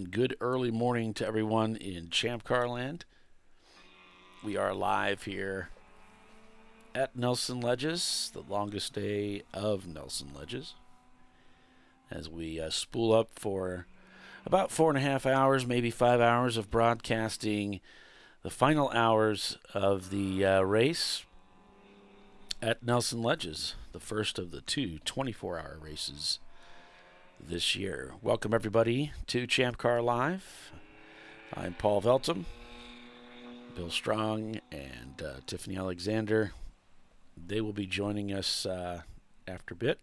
and good early morning to everyone in Champ Car Land. We are live here at Nelson Ledges, the longest day of Nelson Ledges, as we spool up for about 4.5 hours, maybe 5 hours of broadcasting the final hours of the race at Nelson Ledges, the first of the two 24-hour races this year. Welcome, everybody, to ChampCar.Live. I'm Paul Veltum, Bill Strong, and Tiffany Alexander. They will be joining us after a bit.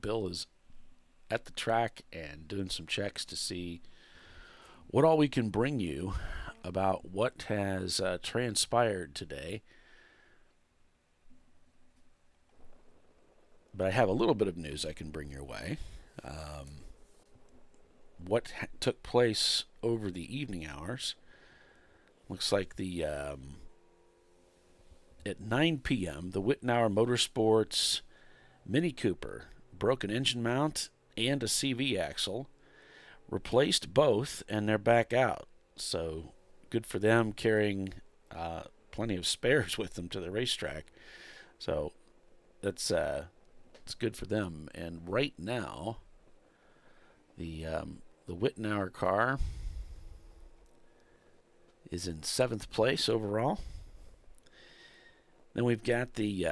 Bill is at the track and doing some checks to see what all we can bring you about what has transpired today. But I have a little bit of news I can bring your way. What took place over the evening hours? Looks like the at 9 p.m., the Wittenauer Motorsports Mini Cooper, broken engine mount and a CV axle, replaced both, and they're back out. So good for them, carrying plenty of spares with them to the racetrack. So that's it's good for them. And right now, the Wittenauer car is in 7th place overall. Then we've got the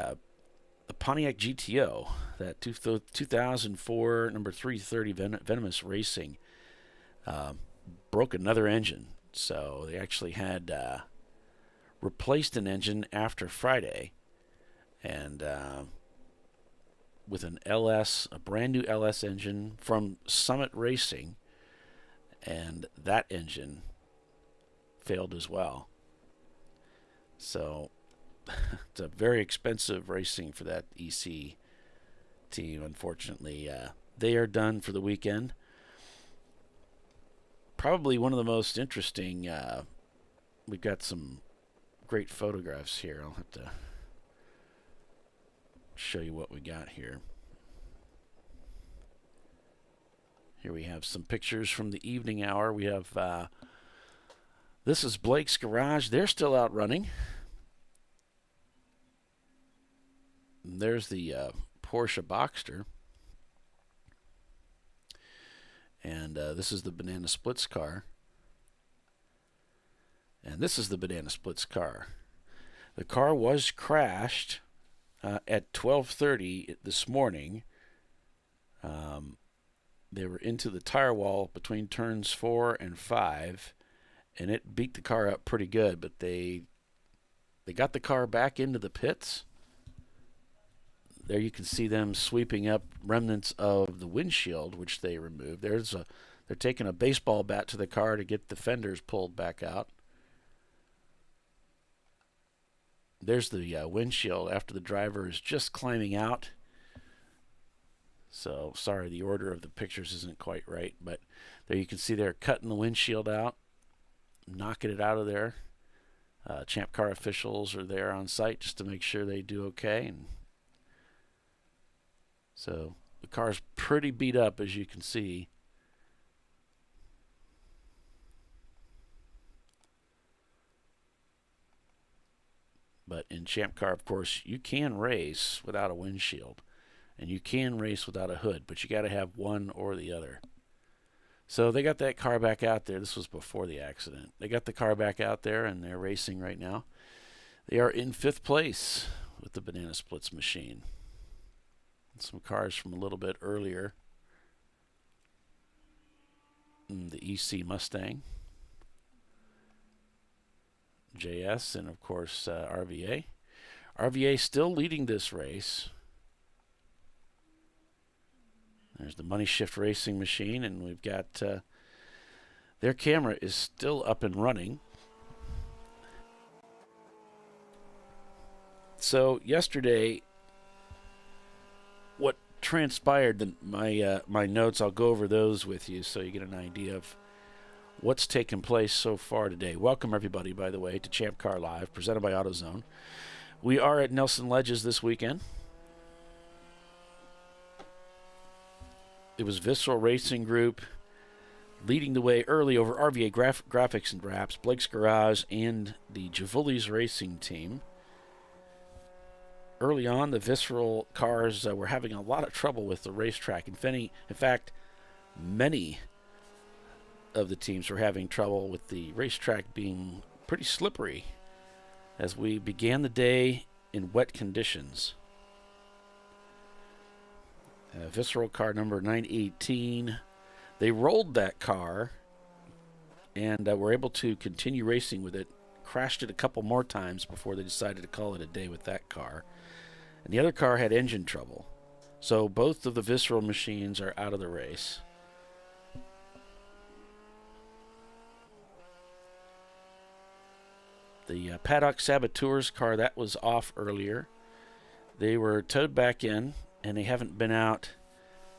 Pontiac GTO, that 2004 number 330 Venomous Racing, broke another engine. So they actually had replaced an engine after Friday, and with an LS, a brand new LS engine from Summit Racing, and that engine failed as well. So it's a very expensive racing for that EC team. Unfortunately, they are done for the weekend. Probably one of the most interesting. We've got some great photographs here. I'll have to show you what we got here. Here we have some pictures from the evening hour. We have this is Blake's garage. They're still out running. And there's the Porsche Boxster. And this is the Banana Splits car. And this is the Banana Splits car. The car was crashed at 12:30 this morning. They were into the tire wall between turns 4 and 5, and it beat the car up pretty good. But they got the car back into the pits. There you can see them sweeping up remnants of the windshield, which they removed. They're taking a baseball bat to the car to get the fenders pulled back out. There's the windshield after the driver is just climbing out. So, sorry, the order of the pictures isn't quite right, but there you can see they're cutting the windshield out, knocking it out of there. Champ Car officials are there on site just to make sure they do okay. And so the car's pretty beat up, as you can see. But in Champ Car, of course, you can race without a windshield, and you can race without a hood, but you got to have one or the other. So they got that car back out there. This was before the accident. They got the car back out there, and they're racing right now. They are in 5th place with the Banana Splits machine. Some cars from a little bit earlier. The EC Mustang, JS, and of course RVA. RVA still leading this race. There's the Money Shift Racing machine, and we've got their camera is still up and running. So yesterday, what transpired, my notes, I'll go over those with you so you get an idea of what's taken place so far today. Welcome, everybody, by the way, to Champ Car Live, presented by AutoZone. We are at Nelson Ledges this weekend. it was Visceral Racing Group leading the way early over RVA Graphics and Wraps, Blake's Garage, and the Javulli's Racing Team. Early on, the Visceral cars were having a lot of trouble with the racetrack. In fact, many of the teams were having trouble with the racetrack being pretty slippery as we began the day in wet conditions. Visceral car number 918. They rolled that car and were able to continue racing with it. Crashed it a couple more times before they decided to call it a day with that car. And the other car had engine trouble. So both of the Visceral machines are out of the race. The Paddock Saboteurs car, that was off earlier. They were towed back in, and they haven't been out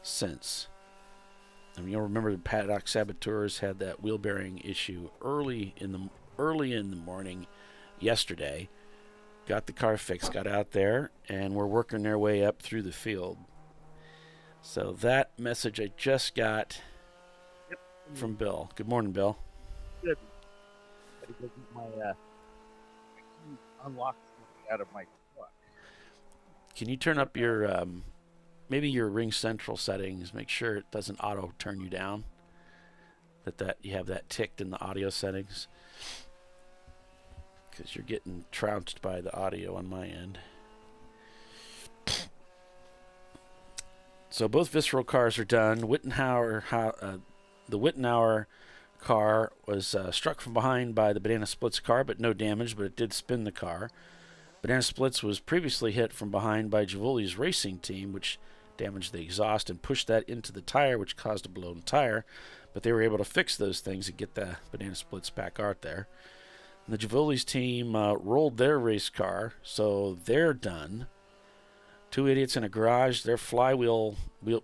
since. I mean, you'll remember the Paddock Saboteurs had that wheel bearing issue early in the morning yesterday. Got the car fixed, got out there, and we're working their way up through the field. So that message I just got from Bill. Good morning, Bill. Good. Gotta go get my unlock something out of my truck. Can you turn up your maybe your Ring Central settings? Make sure it doesn't auto turn you down. That you have that ticked in the audio settings, because you're getting trounced by the audio on my end. So both Visceral cars are done. The Wittenauer car was struck from behind by the Banana Splits car, but no damage, but it did spin the car. Banana Splits was previously hit from behind by Javulli's Racing Team, which damaged the exhaust and pushed that into the tire, which caused a blown tire. But they were able to fix those things and get the Banana Splits back out there. And the Javulli's team rolled their race car, so they're done. Two idiots in a garage. Their flywheel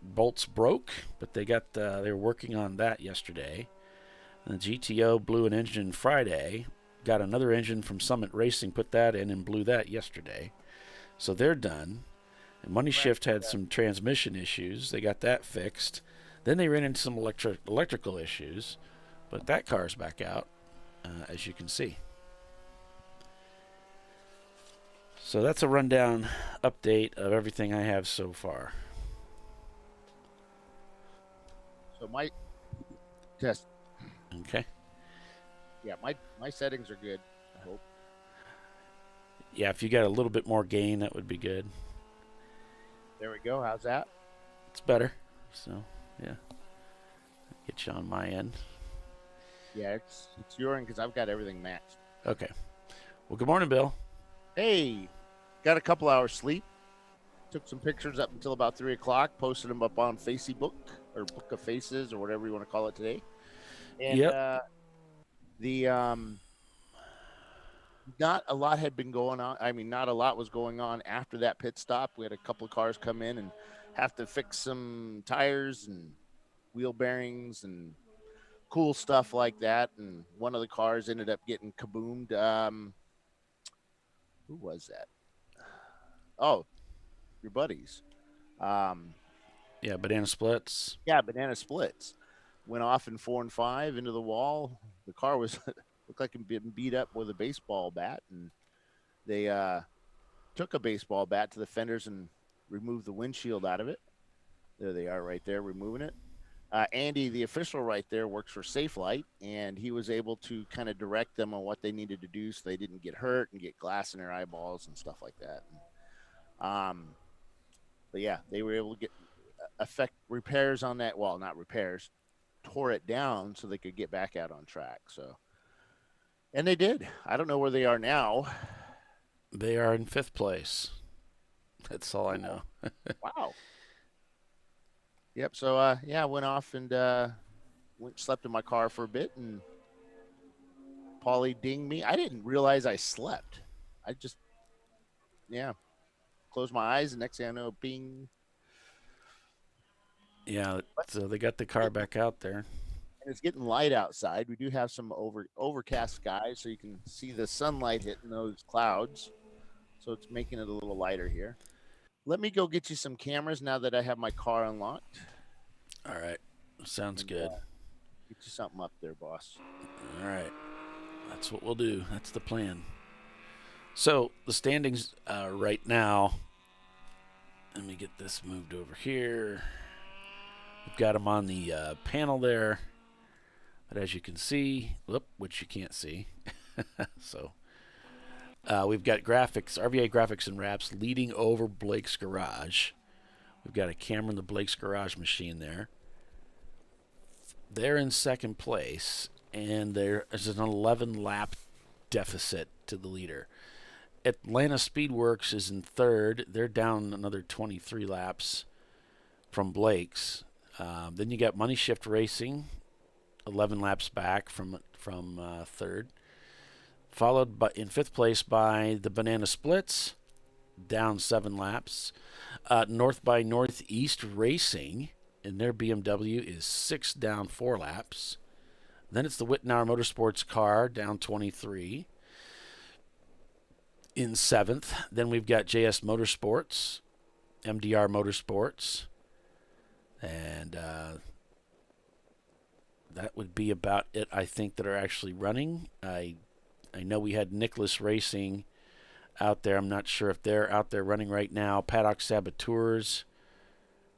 bolts broke, but they were working on that yesterday. And the GTO blew an engine Friday. Got another engine from Summit Racing, put that in, and blew that yesterday. So they're done. And Money Shift had some transmission issues. They got that fixed. Then they ran into some electrical issues, but that car's back out, as you can see. So that's a rundown update of everything I have so far. So my test. Okay. Yeah, my settings are good, I hope. Yeah, if you got a little bit more gain, that would be good. There we go. How's that? It's better. So, yeah. Get you on my end. Yeah, it's your end because I've got everything matched. Okay. Well, good morning, Bill. Hey, got a couple hours sleep. Took some pictures up until about 3 o'clock. Posted them up on Facebook or Book of Faces or whatever you want to call it today. And not a lot had been going on. I mean, not a lot was going on after that pit stop. We had a couple of cars come in and have to fix some tires and wheel bearings and cool stuff like that. And one of the cars ended up getting kaboomed. Who was that? Oh, your buddies. Yeah, Banana Splits. Yeah, Banana Splits. Went off in 4 and 5 into the wall. The car was looked like it had been beat up with a baseball bat, and they took a baseball bat to the fenders and removed the windshield out of it. There they are right there, removing it. Andy, the official right there, works for Safe Light, and he was able to kind of direct them on what they needed to do so they didn't get hurt and get glass in their eyeballs and stuff like that. But yeah, they were able to get effect repairs on that. Well, not repairs, tore it down so they could get back out on track. So, and they did. I don't know where they are now. They are in 5th place. That's all I know. Wow. Yep. So, yeah, I went off and slept in my car for a bit, and Paulie dinged me. I didn't realize I slept. I just, closed my eyes, and next thing I know, bing. Yeah, so they got the car back out there. And it's getting light outside. We do have some overcast skies, so you can see the sunlight hitting those clouds. So it's making it a little lighter here. Let me go get you some cameras now that I have my car unlocked. All right. Sounds And, good. get you something up there, boss. All right. That's what we'll do. That's the plan. So the standings right now, let me get this moved over here. We've got them on the panel there. But as you can see, which you can't see. So we've got graphics, RVA Graphics and Wraps leading over Blake's Garage. We've got a camera in the Blake's Garage machine there. They're in second place, and there's an 11-lap deficit to the leader. Atlanta Speedworks is in third. They're down another 23 laps from Blake's. Then you got Money Shift Racing, 11 laps back from third. Followed by in fifth place by the Banana Splits, down 7 laps. North by Northeast Racing, and their BMW is 6 down 4 laps. Then it's the Wittenauer Motorsports car, down 23. In seventh, then we've got JS Motorsports, MDR Motorsports, and that would be about it, I think, that are actually running. I know we had Nicholas Racing out there. I'm not sure if they're out there running right now. Paddock Saboteurs.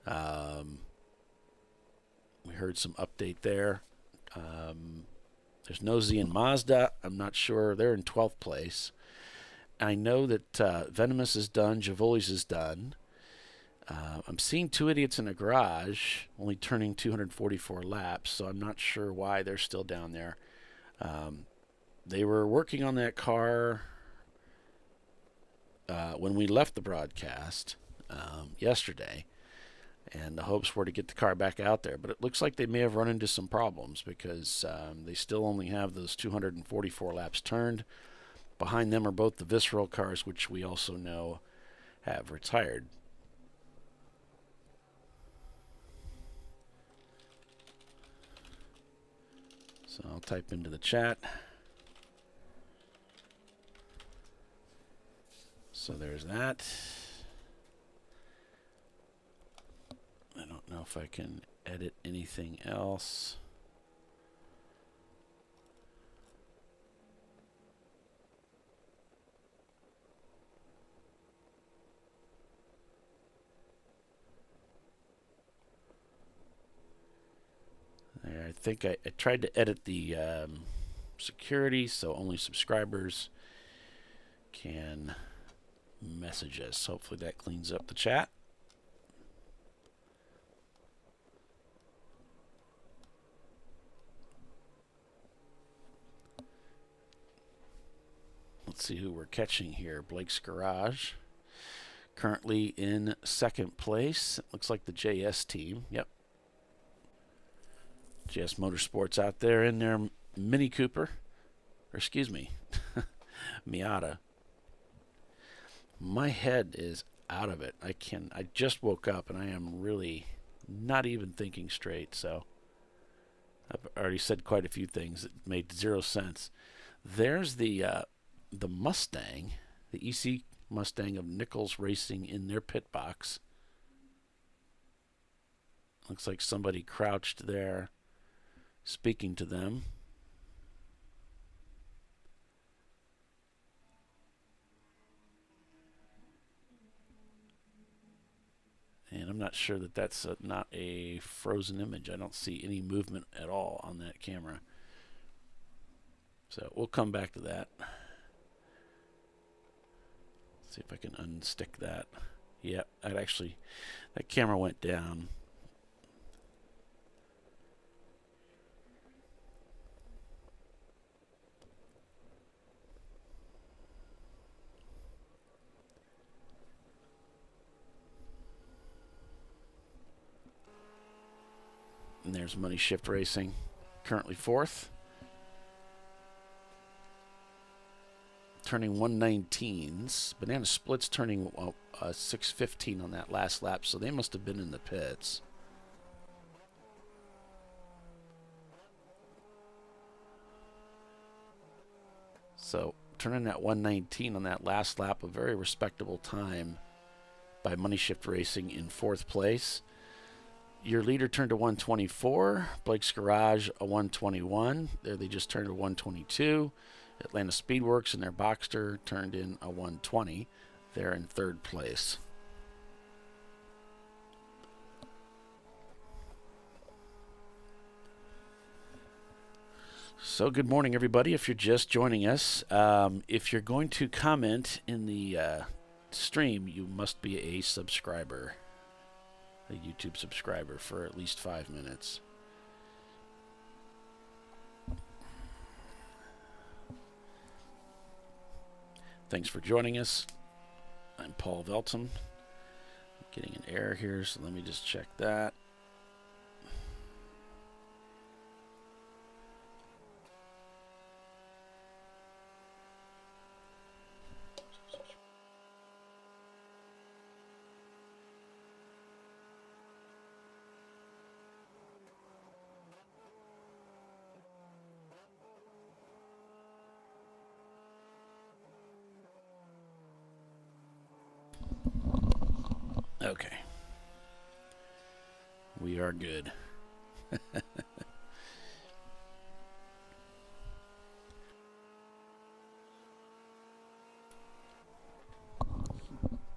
We heard some update there. There's Nosy and Mazda. I'm not sure. They're in 12th place. I know that Venomous is done. Javoli's is done. I'm seeing Two Idiots in a Garage only turning 244 laps, so I'm not sure why they're still down there. They were working on that car when we left the broadcast yesterday, and the hopes were to get the car back out there. But it looks like they may have run into some problems because they still only have those 244 laps turned. Behind them are both the Visceral cars, which we also know have retired. So I'll type into the chat. So there's that. I don't know if I can edit anything else. I think I tried to edit the security so only subscribers can message us. Hopefully that cleans up the chat. Let's see who we're catching here. Blake's Garage. Currently in second place. It looks like the JS team. Yep. JS Motorsports out there in their Mini Cooper. Or excuse me, Miata. My head is out of it. I just woke up and I am really not even thinking straight. So I've already said quite a few things that made 0 sense. There's the Mustang, the EC Mustang of Nichols Racing in their pit box. Looks like somebody crouched there speaking to them. And I'm not sure that that's not a frozen image. I don't see any movement at all on that camera. So we'll come back to that. See if I can unstick that. Yeah, that camera went down. And there's Money Shift Racing, currently 4th. Turning 119s. Banana Splits turning 615 on that last lap, so they must have been in the pits. So turning that 119 on that last lap, a very respectable time by Money Shift Racing in 4th place. Your leader turned to 124. Blake's Garage a 121. There they just turned to 122. Atlanta Speedworks and their Boxster turned in a 120. They're in third place. So good morning, everybody. If you're just joining us, if you're going to comment in the stream, you must be a subscriber, a YouTube subscriber for at least 5 minutes. Thanks for joining us. I'm Paul Velton. Getting an error here, so let me just check that. Okay. We are good.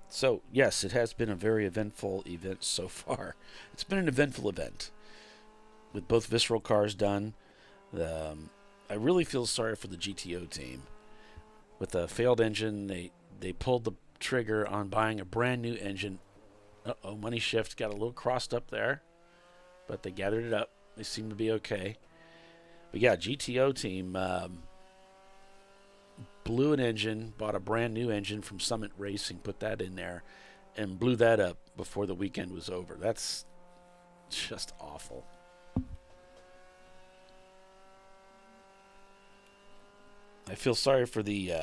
So, yes, it has been a very eventful event so far. It's been an eventful event with both visceral cars done. I really feel sorry for the GTO team. With a failed engine, they pulled the trigger on buying a brand new engine. Uh-oh, Money Shift got a little crossed up there, but they gathered it up. They seem to be okay. But yeah, GTO team blew an engine, bought a brand new engine from Summit Racing, put that in there, and blew that up before the weekend was over. That's just awful. I feel sorry for the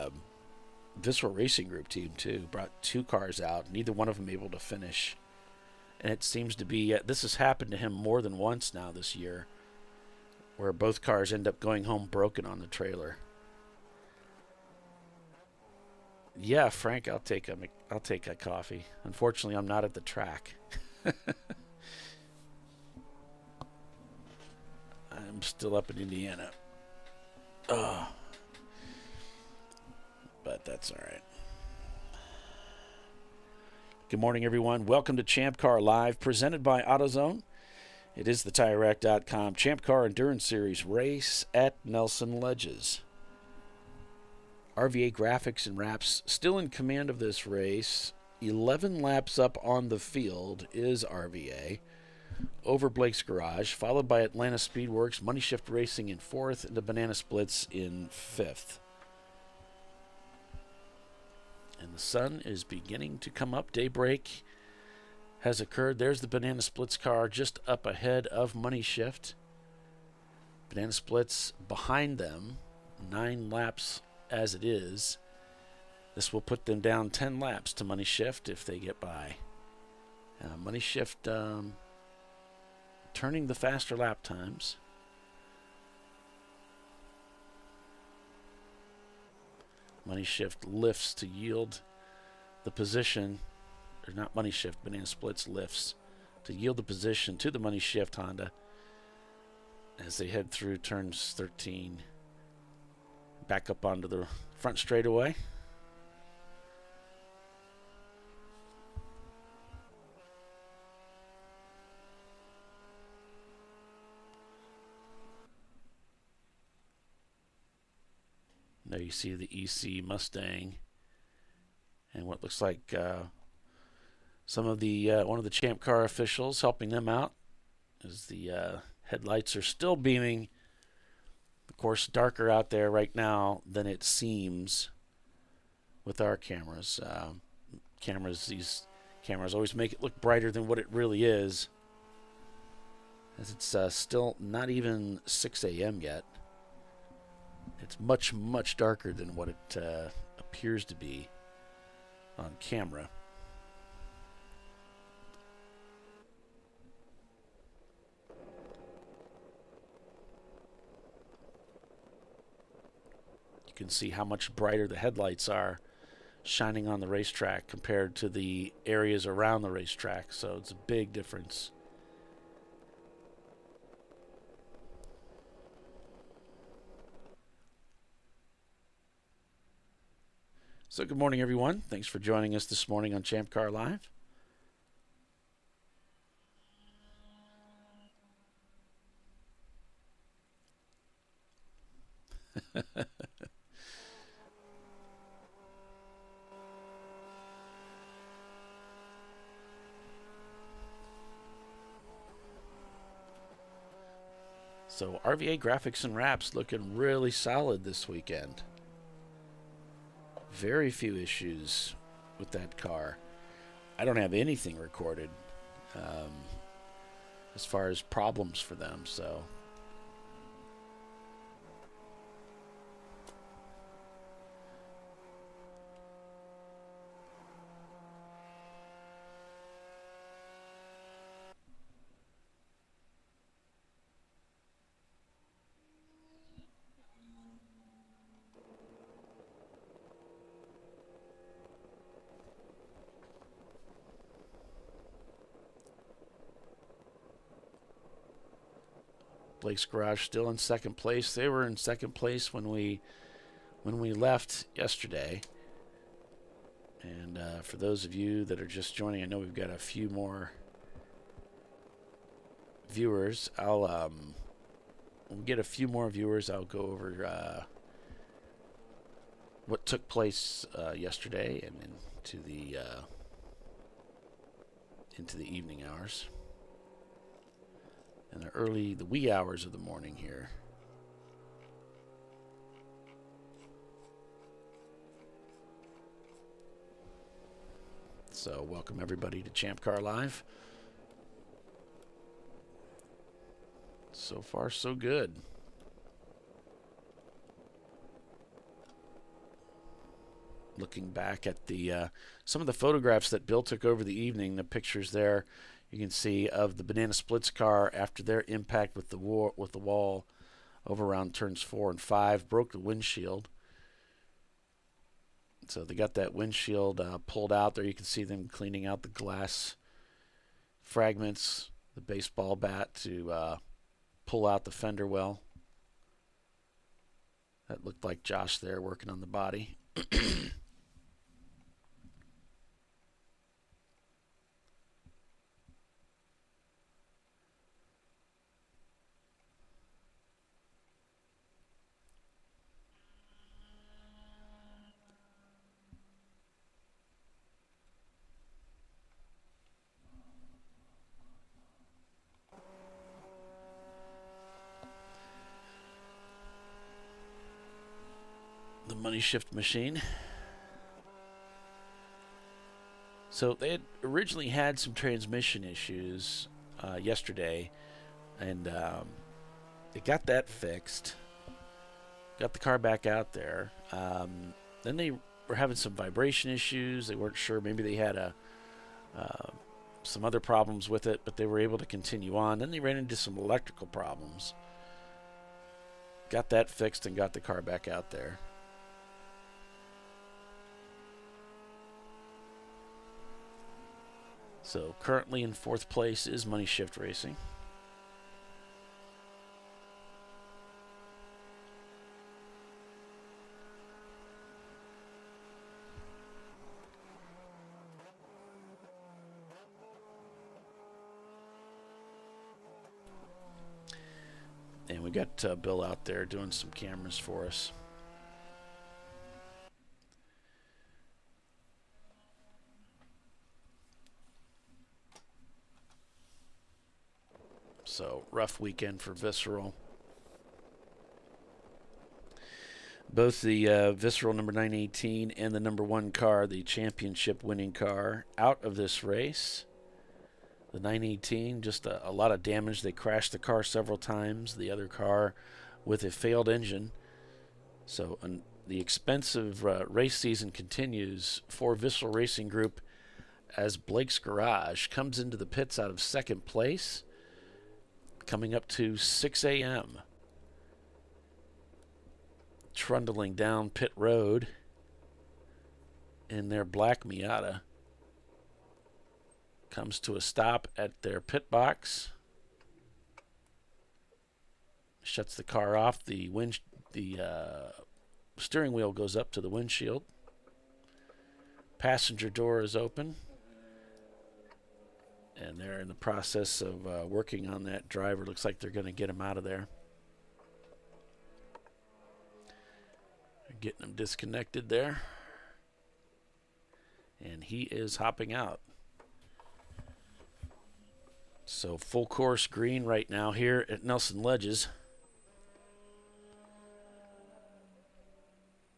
Visceral Racing Group team, too. Brought 2 cars out, neither one of them able to finish. And it seems to be, this has happened to him more than once now this year, where both cars end up going home broken on the trailer. Yeah, Frank, I'll take a coffee. Unfortunately, I'm not at the track. I'm still up in Indiana. Oh. But that's all right. Good morning, everyone. Welcome to ChampCar.Live, presented by AutoZone. It is the TireRack.com Champ Car Endurance Series race at Nelson Ledges. RVA Graphics and Wraps still in command of this race. 11 laps up on the field is RVA over Blake's Garage, followed by Atlanta Speedworks, Money Shift Racing in 4th, and the Banana Splits in 5th. And the sun is beginning to come up. Daybreak has occurred. There's the Banana Splits car just up ahead of Money Shift. Banana Splits behind them, 9 laps as it is. This will put them down 10 laps to Money Shift if they get by. Money Shift turning the faster lap times. Money Shift lifts to yield the position, or not Money Shift, Banana Splits lifts to yield the position to the Money Shift Honda as they head through turns 13. Back up onto the front straightaway. There you see the EC Mustang and what looks like some of the one of the Champ Car officials helping them out as the headlights are still beaming. Of course, darker out there right now than it seems with our cameras. These cameras always make it look brighter than what it really is, as it's still not even 6 a.m. yet. It's much, much darker than what it appears to be on camera. You can see how much brighter the headlights are shining on the racetrack compared to the areas around the racetrack. So it's a big difference. So good morning, everyone. Thanks for joining us this morning on ChampCar.Live. So RVA Graphics and Wraps looking really solid this weekend. Very few issues with that car. I don't have anything recorded as far as problems for them, so Blake's Garage still in second place. They were in second place when we left yesterday. And for those of you that are just joining, I know we've got a few more viewers. When we get a few more viewers, I'll go over what took place yesterday and into the evening hours and the wee hours of the morning here. So welcome everybody to ChampCar.Live. So far, so good. Looking back at the some of the photographs that Bill took over the evening, the pictures there you can see of the Banana Splits car after their impact with the wall over around turns 4 and 5, broke the windshield. So they got that windshield pulled out there. You can see them cleaning out the glass fragments, the baseball bat to pull out the fender well. That looked like Josh there working on the body. The money shift machine. So they had originally had some transmission issues yesterday, and they got that fixed. Got the car back out there. Then they were having some vibration issues. They weren't sure. Maybe they had some other problems with it, but they were able to continue on. Then they ran into some electrical problems. Got that fixed and got the car back out there. So currently in 4th place is Money Shift Racing. And we got Bill out there doing some cameras for us. So rough weekend for Visceral. Both the Visceral number 918 and the number 1 car, the championship winning car, out of this race. The 918, just a lot of damage. They crashed the car several times. The other car with a failed engine. So the expensive race season continues for Visceral Racing Group as Blake's Garage comes into the pits out of 2nd place, coming up to 6 a.m. Trundling down pit road in their black Miata. Comes to a stop at their pit box. Shuts the car off. The steering wheel goes up to the windshield. Passenger door is open. And they're in the process of working on that driver. Looks like they're going to get him out of there. Getting him disconnected there. And he is hopping out. So full course green right now here at Nelson Ledges.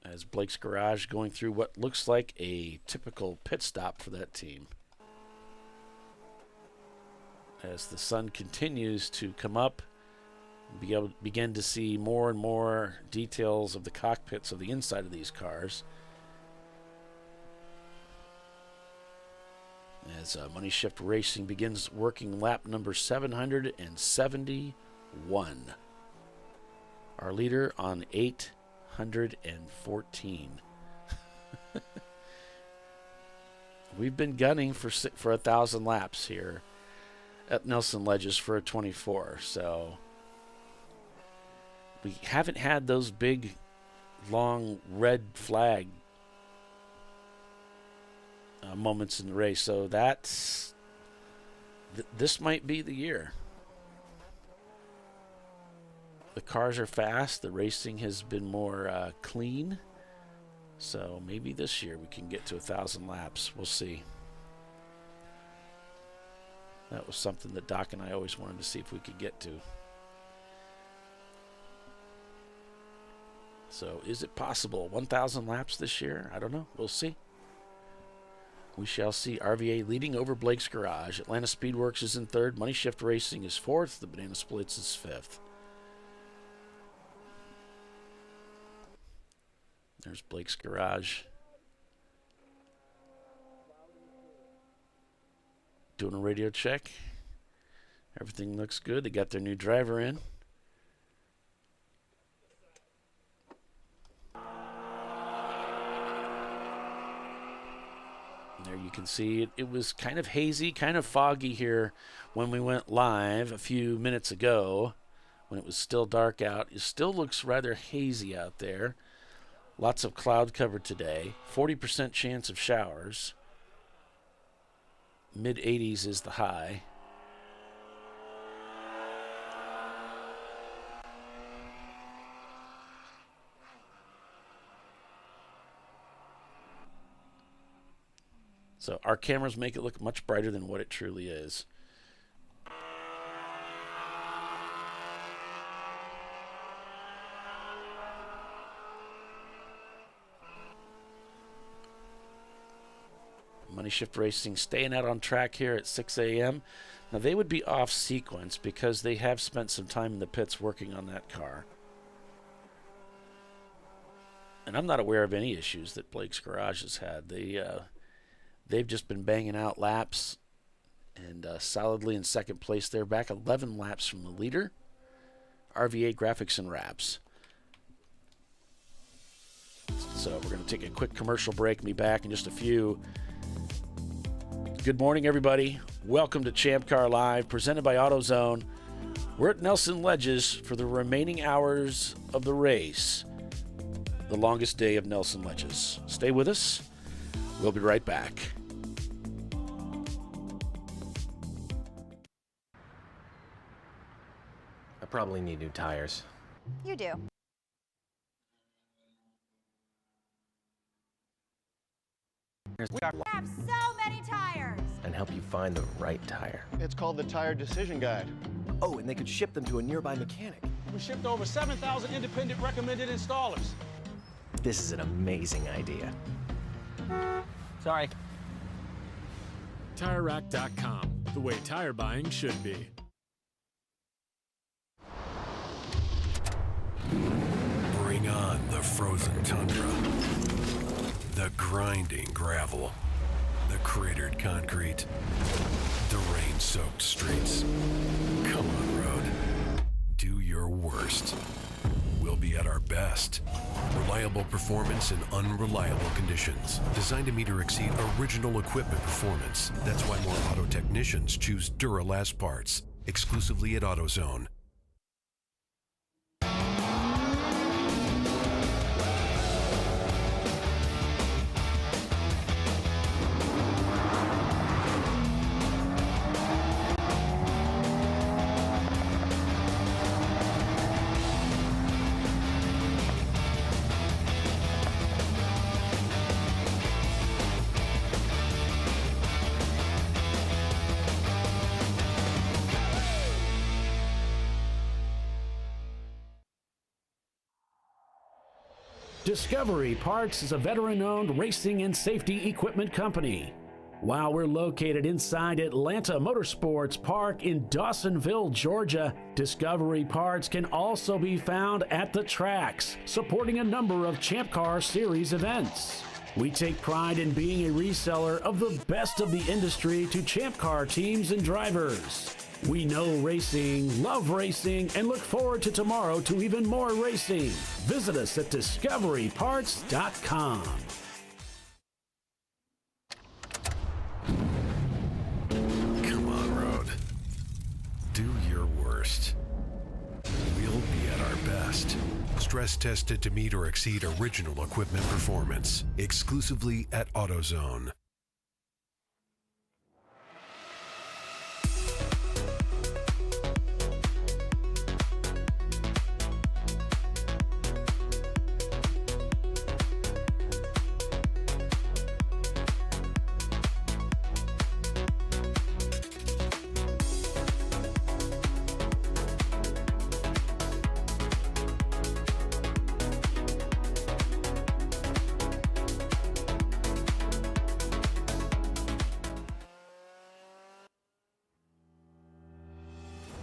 As Blake's Garage going through what looks like a typical pit stop for that team. As the sun continues to come up, begin to see more and more details of the cockpits of the inside of these cars. As Money Shift Racing begins working lap number 771. Our leader on 814. We've been gunning for 1,000 laps here at Nelson Ledges for a 24. So we haven't had those big, long red flag moments in the race. So that's this might be the year. The cars are fast. The racing has been more clean. So maybe this year we can get to 1,000 laps. We'll see. That was something that Doc and I always wanted to see if we could get to. So is it possible? 1,000 laps this year? I don't know. We'll see. We shall see. RVA leading over Blake's Garage. Atlanta Speedworks is in third. Money Shift Racing is fourth. The Banana Splits is fifth. There's Blake's Garage. Doing a radio check. Everything looks good. They got their new driver in. There you can see it was kind of hazy, kind of foggy here when we went live a few minutes ago when it was still dark out. It still looks rather hazy out there. Lots of cloud cover today. 40% chance of showers. Mid-80s is the high. So our cameras make it look much brighter than what it truly is. Money Shift Racing staying out on track here at 6 a.m. Now they would be off sequence because they have spent some time in the pits working on that car. And I'm not aware of any issues that Blake's Garage has had. They've just been banging out laps and solidly in second place. They're back 11 laps from the leader. RVA Graphics and Wraps. So we're going to take a quick commercial break and be back in just a few. Good morning, everybody. Welcome to Champ Car Live, presented by AutoZone. We're at Nelson Ledges for the remaining hours of the race, the longest day of Nelson Ledges. Stay with us. We'll be right back. I probably need new tires. You do. We have so many tires. and help you find the right tire. It's called the Tire Decision Guide. Oh, and they could ship them to a nearby mechanic. We shipped over 7,000 independent recommended installers. This is an amazing idea. Sorry. TireRack.com, the way tire buying should be. Bring on the frozen tundra, the grinding gravel, the cratered concrete, the rain-soaked streets. Come on, road. Do your worst. We'll be at our best. Reliable performance in unreliable conditions. Designed to meet or exceed original equipment performance. That's why more auto technicians choose Duralast parts. Exclusively at AutoZone. Discovery Parts is a veteran-owned racing and safety equipment company. While we're located inside Atlanta Motorsports Park in Dawsonville, Georgia, Discovery Parts can also be found at the tracks, supporting a number of Champ Car Series events. We take pride in being a reseller of the best of the industry to Champ Car teams and drivers. We know racing, love racing, and look forward to tomorrow to even more racing. Visit us at discoveryparts.com. Come on, Road. Do your worst. We'll be at our best. Stress tested to meet or exceed original equipment performance. Exclusively at AutoZone.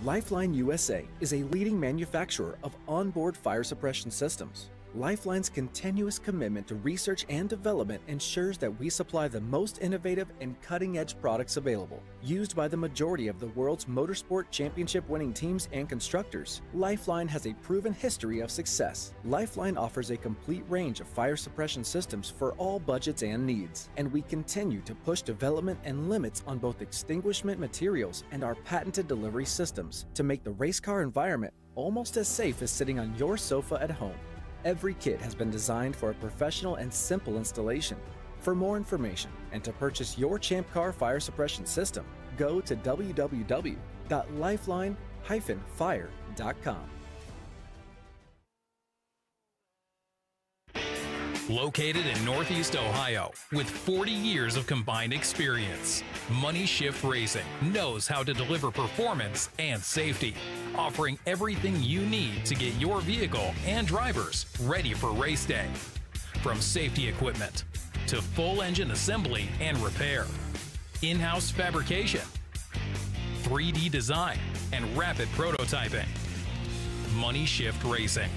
Lifeline USA is a leading manufacturer of onboard fire suppression systems. Lifeline's continuous commitment to research and development ensures that we supply the most innovative and cutting-edge products available. Used by the majority of the world's motorsport championship-winning teams and constructors, Lifeline has a proven history of success. Lifeline offers a complete range of fire suppression systems for all budgets and needs, and we continue to push development and limits on both extinguishment materials and our patented delivery systems to make the race car environment almost as safe as sitting on your sofa at home. Every kit has been designed for a professional and simple installation. For more information and to purchase your Champ Car fire suppression system, go to www.lifeline-fire.com. Located in Northeast Ohio, with 40 years of combined experience, Money Shift Racing knows how to deliver performance and safety, offering everything you need to get your vehicle and drivers ready for race day. From safety equipment to full engine assembly and repair, in-house fabrication, 3D design, and rapid prototyping. Money Shift Racing.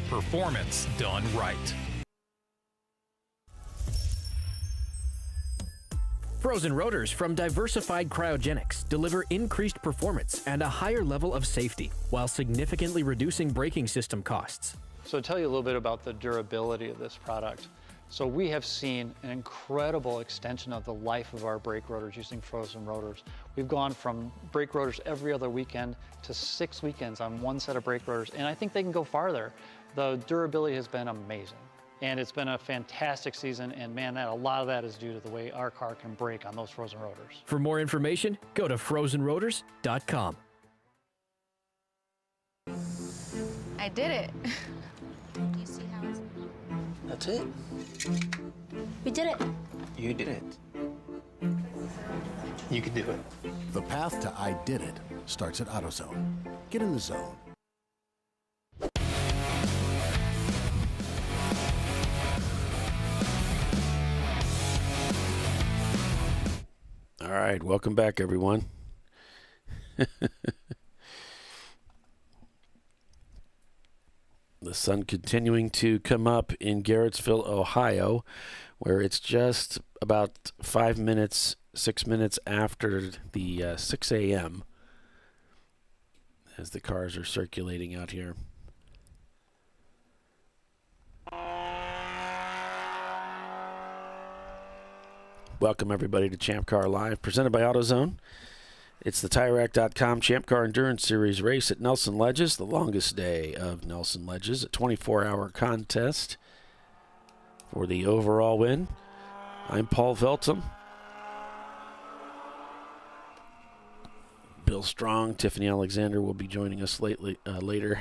Performance done right. Frozen rotors from Diversified Cryogenics deliver increased performance and a higher level of safety, while significantly reducing braking system costs. So to tell you a little bit about the durability of this product. So we have seen an incredible extension of the life of our brake rotors using frozen rotors. We've gone from brake rotors every other weekend to 6 weekends on one set of brake rotors, and I think they can go farther. The durability has been amazing. And it's been a fantastic season, and man, a lot of that is due to the way our car can brake on those frozen rotors. For more information, go to frozenrotors.com. I did it. Do you see how it's... That's it. We did it. You did it. You can do it. The path to I did it starts at AutoZone. Get in the zone. All right, welcome back, everyone. The sun continuing to come up in Garrettsville, Ohio, where it's just about 6 minutes after the 6 a.m. as the cars are circulating out here. Welcome, everybody, to Champ Car Live, presented by AutoZone. It's the TireRack.com Champ Car Endurance Series race at Nelson Ledges, the longest day of Nelson Ledges, a 24-hour contest for the overall win. I'm Paul Veltum. Bill Strong, Tiffany Alexander will be joining us later.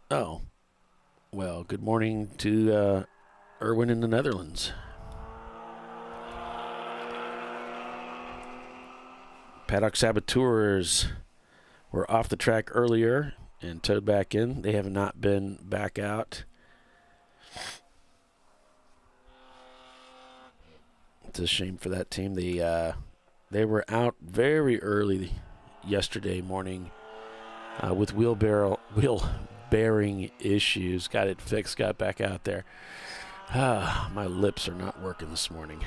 Oh, well, good morning to Erwin in the Netherlands. Paddock Saboteurs were off the track earlier and towed back in. They have not been back out. It's a shame for that team. They were out very early yesterday morning with wheel bearing issues. Got it fixed, got back out there. My lips are not working this morning.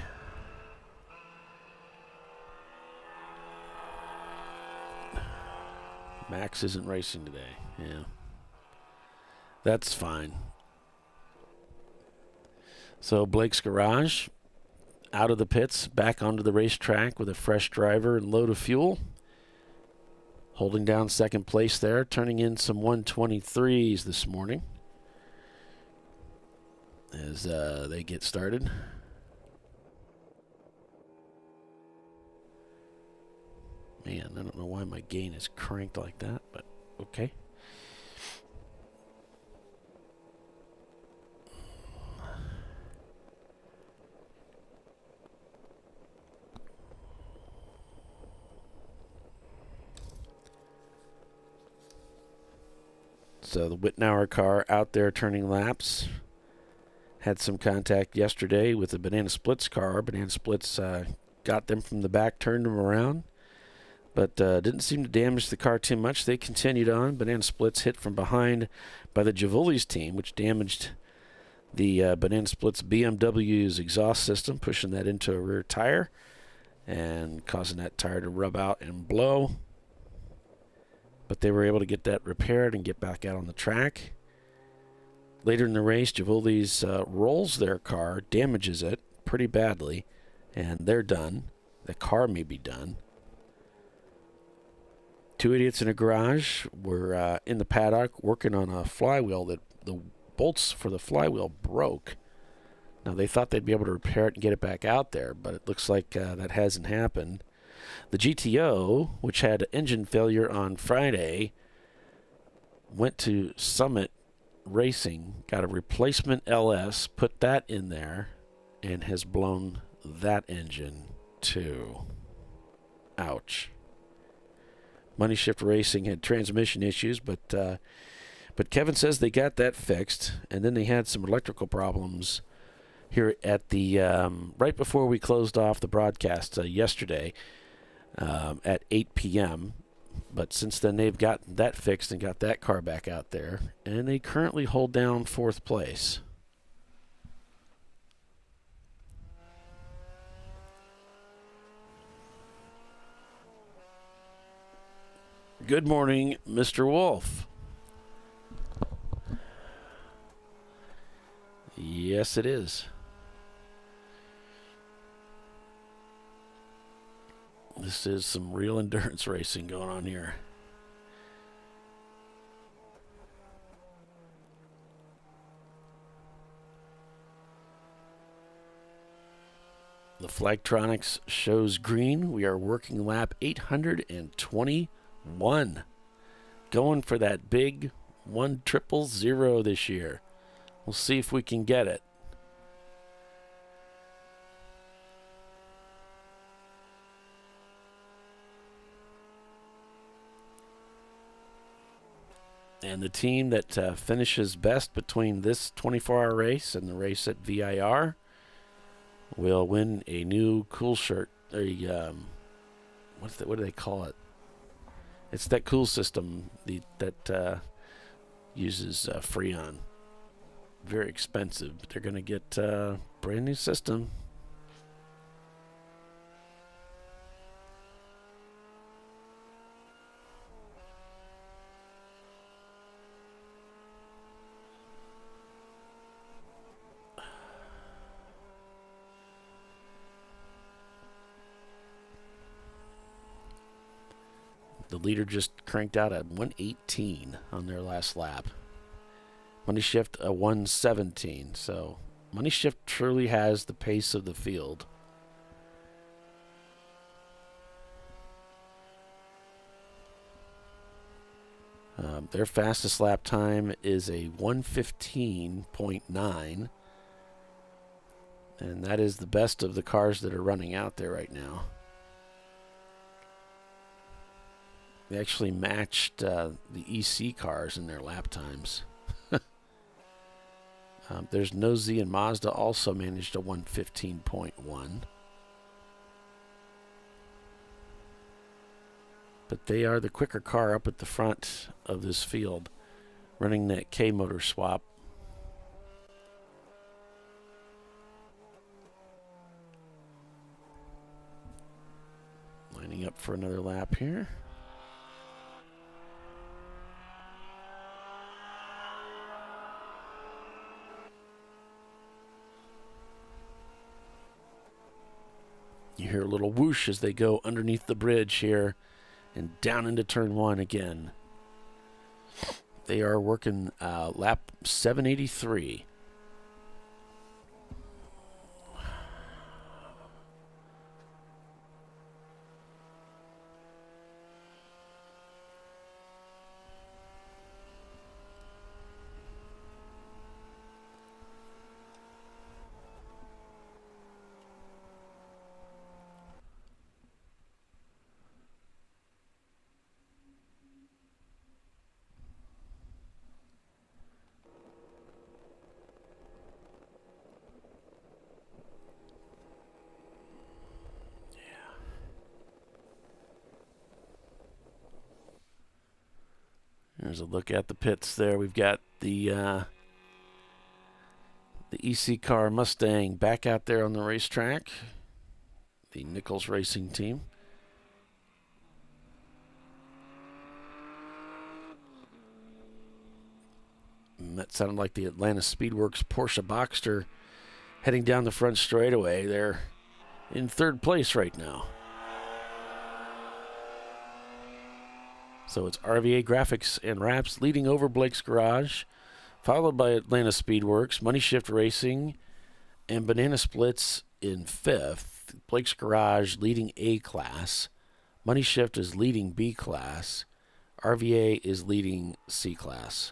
Max isn't racing today. Yeah. That's fine. So Blake's Garage out of the pits, back onto the racetrack with a fresh driver and load of fuel. Holding down second place there, turning in some 123s this morning as they get started. Man, I don't know why my gain is cranked like that, but okay. So the Wittenauer car out there turning laps. Had some contact yesterday with the Banana Splits car. Banana Splits got them from the back, turned them around, but didn't seem to damage the car too much. They continued on. Banana Splits hit from behind by the Giuli's team, which damaged the Banana Splits BMW's exhaust system, pushing that into a rear tire and causing that tire to rub out and blow. But they were able to get that repaired and get back out on the track. Later in the race, Giuli's rolls their car, damages it pretty badly, and they're done. The car may be done. Two idiots in a garage were in the paddock working on a flywheel that the bolts for the flywheel broke. Now, they thought they'd be able to repair it and get it back out there, but it looks like that hasn't happened. The GTO, which had engine failure on Friday, went to Summit Racing, got a replacement LS, put that in there, and has blown that engine too. Ouch. Money Shift Racing had transmission issues, but Kevin says they got that fixed, and then they had some electrical problems here at the right before we closed off the broadcast yesterday at 8 p.m. But since then, they've gotten that fixed and got that car back out there, and they currently hold down fourth place. Good morning, Mr. Wolf. Yes, it is. This is some real endurance racing going on here. The Flagtronics shows green. We are working lap 821. Going for that big 1000 this year. We'll see if we can get it. And the team that finishes best between this 24-hour race and the race at VIR will win a new cool shirt. What do they call it? It's that cool system that uses Freon. Very expensive, but they're going to get a brand new system. The leader just cranked out at 118 on their last lap. Money Shift a 117. So Money Shift truly has the pace of the field. Their fastest lap time is a 115.9. And that is the best of the cars that are running out there right now. They actually matched the EC cars in their lap times. There's Nosy and Mazda also managed a 1:15.1. But they are the quicker car up at the front of this field, running that K motor swap. Lining up for another lap here. You hear a little whoosh as they go underneath the bridge here and down into turn one again. They are working lap 783. There's a look at the pits there. We've got the EC car Mustang back out there on the racetrack. The Nichols Racing Team. And that sounded like the Atlanta Speedworks Porsche Boxster heading down the front straightaway. They're in third place right now. So it's RVA Graphics and Wraps leading over Blake's Garage, followed by Atlanta Speedworks, Money Shift Racing, and Banana Splits in fifth. Blake's Garage leading A class. Money Shift is leading B class. RVA is leading C class.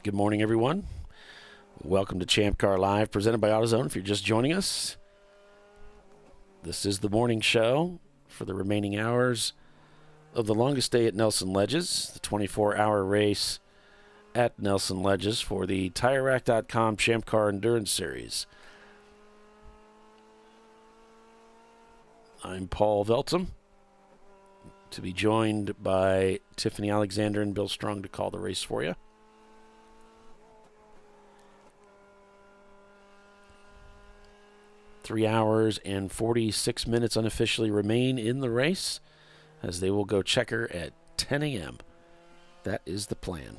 Good morning, everyone. Welcome to ChampCar.Live, presented by AutoZone. If you're just joining us, this is the morning show for the remaining hours of the longest day at Nelson Ledges, the 24-hour race at Nelson Ledges for the TireRack.com Champ Car Endurance Series. I'm Paul Veltum, to be joined by Tiffany Alexander and Bill Strong to call the race for you. Three hours and 46 minutes unofficially remain in the race, as they will go checker at 10 a.m. That is the plan.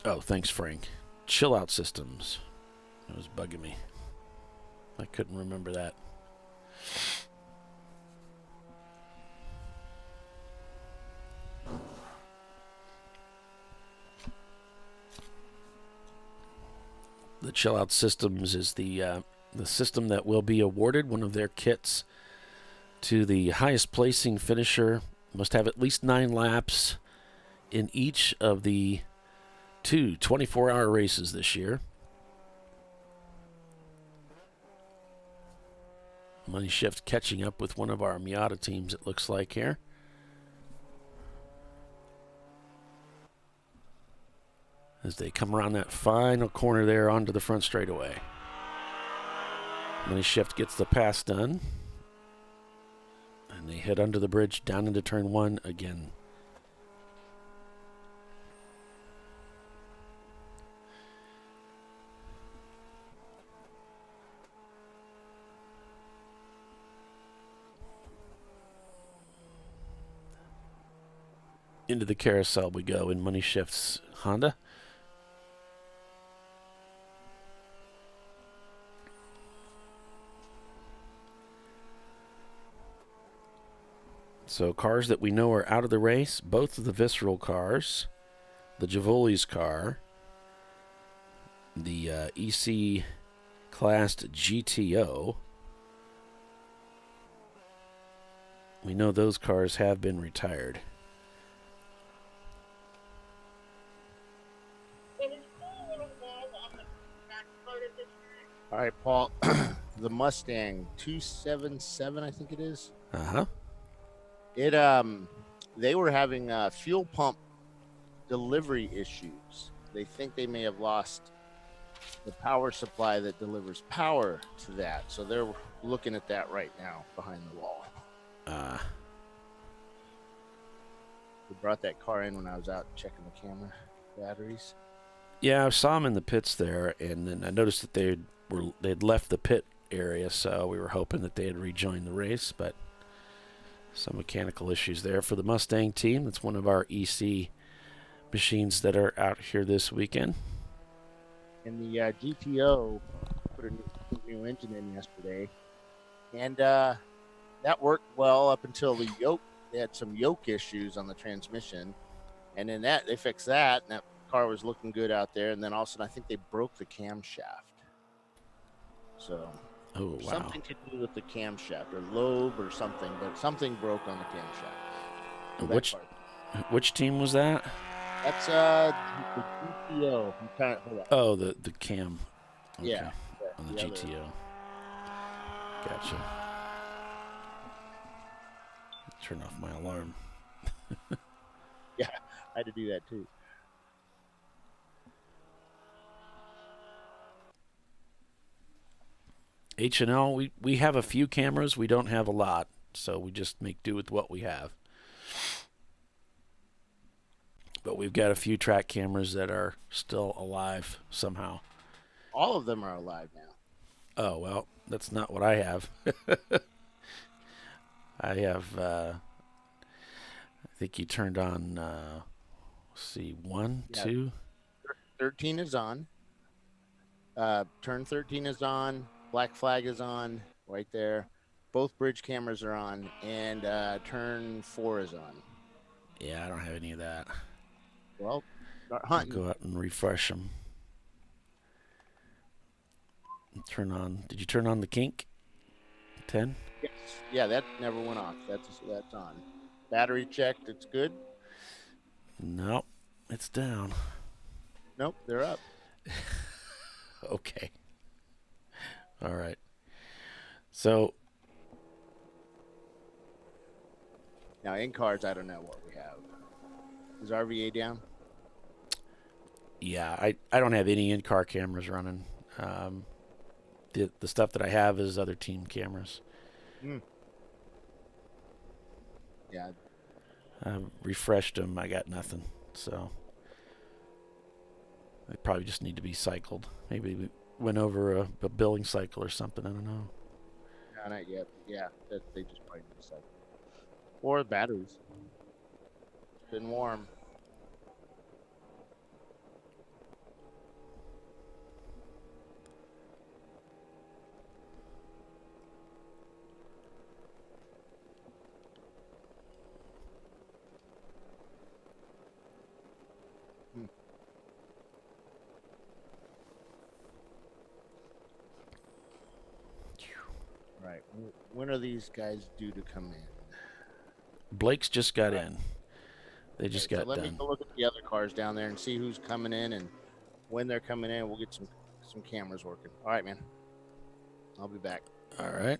Oh, thanks, Frank. Chill out systems. That was bugging me. I couldn't remember that. The Chill Out Systems is the system that will be awarded one of their kits to the highest placing finisher. Must have at least 9 laps in each of the 2 24-hour races this year. Money Shift catching up with one of our Miata teams, it looks like here. As they come around that final corner there onto the front straightaway. Money Shift gets the pass done. And they head under the bridge down into turn 1 again. Into the carousel we go in Money Shift's Honda. So cars that we know are out of the race, both of the Visceral cars, the Javoli's car, the EC classed GTO. We know those cars have been retired. All right, Paul. The Mustang 277, I think it is. Uh-huh. It they were having fuel pump delivery issues. They think they may have lost the power supply that delivers power to that. So they're looking at that right now behind the wall. We brought that car in when I was out checking the camera batteries. Yeah, I saw them in the pits there, and then I noticed that they'd left the pit area, so we were hoping that they had rejoined the race, but some mechanical issues there for the Mustang team. That's one of our EC machines that are out here this weekend. And the GTO put a new engine in yesterday, and that worked well up until the yoke. They had some yoke issues on the transmission, and then they fixed that, and that car was looking good out there. And then all of a sudden, I think they broke the camshaft. So, something to do with the camshaft or lobe or something, but something broke on the camshaft. So which team was that? That's the GTO. Hold on. Oh, the cam. Okay. Yeah. On the GTO. Gotcha. Turn off my alarm. Yeah, I had to do that too. H&L, we have a few cameras. We don't have a lot, so we just make do with what we have. But we've got a few track cameras that are still alive somehow. All of them are alive now. Oh, well, that's not what I have. I have, I think you turned on, let's see, 1, 2. 13 is on. Turn 13 is on. Black flag is on right there. Both bridge cameras are on. And turn 4 is on. Yeah, I don't have any of that. Well, start hunting. I'll go out and refresh them. Turn on. Did you turn on the kink? 10? Yes. Yeah, that never went off. That's on. Battery checked. It's good. Nope, it's down. Nope, they're up. Okay. All right. So now in cars, I don't know what we have. Is RVA down? Yeah, I don't have any in-car cameras running. The stuff that I have is other team cameras. Yeah. I refreshed them. I got nothing. So they probably just need to be cycled. Maybe we went over a billing cycle or something. I don't know. No, not yet. Yeah, they just probably need to cycle. Or batteries. It's been warm. Right. When are these guys due to come in? Blake's just got in. They just got let done. me go look at the other cars down there and see who's coming in and when they're coming in. We'll get some cameras working. All right, man. I'll be back. All right.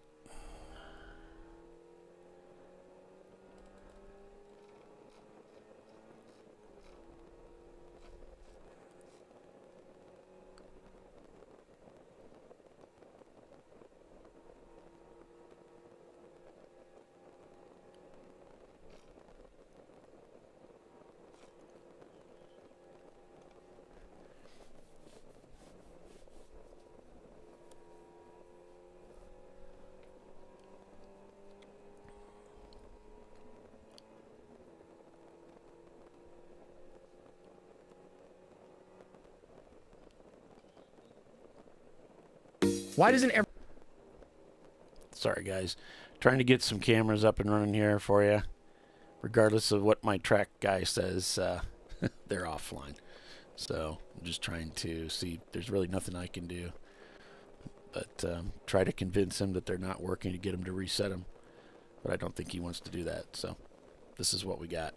Why doesn't every... Sorry, guys. Trying to get some cameras up and running here for you. regardless of what my track guy says, they're offline. So I'm just trying to see. There's really nothing I can do, but try to convince him that they're not working to get him to reset them. But I don't think he wants to do that. So this is what we got.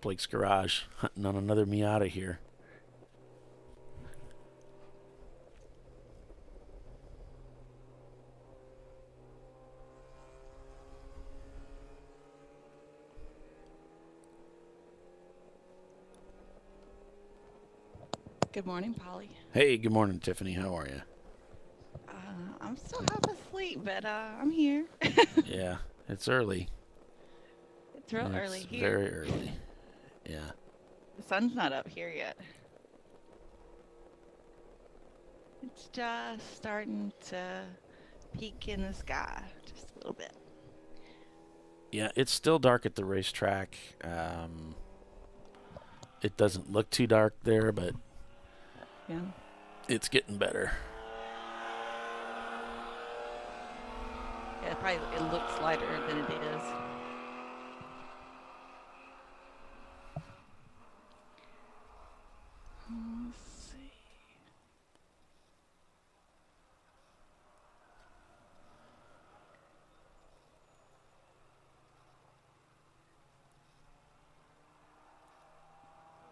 Blake's Garage, hunting on another Miata here. Good morning, Polly. Hey, good morning, Tiffany. How are you? I'm still half asleep, but I'm here. Yeah, it's early. It's real early It's here. very early. Yeah. The sun's not up here yet. It's just starting to peek in the sky, just a little bit. Yeah, it's still dark at the racetrack. It doesn't look too dark there, but Yeah. it's getting better. Yeah, it looks lighter than it is. Let's see.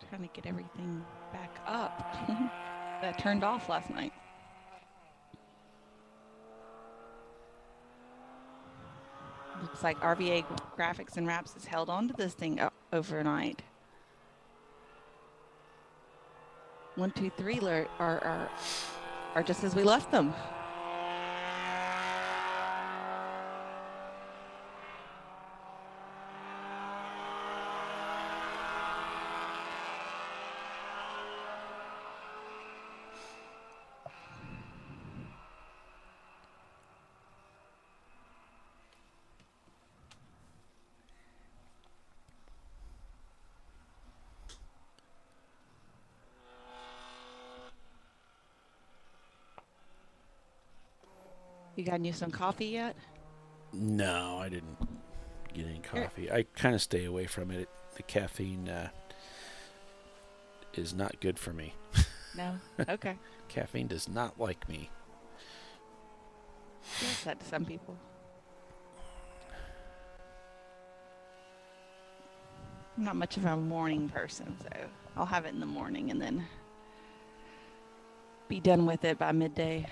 Trying to get everything back up that turned off last night. Looks like RVA Graphics and Wraps has held on to this thing overnight. 1, 2, 3 are just as we left them. You got you some coffee yet? No, I didn't get any coffee. I kind of stay away from it. The caffeine is not good for me. No? Okay. Caffeine does not like me. Yes, that to some people. I'm not much of a morning person, so I'll have it in the morning and then be done with it by midday.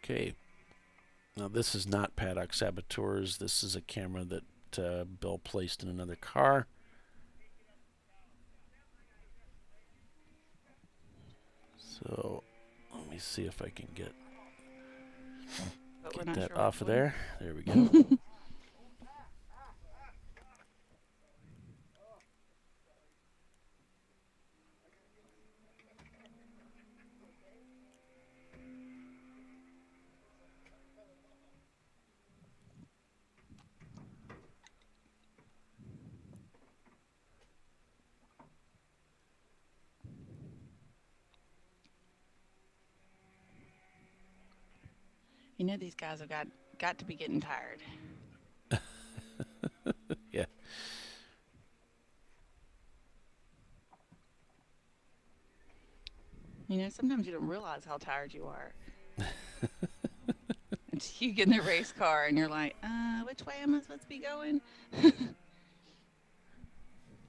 Okay. Now this is not Paddock Saboteurs. This is a camera that Bill placed in another car. So let me see if I can get that off of there. There we go. You know these guys have got to be getting tired. Yeah. You know, sometimes you don't realize how tired you are. Until you get in the race car and you're like, which way am I supposed to be going?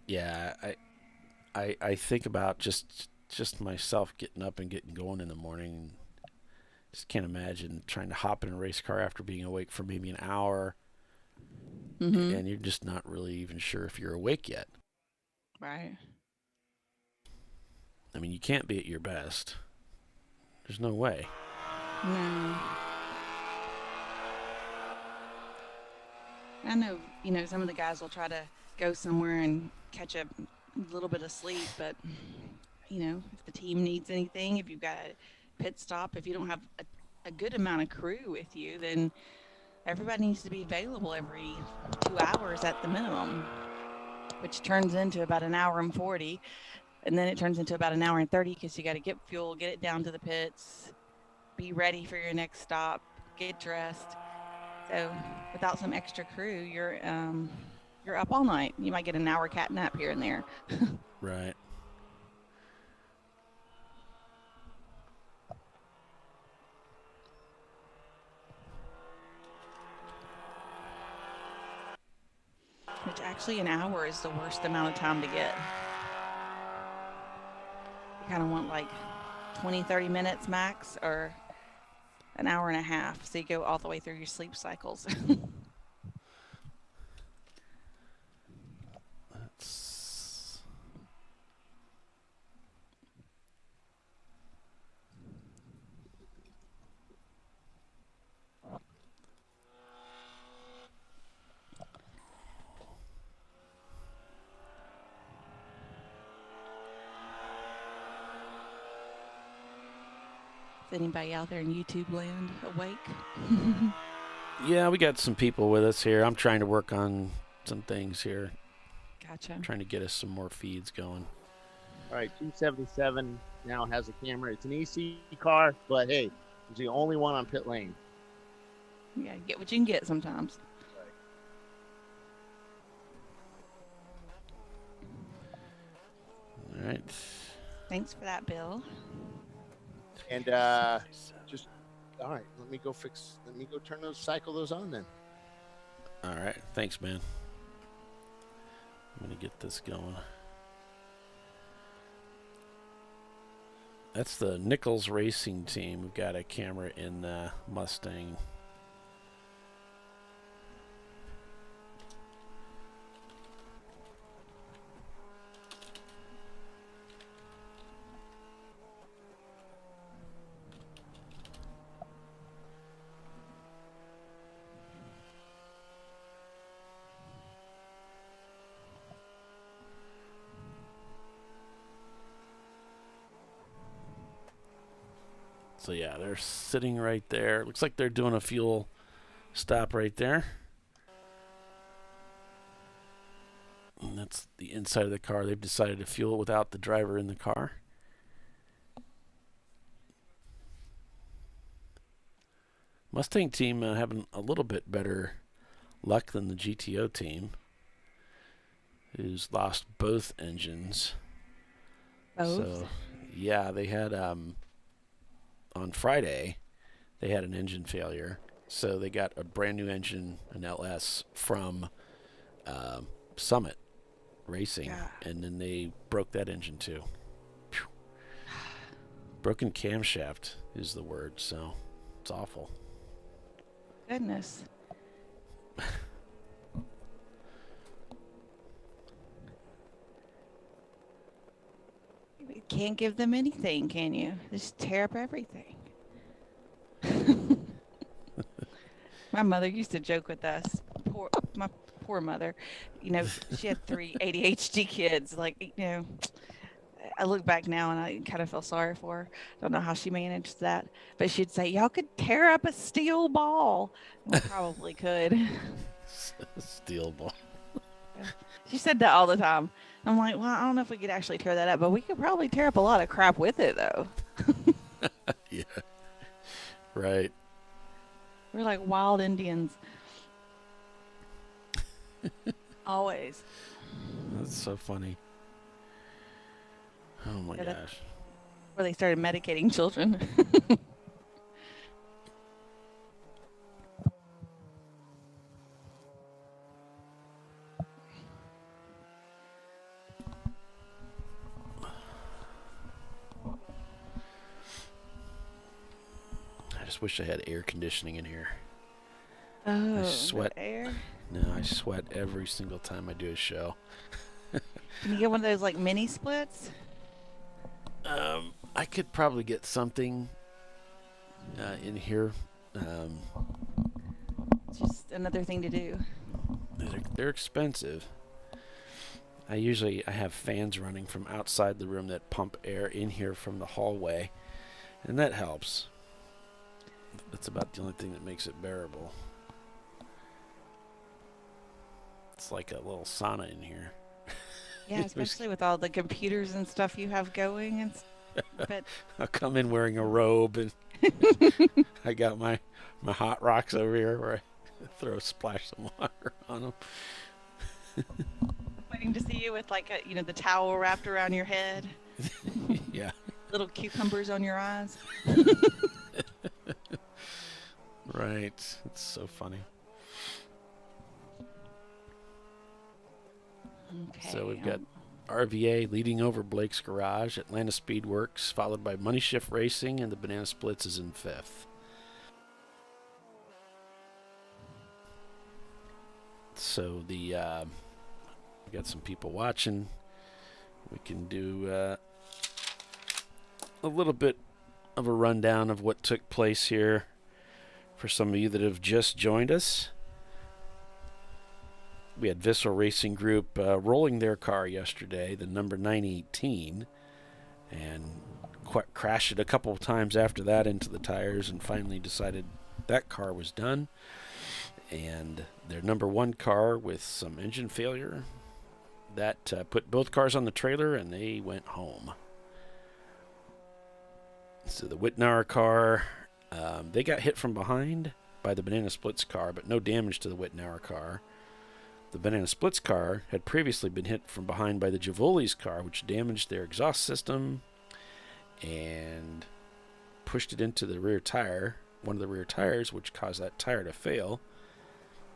Yeah, I think about just myself getting up and getting going in the morning. Just can't imagine trying to hop in a race car after being awake for maybe an hour and you're just not really even sure if you're awake yet. Right. I mean, you can't be at your best. There's no way. No. I know, some of the guys will try to go somewhere and catch a little bit of sleep, but, if the team needs anything, if you've got a pit stop, if you don't have a good amount of crew with you, then everybody needs to be available every 2 hours at the minimum, which turns into about an hour and 40, and then it turns into about an hour and 30 because you got to get fuel, get it down to the pits, be ready for your next stop, get dressed. So without some extra crew, you're up all night. You might get an hour cat nap here and there. Right. Which actually an hour is the worst amount of time to get. You kind of want like 20, 30 minutes max, or an hour and a half, so you go all the way through your sleep cycles. Is anybody out there in YouTube land awake? Yeah, we got some people with us here. I'm trying to work on some things here. Gotcha. I'm trying to get us some more feeds going. All right, 277 now has a camera. It's an EC car, but hey, it's the only one on pit lane. Yeah, get what you can get sometimes. All right. Thanks for that, Bill. And just all right. Let me go cycle those on then. All right. Thanks, man. I'm gonna get this going. That's the Nichols Racing Team. We've got a camera in the Mustang. So yeah, they're sitting right there. Looks like they're doing a fuel stop right there. And that's the inside of the car. They've decided to fuel without the driver in the car. Mustang team having a little bit better luck than the GTO team, who's lost both engines. Both? So yeah, they had on Friday, they had an engine failure. So they got a brand new engine, an LS, from Summit Racing. Yeah. And then they broke that engine too. Phew. Broken camshaft is the word, so it's awful. Goodness. You can't give them anything, can you? Just tear up everything. My mother used to joke with us. My poor mother. She had 3 ADHD kids. I look back now and I kind of feel sorry for her. Don't know how she managed that. But she'd say, y'all could tear up a steel ball. We probably could. Steel ball. She said that all the time. I'm like, well, I don't know if we could actually tear that up, but we could probably tear up a lot of crap with it, though. Yeah. Right. We're like wild Indians. Always. That's so funny. Oh my gosh. Where they started medicating children. I just wish I had air conditioning in here. Oh, I sweat. air? No, I sweat every single time I do a show. Can you get one of those like mini splits? I could probably get something in here. It's just another thing to do. They're expensive. I have fans running from outside the room that pump air in here from the hallway, and that helps. That's about the only thing that makes it bearable. It's like a little sauna in here. Yeah, especially with all the computers and stuff you have going. And but I'll come in wearing a robe, and I got my hot rocks over here where I splash some water on them. waiting to see you with like the towel wrapped around your head. Yeah. Little cucumbers on your eyes. Right. It's so funny. Okay. So we've got RVA leading over Blake's Garage, Atlanta Speedworks, followed by Money Shift Racing, and the Banana Splits is in fifth. So we got some people watching. We can do a little bit of a rundown of what took place here for some of you that have just joined us. We had Vissel Racing Group rolling their car yesterday, the number 918, and crashed it a couple of times after that into the tires, and finally decided that car was done. And their number one car with some engine failure, that put both cars on the trailer, and they went home. So the Whitnauer car, they got hit from behind by the Banana Splits car, but no damage to the Whitnauer car. The Banana Splits car had previously been hit from behind by the Javoli's car, which damaged their exhaust system and pushed it into the rear tire, one of the rear tires, which caused that tire to fail.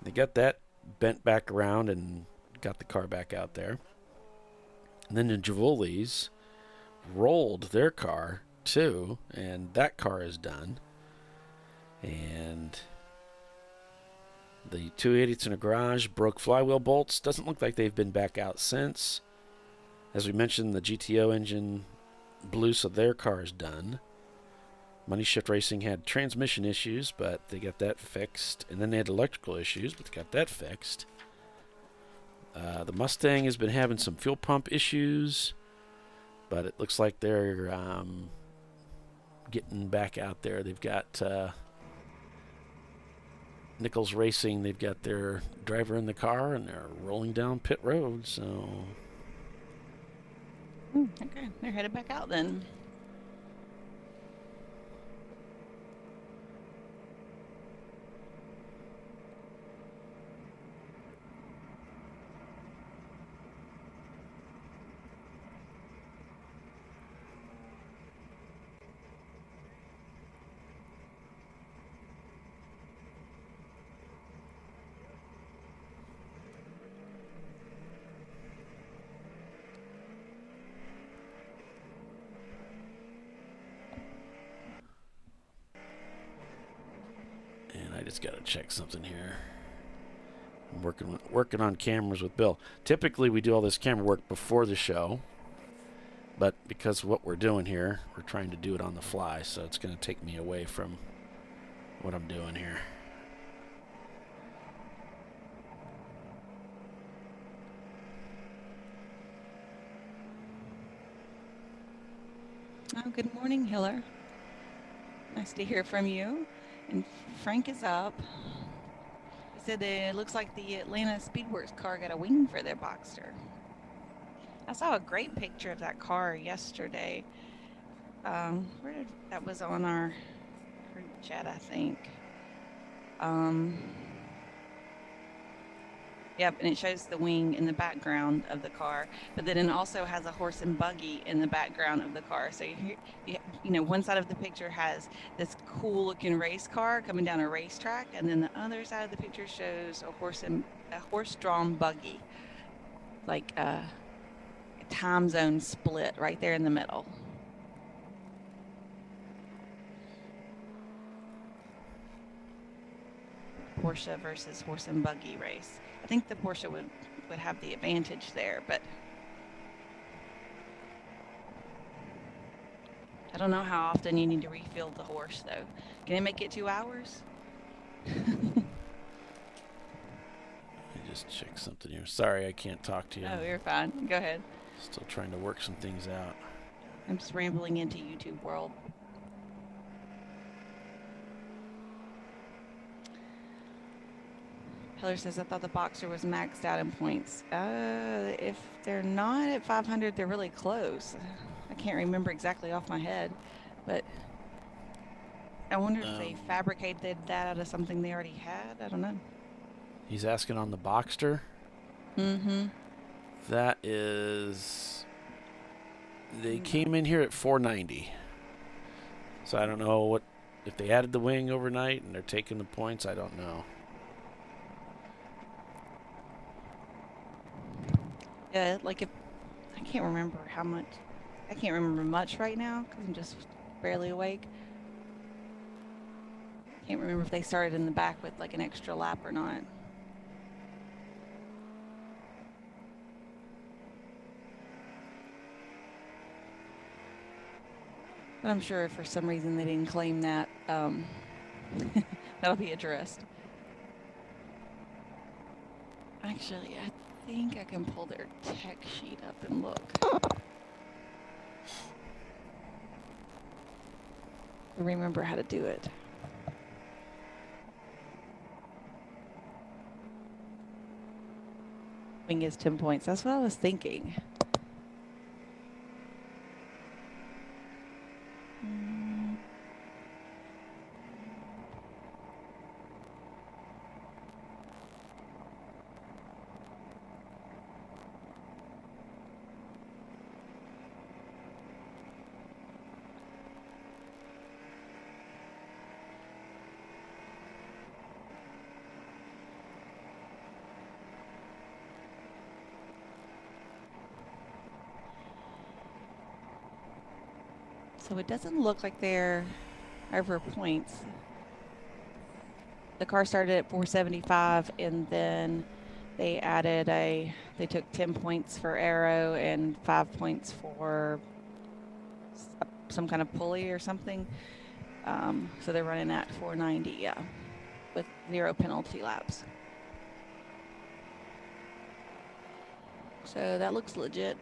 They got that bent back around and got the car back out there. And then the Javoli's rolled their car too, and that car is done. And the 280s in a garage broke flywheel bolts. Doesn't look like they've been back out since. As we mentioned, the GTO engine blew, so their car is done. Money Shift Racing had transmission issues, but they got that fixed. And then they had electrical issues, but they got that fixed. The Mustang has been having some fuel pump issues, but it looks like they're getting back out there. They've got Nichols Racing. They've got their driver in the car, and they're rolling down pit road. So, okay, they're headed back out then. I just got to check something here. I'm working on cameras with Bill. Typically, we do all this camera work before the show, but because of what we're doing here, we're trying to do it on the fly, so it's going to take me away from what I'm doing here. Oh, good morning, Hiller. Nice to hear from you. And Frank is up. He said that it looks like the Atlanta Speedworks car got a wing for their Boxster. I saw a great picture of that car yesterday. That was on our group chat, I think. Yep, and it shows the wing in the background of the car, but then it also has a horse and buggy in the background of the car. So one side of the picture has this cool looking race car coming down a racetrack, and then the other side of the picture shows a horse-drawn buggy, like a time zone split right there in the middle. Porsche versus horse and buggy race. I think the Porsche would have the advantage there, but I don't know how often you need to refill the horse, though. Can it make it 2 hours? Let me just check something here. Sorry, I can't talk to you. Oh, you're fine. Go ahead. Still trying to work some things out. I'm just rambling into YouTube world. Heller says, I thought the Boxer was maxed out in points. If they're not at 500, they're really close. I can't remember exactly off my head, but I wonder if they fabricated that out of something they already had. I don't know. He's asking on the Boxster. Mm-hmm. That is... They came in here at 490. So I don't know what... If they added the wing overnight and they're taking the points, I don't know. Yeah, like if... I can't remember how much... I can't remember much right now because I'm just barely awake. Can't remember if they started in the back with like an extra lap or not. But I'm sure if for some reason they didn't claim that, that'll be addressed. Actually, I think I can pull their tech sheet up and look. Remember how to do it. Wing is 10 points. That's what I was thinking. So it doesn't look like they're over points. The car started at 475 and then they added they took 10 points for aero and 5 points for some kind of pulley or something. So they're running at 490, yeah, with 0 penalty laps. So that looks legit.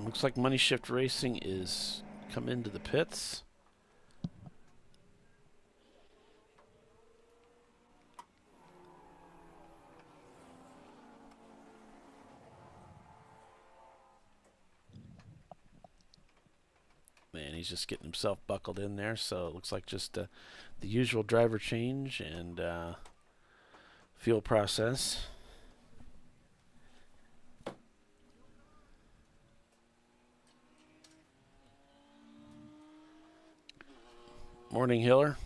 Looks like Money Shift Racing is come into the pits. Man, he's just getting himself buckled in there, so it looks like just the usual driver change and fuel process. Morning, Hiller.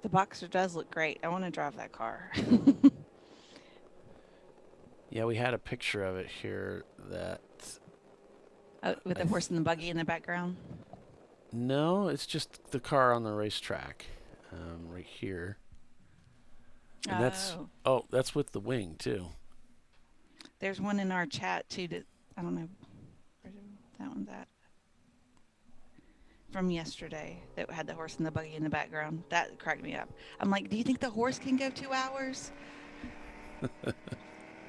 The Boxer does look great. I want to drive that car. Yeah, we had a picture of it here that... with the horse and the buggy in the background? No, it's just the car on the racetrack, right here. And that's with the wing too. There's one in our chat too. I don't know. Where's that one? That from yesterday that had the horse and the buggy in the background. That cracked me up. I'm like, do you think the horse can go 2 hours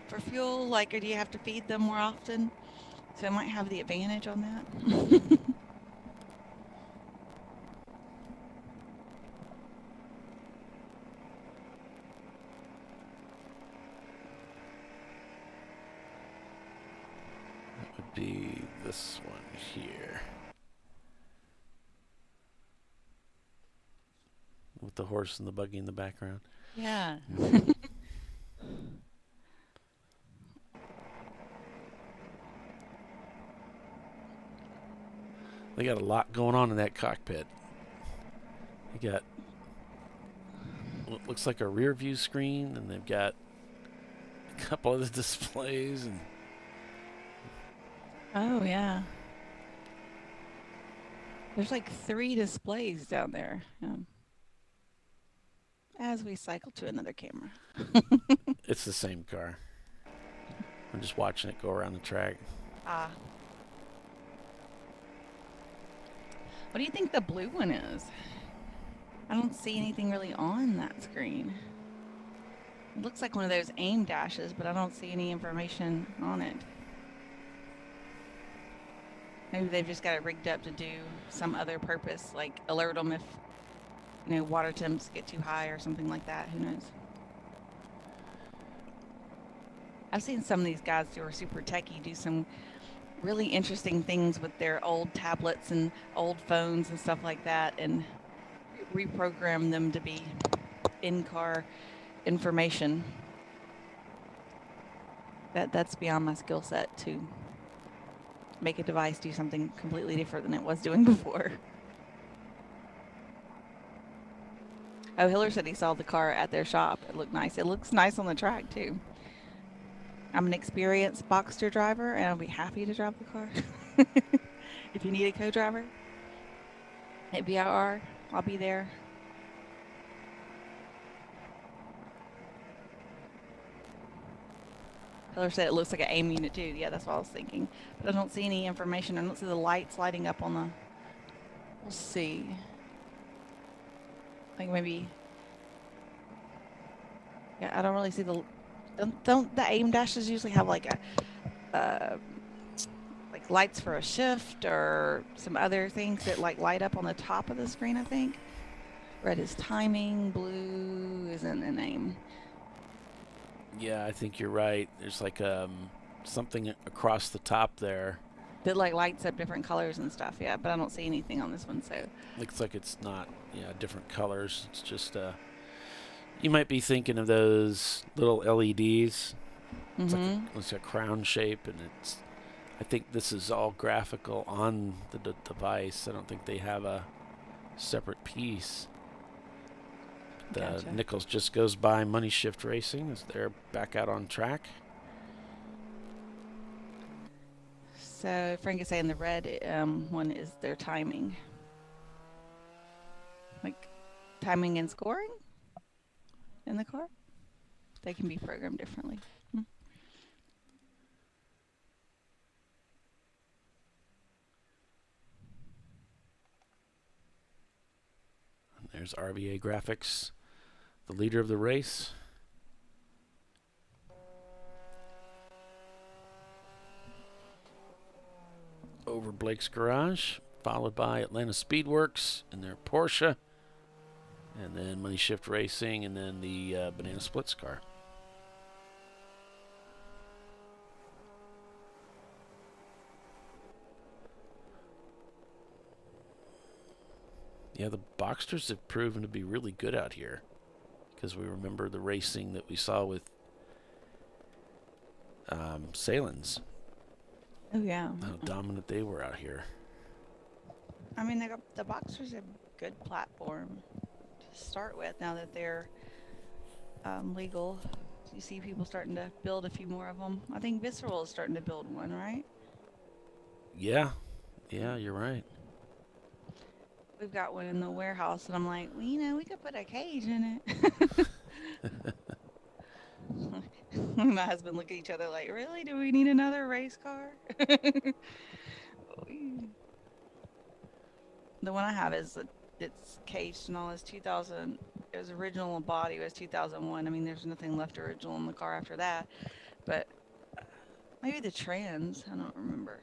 for fuel? Like, or do you have to feed them more often? So it might have the advantage on that. Would be this one here with with the horse and the buggy in the background. Yeah. They got a lot going on in that cockpit. You got what looks like a rear view screen, and they've got a couple of the displays. And Oh, yeah. There's like 3 displays down there. As we cycle to another camera. it's the same car. I'm just watching it go around the track. Ah. What do you think the blue one is? I don't see anything really on that screen. It looks like one of those aim dashes, but I don't see any information on it. Maybe they've just got it rigged up to do some other purpose, like alert them if, water temps get too high or something like that. Who knows? I've seen some of these guys who are super techie do some really interesting things with their old tablets and old phones and stuff like that, and reprogram them to be in-car information. That's beyond my skill set to make a device do something completely different than it was doing before. Oh, Hiller said he saw the car at their shop. It looked nice. It looks nice on the track too. I'm an experienced Boxster driver, and I'll be happy to drive the car. If you need a co-driver at BIR, I'll be there. Hiller said it looks like an AIM unit too. Yeah, that's what I was thinking. But I don't see any information. I don't see the lights lighting up on the... We'll see. I think maybe... Yeah, I don't really see the... Don't the AIM dashes usually have like a... like lights for a shift or some other things that like light up on the top of the screen, I think? Red is timing, blue isn't an AIM. Yeah, I think you're right. There's like something across the top there that like lights up different colors and stuff. Yeah, but I don't see anything on this one. So looks like it's not different colors. It's just you might be thinking of those little LEDs. It's like a crown shape, and it's. I think this is all graphical on the device. I don't think they have a separate piece. Gotcha. Nichols just goes by Money Shift Racing as they're back out on track. So Frank is saying the red one is their timing. Like timing and scoring in the car? They can be programmed differently. There's RVA Graphics, the leader of the race. Over Blake's garage, followed by Atlanta Speedworks and their Porsche, and then Money Shift Racing, and then the Banana Splits car. Yeah, the Boxsters have proven to be really good out here, because we remember the racing that we saw with Salins. Oh, yeah. How dominant they were out here. I mean, the Boxsters have a good platform to start with now that they're legal. You see people starting to build a few more of them. I think Visceral is starting to build one, right? Yeah. Yeah, you're right. We've got one in the warehouse, and I'm like, well, we could put a cage in it. My husband look at each other like, really? Do we need another race car? The one I have it's caged and all. It's 2000. It was original body. It was 2001. I mean, there's nothing left original in the car after that. But maybe the trans. I don't remember.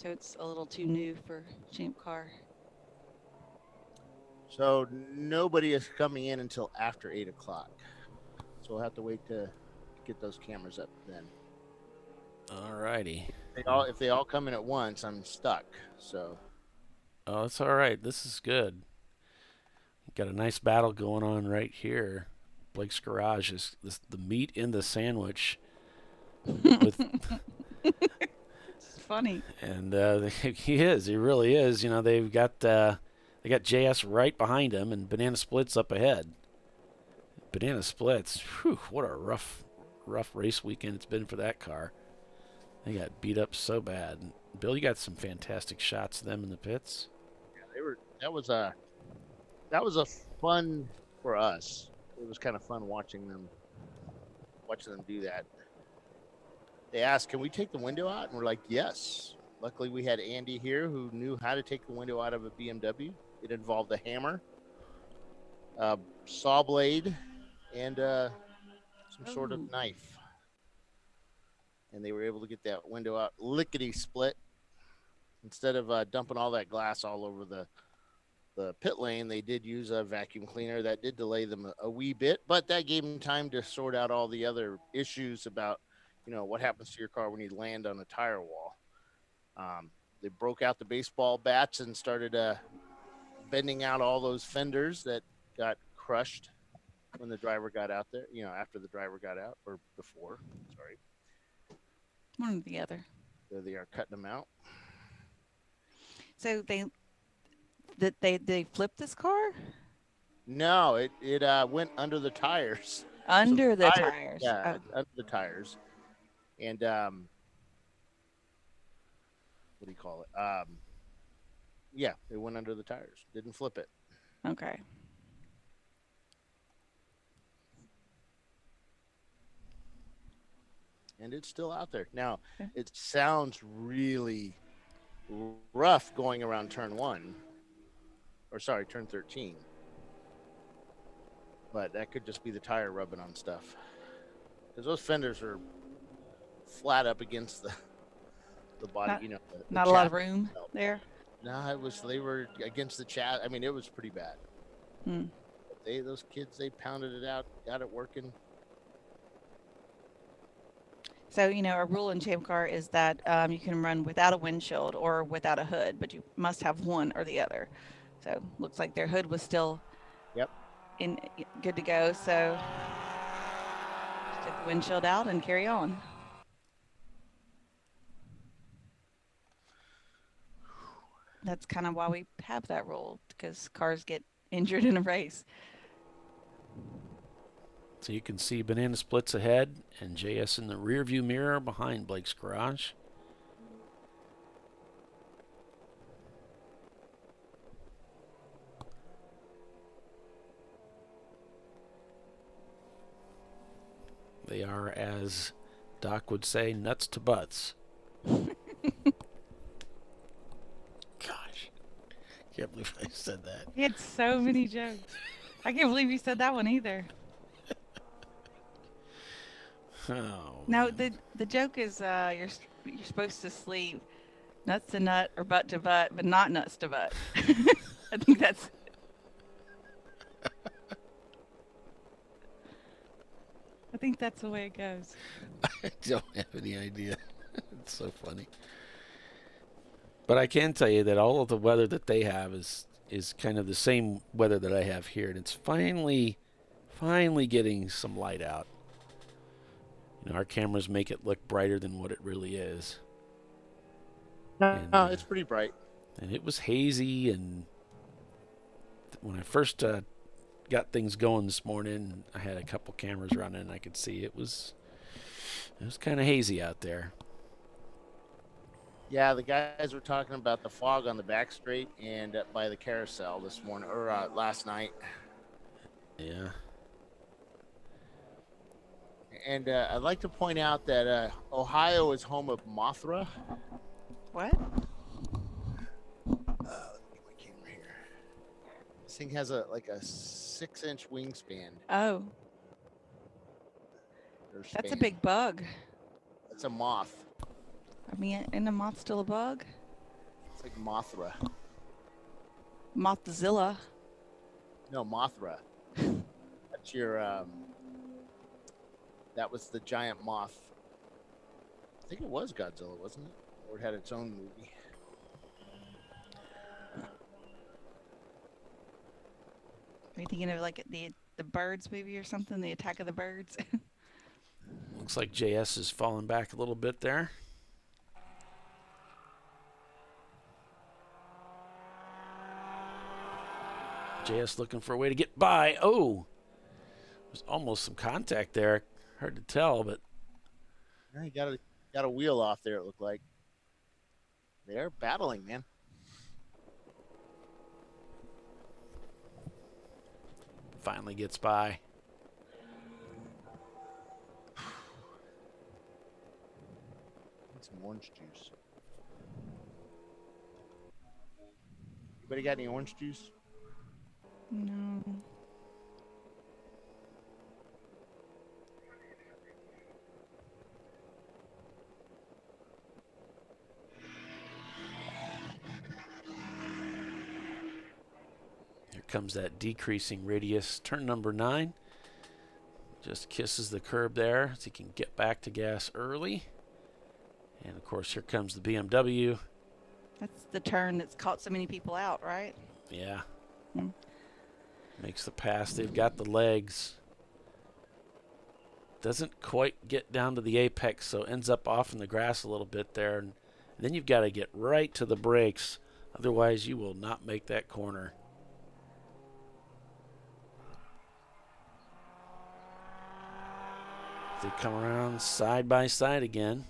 So it's a little too new for Champ Car. So nobody is coming in until after 8 o'clock. So we'll have to wait to get those cameras up then. All righty. If they all come in at once, I'm stuck. So. Oh, it's all right. This is good. got a nice battle going on right here. Blake's Garage is the meat in the sandwich. With It's funny. And he is. He really is. You know, they got JS right behind him, and Banana Splits up ahead. Banana Splits, whew, what a rough race weekend it's been for that car. They got beat up so bad. Bill, you got some fantastic shots of them in the pits. Yeah, they were. That was a fun for us. It was kind of fun watching them do that. They asked, "Can we take the window out?" And we're like, "Yes." Luckily, we had Andy here who knew how to take the window out of a BMW. It involved a hammer, a saw blade, and some sort of knife. And they were able to get that window out lickety split. Instead of dumping all that glass all over the pit lane, they did use a vacuum cleaner. That did delay them a wee bit, but that gave them time to sort out all the other issues about, what happens to your car when you land on a tire wall. They broke out the baseball bats and started bending out all those fenders that got crushed when the driver got out there, after the driver got out, or before, sorry. One or the other. There they are cutting them out. So they flipped this car? No, it went under the tires. Under the tires. Yeah, under the tires. And what do you call it? Yeah, it went under the tires. Didn't flip it. Okay. And it's still out there. Now, it sounds really rough going around turn 13. But that could just be the tire rubbing on stuff. Because those fenders are flat up against the body, the not a lot of room there. No, they were against the chat. I mean, it was pretty bad. Those kids, they pounded it out, got it working. So, a rule in ChampCar is that you can run without a windshield or without a hood, but you must have one or the other. So, looks like their hood was still good to go. So, just take the windshield out and carry on. That's kind of why we have that rule, because cars get injured in a race. So you can see Banana Splits ahead and JS in the rearview mirror behind Blake's Garage. They are, as Doc would say, nuts to butts. Gosh, can't believe I said that. He had so many jokes. I can't believe you said that one either. Oh. No, the joke is you're supposed to sleep nuts to nut or butt to butt, but not nuts to butt. I think that's. I think that's the way it goes. I don't have any idea. It's so funny. But I can tell you that all of the weather that they have is kind of the same weather that I have here, and it's finally getting some light out. Our cameras make it look brighter than what it really is. No, it's pretty bright. And it was hazy, and when I first got things going this morning, I had a couple cameras running, and I could see it was kind of hazy out there. Yeah, the guys were talking about the fog on the back straight and up by the carousel this morning, or last night. Yeah. And I'd like to point out that Ohio is home of Mothra. What? Let me get my camera here. This thing has a 6-inch wingspan. Oh. That's a big bug. It's a moth. I mean, isn't a moth still a bug? It's like Mothra. Mothzilla. No, Mothra. That's your that was the giant moth. I think it was Godzilla, wasn't it? Or it had its own movie. Are you thinking of like the Birds movie or something? The Attack of the Birds? Looks like JS is falling back a little bit there. JS looking for a way to get by. Oh, there's almost some contact there. Hard to tell, but Yeah, he got a wheel off there. It looked like they're battling, man. finally gets by. Need some orange juice. Anybody got any orange juice? No. Here comes that decreasing radius. Turn number 9. Just kisses the curb there so he can get back to gas early. And, of course, here comes the BMW. That's the turn that's caught so many people out, right? Yeah. Makes the pass. They've got the legs. Doesn't quite get down to the apex, so ends up off in the grass a little bit there. And then you've got to get right to the brakes. Otherwise, you will not make that corner. They come around side by side again.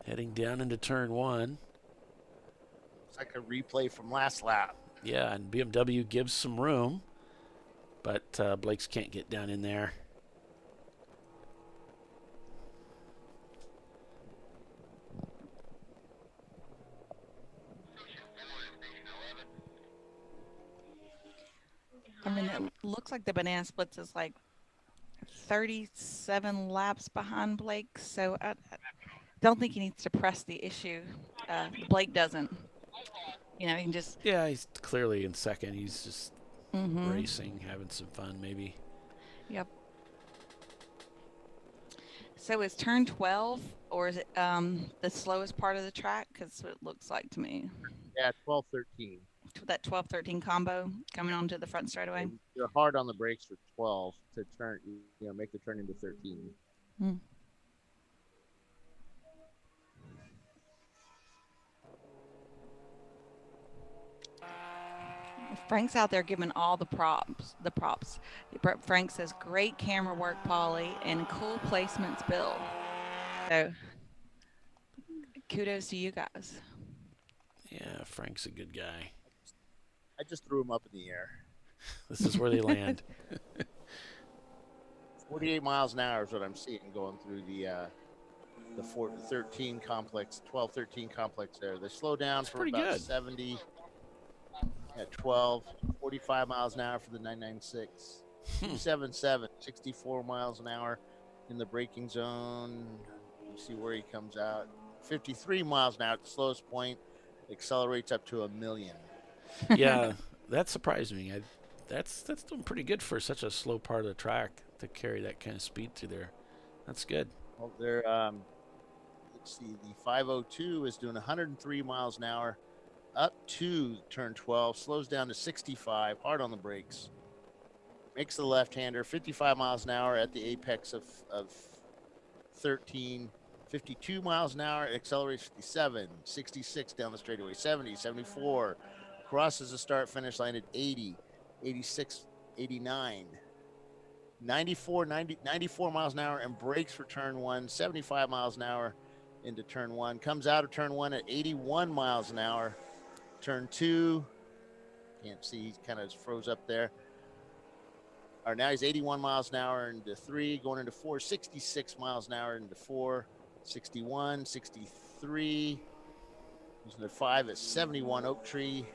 Heading down into turn 1. It's like a replay from last lap. Yeah, and BMW gives some room, but Blake's can't get down in there. I mean, it looks like the Banana Splits is like 37 laps behind Blake, so I don't think he needs to press the issue. Blake doesn't. You know, he can just... Yeah, he's clearly in second. He's just racing, having some fun maybe. Yep. So is turn 12, or is it the slowest part of the track? Because that's what it looks like to me. Yeah, 12, 13. That 12-13 combo coming onto the front straightaway. And you're hard on the brakes for 12 to turn, make the turn into 13. Frank's out there giving all the props. Frank says, great camera work, Polly, and cool placements, Bill. So kudos to you guys. Yeah, Frank's a good guy. I just threw him up in the air. This is where they land. 48 miles an hour is what I'm seeing going through the 13 complex, 12-13 complex there. They slow down for about good. 70 at 12, 45 miles an hour for the 996. 277, 64 miles an hour in the braking zone. You see where he comes out. 53 miles an hour at the slowest point. Accelerates up to 1,000,000. Yeah, that surprised me. That's doing pretty good for such a slow part of the track to carry that kind of speed through there. That's good. Well, they're let's see, the 502 is doing 103 miles an hour up to turn 12, slows down to 65, hard on the brakes, makes the left-hander 55 miles an hour at the apex of 13, 52 miles an hour, accelerates 57, 66 down the straightaway, 70, 74, crosses the start-finish line at 80, 86, 89, 94 miles an hour, and brakes for turn 1, 75 miles an hour into turn 1, comes out of turn 1 at 81 miles an hour. Turn 2, can't see, he kind of froze up there. Or now he's 81 miles an hour into 3, going into 4, 66 miles an hour into 4, 61, 63, using the 5 at 71 Oak Tree.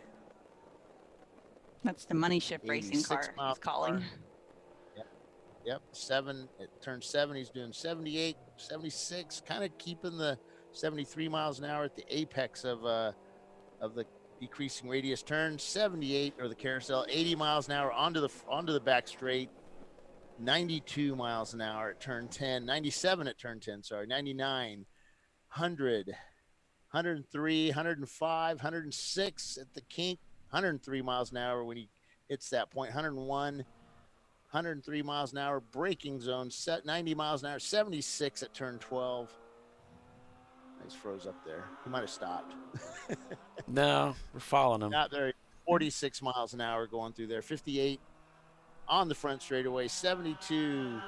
That's the money ship racing car he's calling. Yep, 7, at turn 7, he's doing 78, 76, kind of keeping the 73 miles an hour at the apex of the decreasing radius turn. 78, or the carousel, 80 miles an hour onto the back straight. 92 miles an hour at turn 10, 97 at turn 10, sorry, 99, 100, 103, 105, 106 at the kink, 103 miles an hour when he hits that point, 101, 103 miles an hour, braking zone, set 90 miles an hour, 76 at turn 12. Nice froze up there. He might have stopped. No, we're following him. Not there. 46 miles an hour going through there, 58 on the front straightaway, 72,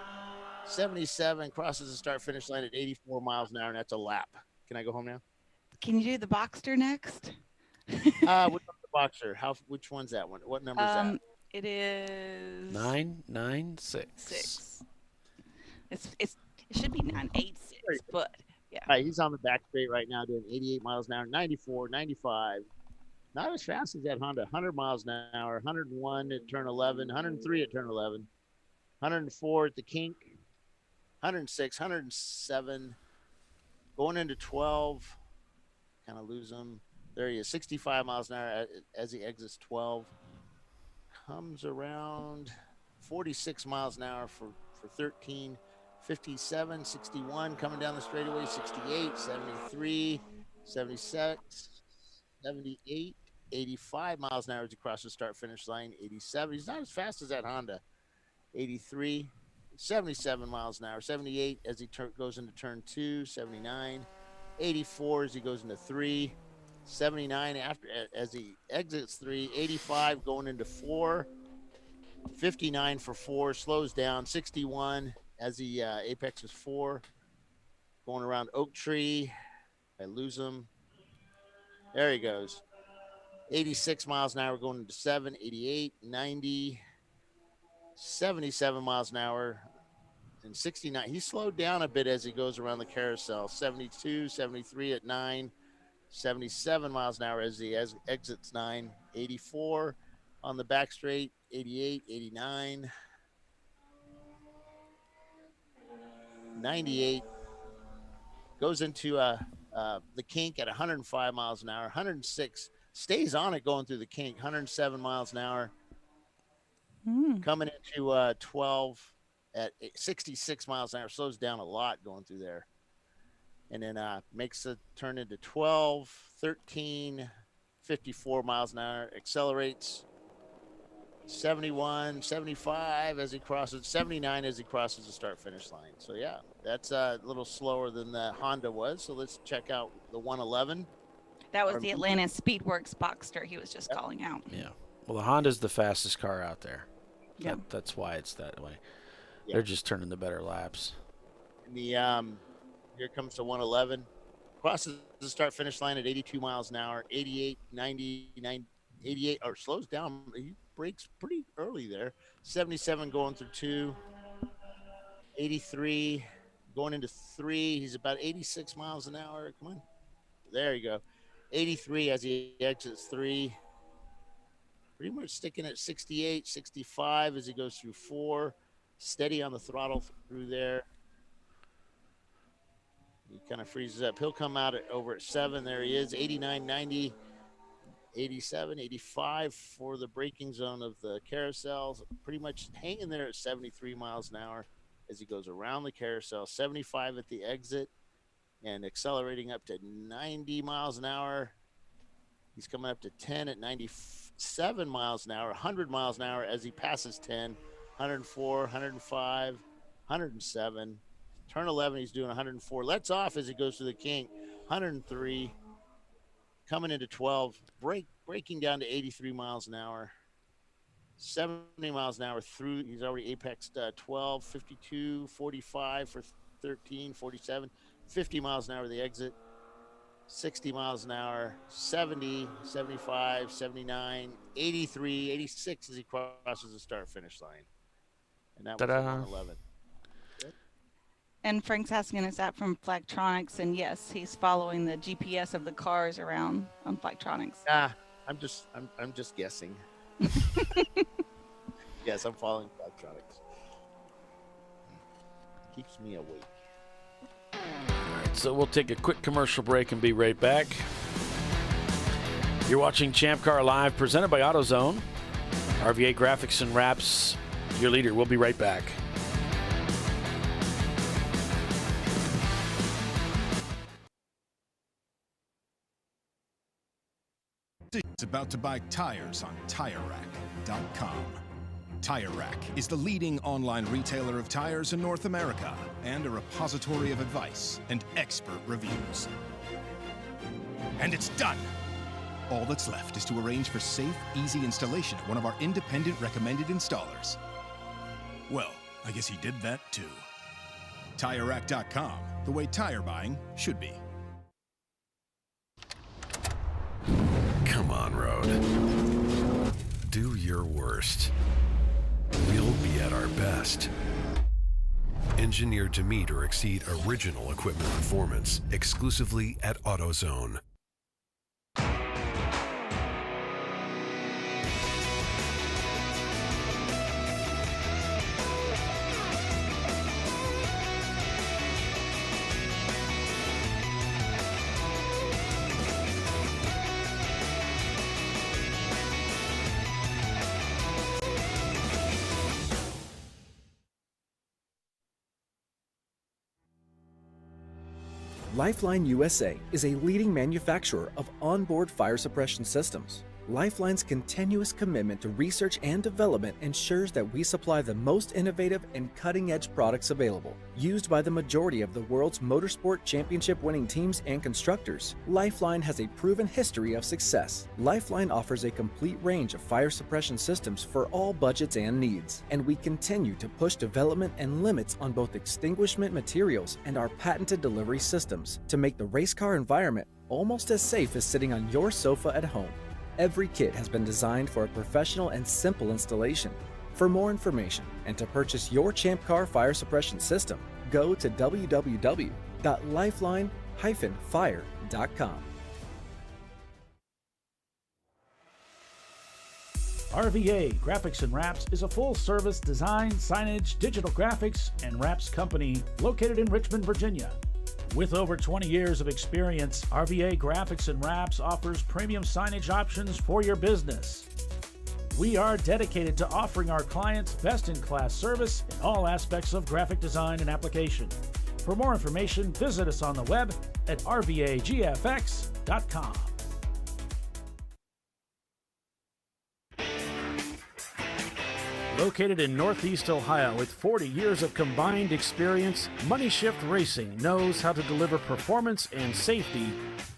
77, crosses the start-finish line at 84 miles an hour, and that's a lap. Can I go home now? Can you do the Boxster next? Which one's the Boxer? Which one's that one? What number is that? It is 996. It should be 986, but yeah. All right, he's on the back straight right now doing 88 miles an hour, 94, 95. Not as fast as that Honda. 100 miles an hour, 101 at turn 11, 103 at turn 11, 104 at the kink, 106, 107. Going into 12, kind of lose him. There he is, 65 miles an hour as he exits 12. Comes around 46 miles an hour for 13. 57, 61, coming down the straightaway, 68, 73, 76, 78, 85 miles an hour as he crosses the start-finish line, 87. He's not as fast as that Honda. 83, 77 miles an hour, 78 as he goes into turn 2, 79, 84 as he goes into 3, 79 as he exits 3, 85 going into 4, 59 for 4, slows down, 61 as he apexes 4, going around Oak Tree. I lose him. There he goes. 86 miles an hour going into 7, 88, 90, 77 miles an hour, and 69. He slowed down a bit as he goes around the carousel. 72, 73 at 9, 77 miles an hour as he exits 9, 84 on the back straight, 88, 89, 98, goes into the kink at 105 miles an hour, 106, stays on it going through the kink, 107 miles an hour, coming into 12 at 66 miles an hour, slows down a lot going through there, and then makes a turn into 12, 13, 54 miles an hour, accelerates 71, 75 as he crosses, 79 as he crosses the start-finish line. So, yeah, that's a little slower than the Honda was. So let's check out the 111. That was the Atlantis Speedworks Boxster he was just calling out. Yeah. Well, the Honda's the fastest car out there. Yeah. That's why it's that way. Yeah. They're just turning the better laps. And the here comes the 111. Crosses the start-finish line at 82 miles an hour, 88, 90, 88, or slows down. He brakes pretty early there. 77 going through 2, 83 going into 3. He's about 86 miles an hour. Come on. There you go. 83 as he exits 3. Pretty much sticking at 68, 65 as he goes through 4. Steady on the throttle through there. He kind of freezes up. He'll come out over at 7. There he is. 89, 90, 87, 85 for the braking zone of the carousels. Pretty much hanging there at 73 miles an hour as he goes around the carousel. 75 at the exit and accelerating up to 90 miles an hour. He's coming up to 10 at 97 miles an hour, 100 miles an hour as he passes 10, 104, 105, 107. Turn 11, he's doing 104. Lets off as he goes to the kink, 103. Coming into 12, braking down to 83 miles an hour, 70 miles an hour through. He's already apexed 12, 52, 45 for 13, 47, 50 miles an hour the exit, 60 miles an hour, 70, 75, 79, 83, 86 as he crosses the start-finish line. And that was 111. And Frank's asking us that from Flagtronics, and yes, he's following the GPS of the cars around on Flagtronics. I'm just guessing. Yes, I'm following Flagtronics. Keeps me awake. All right, so we'll take a quick commercial break and be right back. You're watching Champ Car Live, presented by AutoZone. RVA Graphics and Wraps, your leader. We'll be right back. It's about to buy tires on TireRack.com. Tire Rack is the leading online retailer of tires in North America and a repository of advice and expert reviews. And it's done! All that's left is to arrange for safe, easy installation at one of our independent recommended installers. Well, I guess he did that too. TireRack.com, the way tire buying should be. Come on, Road. Do your worst. We'll be at our best. Engineered to meet or exceed original equipment performance exclusively at AutoZone. Lifeline USA is a leading manufacturer of onboard fire suppression systems. Lifeline's continuous commitment to research and development ensures that we supply the most innovative and cutting-edge products available. Used by the majority of the world's motorsport championship-winning teams and constructors, Lifeline has a proven history of success. Lifeline offers a complete range of fire suppression systems for all budgets and needs, and we continue to push development and limits on both extinguishment materials and our patented delivery systems to make the race car environment almost as safe as sitting on your sofa at home. Every kit has been designed for a professional and simple installation. For more information and to purchase your ChampCar fire suppression system, go to www.lifeline-fire.com. RVA Graphics and Wraps is a full-service design, signage, digital graphics, and wraps company located in Richmond, Virginia. With over 20 years of experience, RVA Graphics and Wraps offers premium signage options for your business. We are dedicated to offering our clients best-in-class service in all aspects of graphic design and application. For more information, visit us on the web at rvagfx.com. Located in Northeast Ohio with 40 years of combined experience, Money Shift Racing knows how to deliver performance and safety,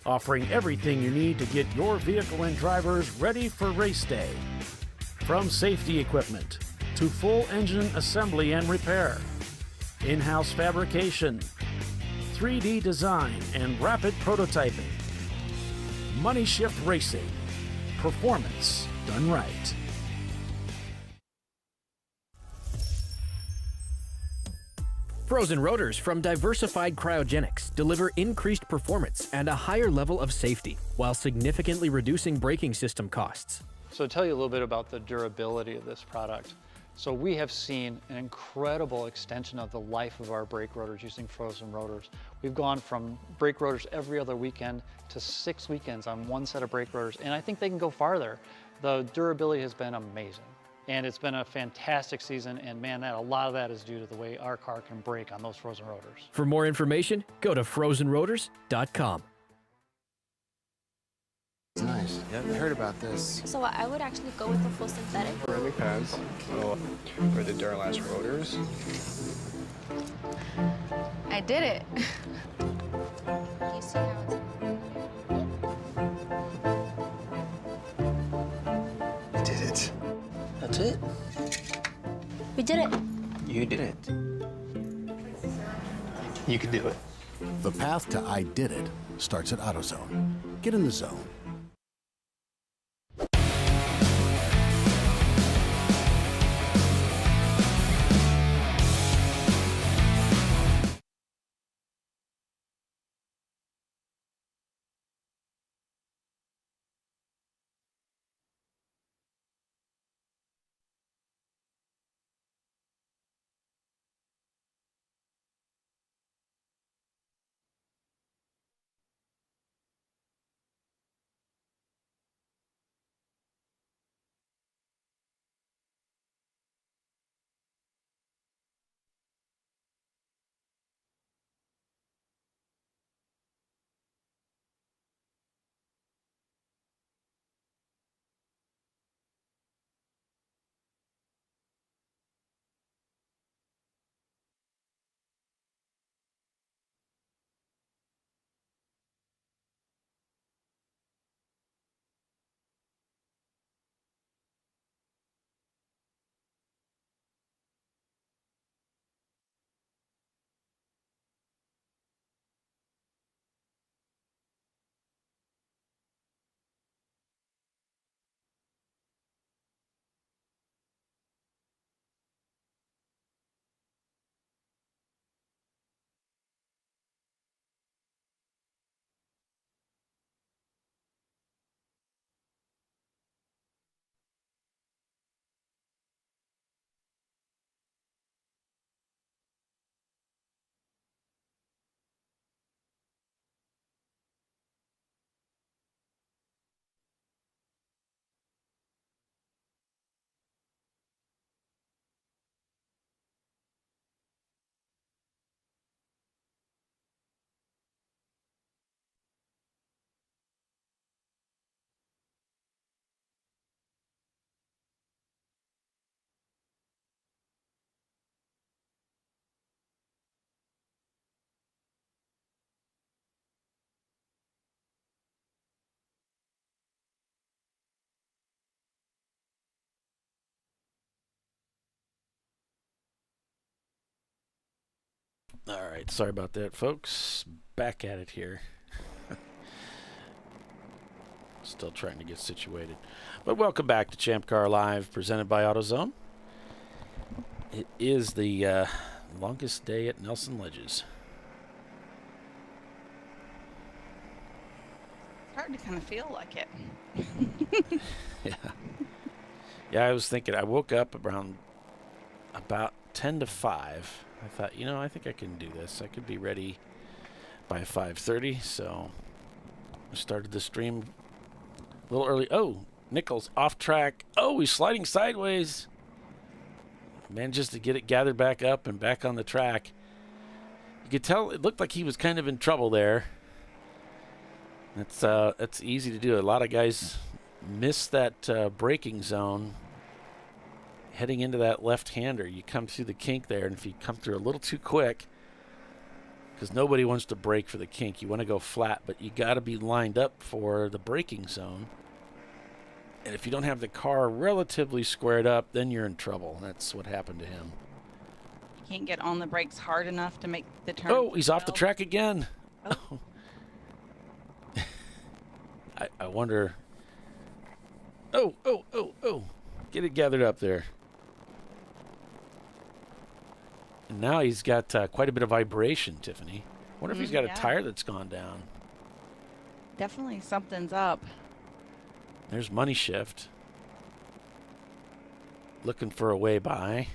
offering everything you need to get your vehicle and drivers ready for race day. From safety equipment to full engine assembly and repair, in-house fabrication, 3D design, and rapid prototyping. Money Shift Racing. Performance done right. Frozen rotors from Diversified Cryogenics deliver increased performance and a higher level of safety, while significantly reducing braking system costs. So to tell you a little bit about the durability of this product. So we have seen an incredible extension of the life of our brake rotors using frozen rotors. We've gone from brake rotors every other weekend to 6 weekends on one set of brake rotors, and I think they can go farther. The durability has been amazing. And it's been a fantastic season, and man, a lot of that is due to the way our car can brake on those frozen rotors. For more information, go to frozenrotors.com. Nice. Yeah, I heard about this. So I would actually go with the full synthetic. Ceramic pads for the Duralast rotors. I did it. You see how it's... I did it. That's it. We did it. You did it. You can do it. The path to I did it starts at AutoZone. Get in the zone. All right, sorry about that, folks. Back at it here. Still trying to get situated. But welcome back to Champ Car Live, presented by AutoZone. It is the longest day at Nelson Ledges. It's hard to kind of feel like it. Yeah, I was thinking, I woke up around about 10 to 5. I thought, I think I can do this. I could be ready by 5:30, so I started the stream a little early. Oh, Nichols off track. Oh, he's sliding sideways. Manages to get it gathered back up and back on the track. You could tell it looked like he was kind of in trouble there. That's easy to do. A lot of guys miss that braking zone heading into that left-hander. You come through the kink there, and if you come through a little too quick, because nobody wants to brake for the kink, you want to go flat, but you got to be lined up for the braking zone. And if you don't have the car relatively squared up, then you're in trouble. That's what happened to him. You can't get on the brakes hard enough to make the turn. Oh, he's off the track again. Oh. I wonder. Oh. Get it gathered up there. And now he's got quite a bit of vibration, Tiffany. Wonder if he's got a tire that's gone down. Definitely something's up. There's Money Shift. Looking for a way by.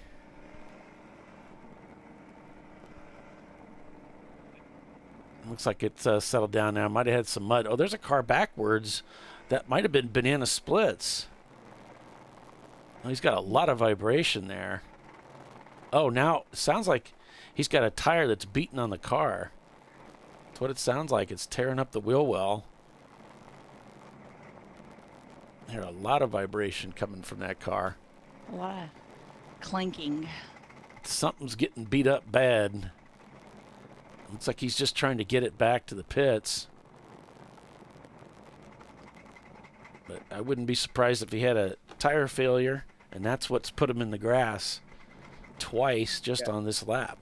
Looks like it's settled down now. Might have had some mud. Oh, there's a car backwards. That might have been Banana Splits. Oh, he's got a lot of vibration there. Oh, now it sounds like he's got a tire that's beaten on the car. That's what it sounds like. It's tearing up the wheel well. There's a lot of vibration coming from that car. A lot of clanking. Something's getting beat up bad. Looks like he's just trying to get it back to the pits. But I wouldn't be surprised if he had a tire failure, and that's what's put him in the grass twice just on this lap.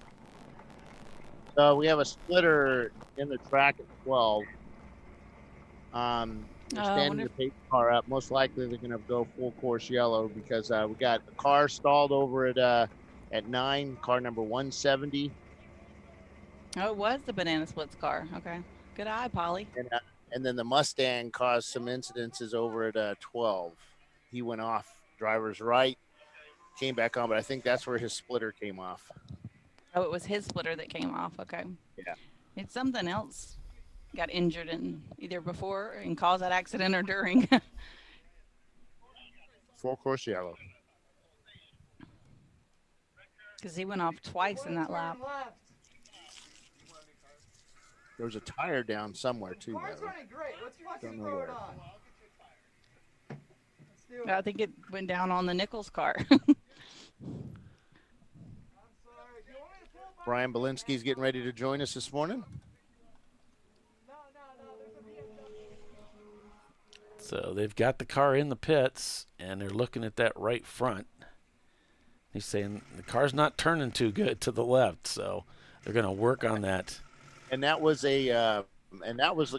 So we have a splitter in the track at 12. They're standing the pace car up. Most likely they're going to go full course yellow because we got a car stalled over at 9, car number 170. Oh, it was the Banana Splits car. Okay. Good eye, Polly. And then the Mustang caused some incidences over at 12. He went off driver's right, came back on, but I think that's where his splitter came off. Oh, it was his splitter that came off. Okay. Yeah. It's something else got injured in either before and caused that accident or during. Full course yellow. Because he went off twice in that lap. There was a tire down somewhere too. Don't know where. I think it went down on the Nichols car. Brian Belinsky's getting ready to join us this morning. So they've got the car in the pits, and they're looking at that right front. He's saying the car's not turning too good to the left, so they're going to work on that. And that was the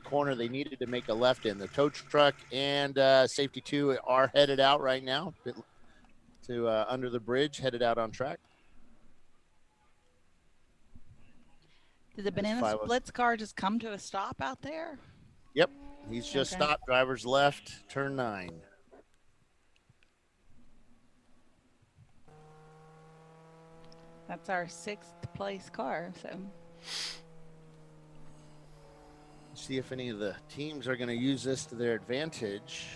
corner they needed to make a left in. The tow truck and safety 2 are headed out right now to under the bridge, headed out on track. Did the Banana Splits car just come to a stop out there? Yep. He's just stopped. Driver's left, turn 9. That's our 6th place car, so. See if any of the teams are going to use this to their advantage.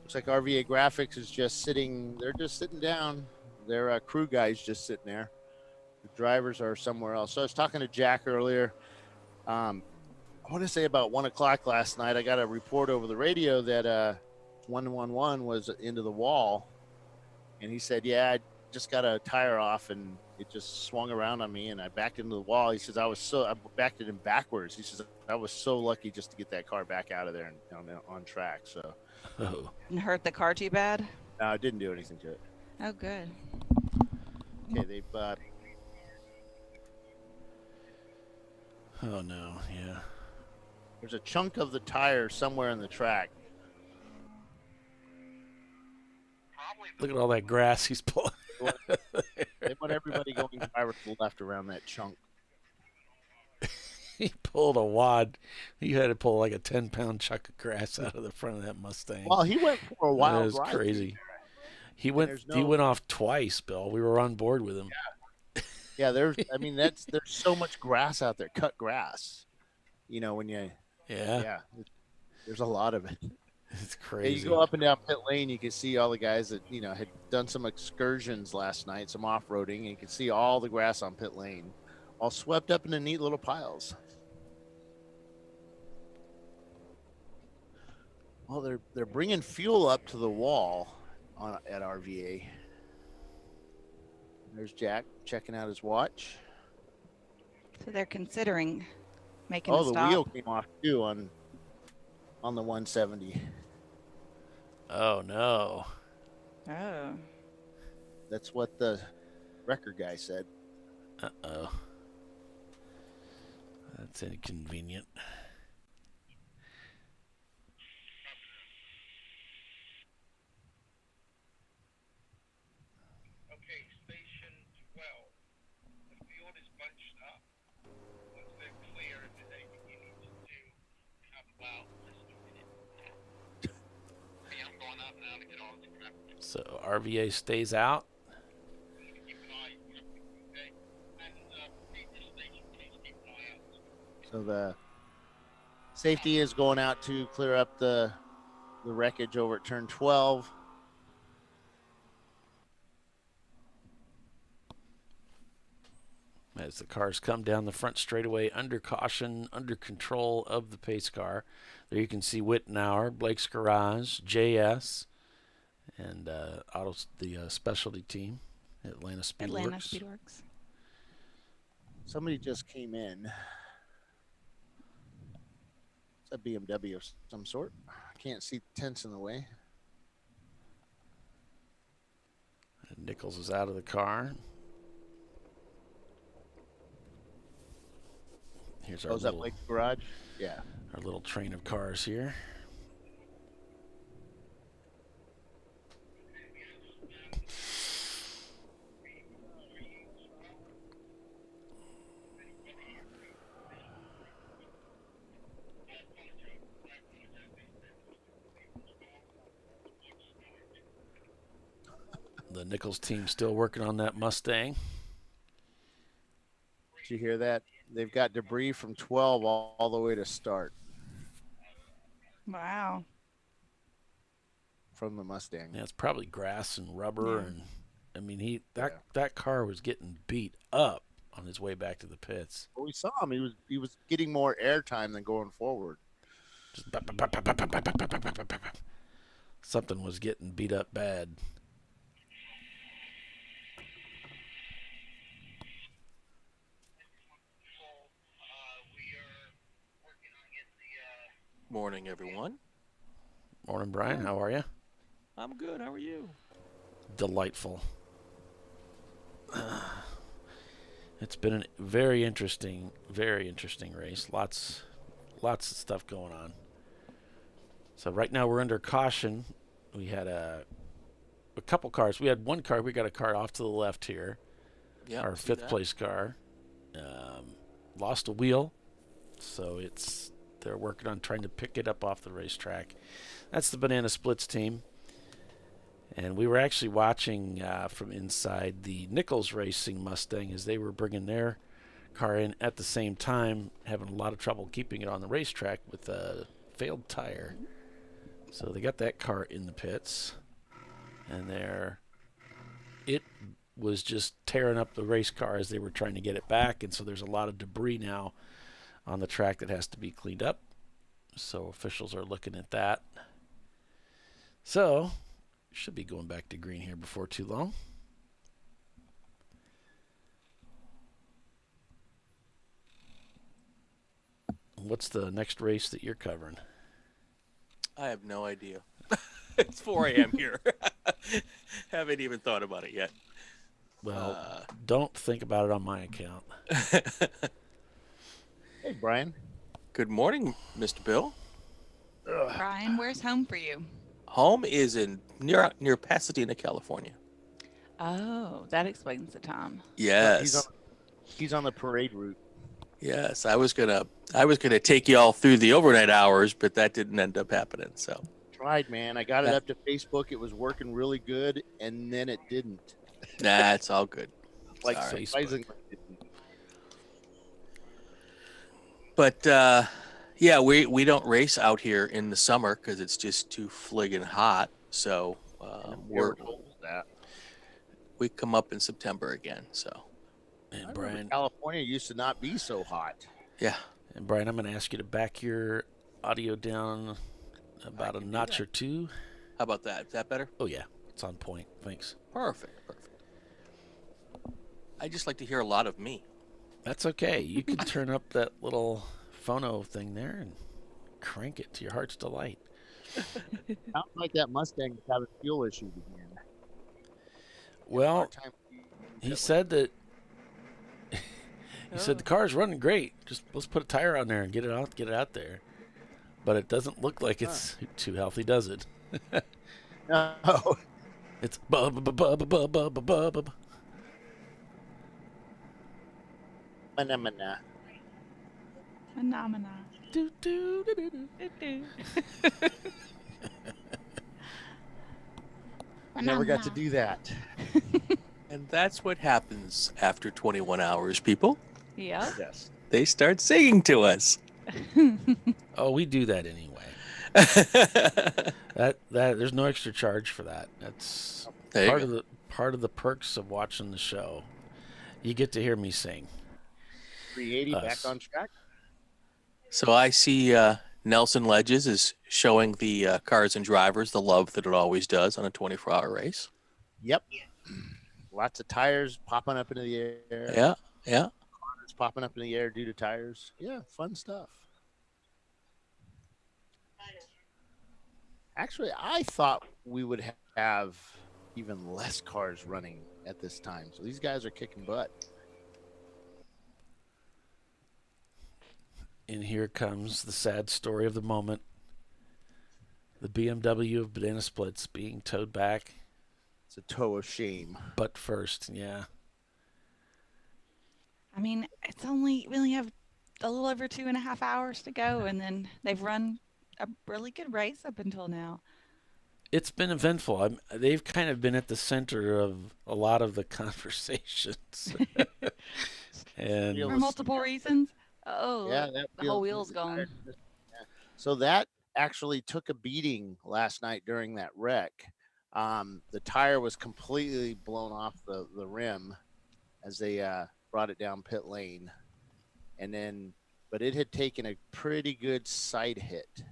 Looks like RVA Graphics is just sitting. They're just sitting down. Their crew guys just sitting there. The drivers are somewhere else. So I was talking to Jack earlier. I want to say about 1 o'clock last night, I got a report over the radio that 111 was into the wall. And he said, yeah, I just got a tire off and it just swung around on me and I backed into the wall. He says, I backed it in backwards. He says, I was so lucky just to get that car back out of there and on track. So, And hurt the car too bad? No, it didn't do anything to it. Oh, good. Okay, they've Oh, no. Yeah. There's a chunk of the tire somewhere in the track. Look at all that grass he's pulling. They want everybody going driver to the left around that chunk. He pulled a wad. He had to pull like a 10-pound chunk of grass out of the front of that Mustang. Well, he went for a wild That was ride. crazy. He went off twice, Bill. We were on board with him. Yeah, there's so much grass out there, cut grass. When you there's a lot of it. It's crazy. You go up and down pit lane, you can see all the guys that had done some excursions last night, some off-roading, and you can see all the grass on pit lane, all swept up into neat little piles. Well, they're bringing fuel up to the wall at RVA. There's Jack checking out his watch. So they're considering making a the stop. wheel came off too on the 170. Oh no. Oh. That's what the record guy said. Uh-oh. That's inconvenient. Okay, station 12. The field is bunched up. Once they're clear, then you need to come out just a minute. Okay, I'm going out now to get all the crap. So RVA stays out. So the safety is going out to clear up the wreckage over at turn 12. As the cars come down the front straightaway under caution, under control of the pace car. There you can see Wittenauer, Blake's Garage, JS, and the specialty team, Atlanta Speedworks. Somebody just came in. It's a BMW of some sort. I can't see tents in the way. And Nichols is out of the car. Here's our that Blake's Garage? Yeah. Our little train of cars here. The Nichols team still working on that Mustang. Did you hear that? They've got debris from 12 all the way to start. Wow. From the Mustang. Yeah, it's probably grass and rubber, and I mean that car was getting beat up on his way back to the pits. Well, we saw him. He was getting more airtime than going forward. Just something was getting beat up bad. Morning, everyone. Morning, Brian. How are you? I'm good. How are you? Delightful. It's been a very interesting race. Lots of stuff going on. So right now we're under caution. We had a couple cars. We had one car. We got a car off to the left here. Yeah, our fifth place car lost a wheel, so they're working on trying to pick it up off the racetrack. That's the Banana Splits team. And we were actually watching from inside the Nichols Racing Mustang as they were bringing their car in at the same time, having a lot of trouble keeping it on the racetrack with a failed tire. So they got that car in the pits. And it was just tearing up the race car as they were trying to get it back. And so there's a lot of debris now on the track that has to be cleaned up. So officials are looking at that. So should be going back to green here before too long. What's the next race that you're covering? I have no idea. It's 4 a.m. here. Haven't even thought about it yet. Well, don't think about it on my account. Hey, Hey, Brian. Good morning, Mr. Bill. Brian, where's home for you? Home is in near Pasadena, California. Oh, that explains the time. Yes. He's on the parade route. Yes, I was gonna take you all through the overnight hours, but that didn't end up happening. So Tried, man. I got it up to Facebook. It was working really good, and then it didn't. nah, it's all good. Like All right. surprisingly, it didn't. But yeah, we don't race out here in the summer because it's just too friggin' hot. So we come up in September again. So. And Brian, California used to not be so hot. Yeah. And Brian, I'm going to ask you to back your audio down about a notch or two. How about that? Is that better? Oh yeah, it's on point. Thanks. Perfect. I just like to hear a lot of me. That's okay. You can turn up that little phono thing there and crank it to your heart's delight. Sounds like that Mustang is having fuel issues again. Well, he said that. He said the car's running great. Just let's put a tire on there and get it out there. But it doesn't look like it's too healthy, does it? No. It's bub. Phenomena. I never got to do that. And that's what happens after 21 hours, people. Yeah. Yes. They start singing to us. Oh, we do that anyway. that there's no extra charge for that. That's part of the perks of watching the show. You get to hear me sing. 380 back on track. So I see Nelson Ledges is showing the cars and drivers the love that it always does on a 24-hour race. Yep. Lots of tires popping up into the air. Yeah. Cars popping up in the air due to tires. Yeah, fun stuff. Actually, I thought we would have even less cars running at this time. So these guys are kicking butt. And here comes the sad story of the moment. The BMW of Banana Splits being towed back. It's a tow of shame. But first, yeah. I mean, we only have a little over 2.5 hours to go, and then they've run a really good race up until now. It's been eventful. They've kind of been at the center of a lot of the conversations. And for multiple reasons. Oh, yeah, the whole wheel's gone. Yeah. So that actually took a beating last night during that wreck. The tire was completely blown off the rim as they brought it down pit lane. But it had taken a pretty good side hit.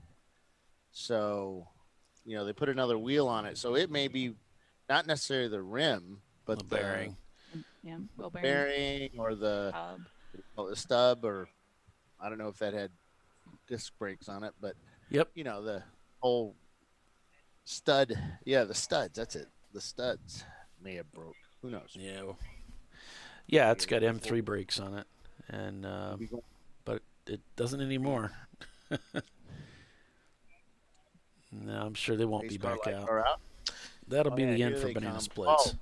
So, they put another wheel on it. So it may be not necessarily the rim, but the bearing. Yeah, bearing or the stub, or I don't know if that had disc brakes on it, but yep, the whole stud. Yeah, the studs. That's it. The studs may have broke. Who knows? Yeah, it's got M3 brakes on it, and but it doesn't anymore. No, I'm sure they won't be back out. That'll be the end for Banana Splits.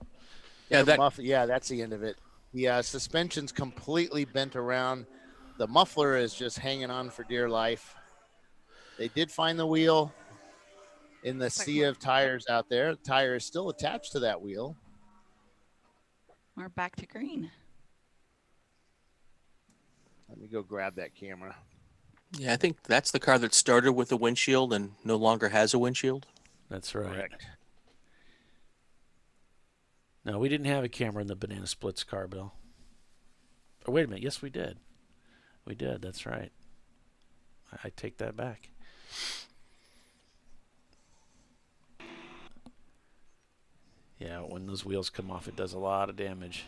Yeah, that's the end of it. The suspension's completely bent around. The muffler is just hanging on for dear life. They did find the wheel in the sea of tires out there. The tire is still attached to that wheel. We're back to green. Let me go grab that camera. Yeah, I think that's the car that started with a windshield and no longer has a windshield. That's right. Correct. No, we didn't have a camera in the Banana Splits car, Bill. Oh, wait a minute. Yes, we did. We did. That's right. I take that back. Yeah, when those wheels come off, it does a lot of damage.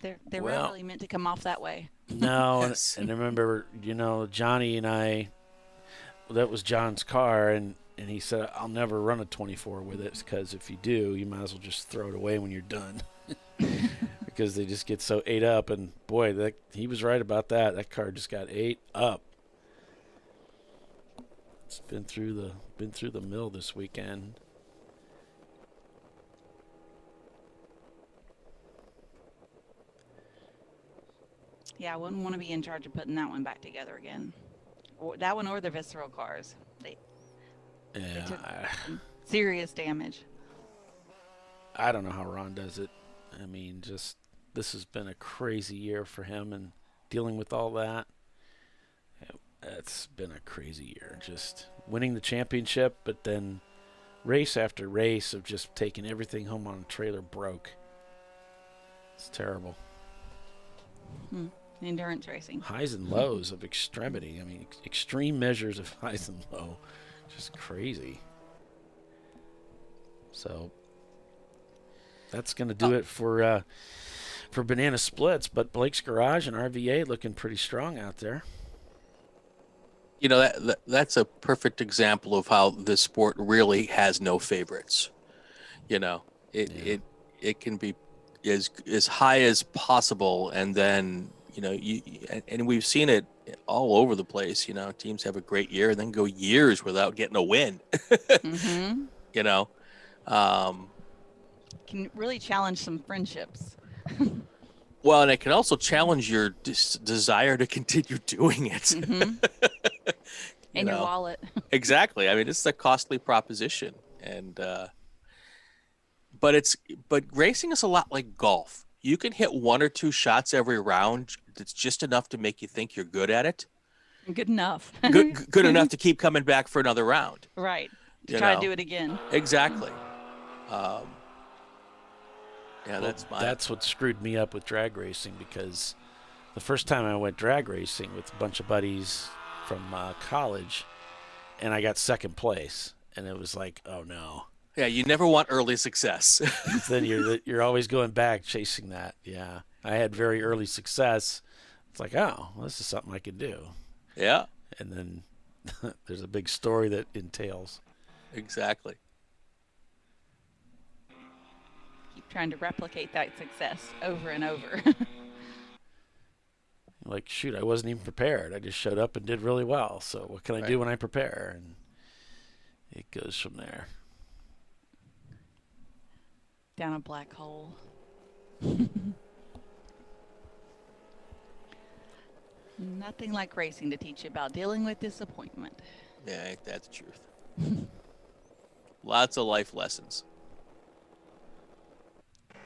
They're not really meant to come off that way. No, and I remember, Johnny and I, that was John's car, and he said, I'll never run a 24 with it, because if you do, you might as well just throw it away when you're done. because they just get so ate up. And boy, he was right about that. That car just got ate up. It's been through the mill this weekend. Yeah, I wouldn't want to be in charge of putting that one back together again. Or that one or the visceral cars. They took some serious damage. I don't know how Ron does it. I mean, just this has been a crazy year for him, and dealing with all that. It's been a crazy year. Just winning the championship, but then race after race of just taking everything home on a trailer broke. It's terrible. Endurance racing. Highs and lows of extremity. I mean, extreme measures of highs and low. Just crazy. So that's going to do it for Banana Splits. But Blake's Garage and RVA looking pretty strong out there. You know, that's a perfect example of how this sport really has no favorites. You know, it can be as high as possible, and then and we've seen it all over the place. You know, teams have a great year and then go years without getting a win. Mm-hmm. You know, Can really challenge some friendships. well, and it can also challenge your desire to continue doing it. Mm-hmm. And your wallet. Exactly. I mean, it's a costly proposition, and but racing is a lot like golf. You can hit one or two shots every round. It's just enough to make you think you're good at it. Good enough. good enough to keep coming back for another round. Right. To try to do it again. Exactly. That's what screwed me up with drag racing, because the first time I went drag racing with a bunch of buddies from college, and I got second place, and it was like, oh no. Yeah, you never want early success. Then you're always going back chasing that. Yeah, I had very early success. It's like, oh, well, this is something I could do. Yeah. And then there's a big story that entails. Exactly. Keep trying to replicate that success over and over. Like, shoot, I wasn't even prepared. I just showed up and did really well. So what can I do when I prepare? And it goes from there. Down a black hole. Nothing like racing to teach you about dealing with disappointment. Yeah, ain't that the truth? Lots of life lessons.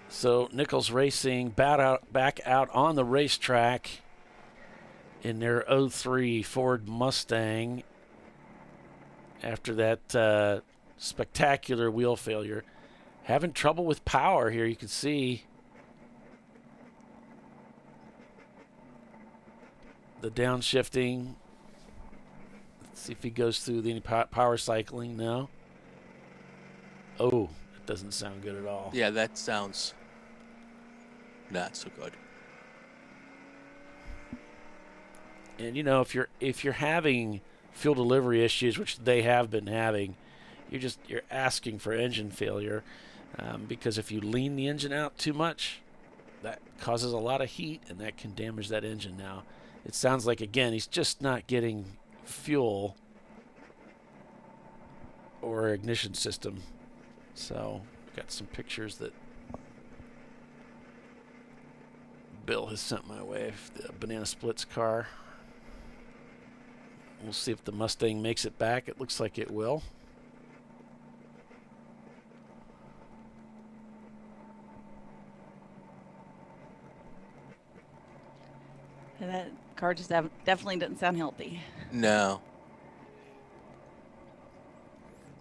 So Nichols Racing back out on the racetrack in their 03 Ford Mustang after that spectacular wheel failure. Having trouble with power here, you can see the downshifting. Let's see if he goes through any power cycling. No. Oh, it doesn't sound good at all. Yeah, that sounds not so good. And you know, if you're having fuel delivery issues, which they have been having, you're asking for engine failure, because if you lean the engine out too much, that causes a lot of heat, and that can damage that engine. Now, it sounds like, again, he's just not getting fuel or ignition system. So, got some pictures that Bill has sent my way of the Banana Splits car. We'll see if the Mustang makes it back. It looks like it will. And that car just definitely doesn't sound healthy. No.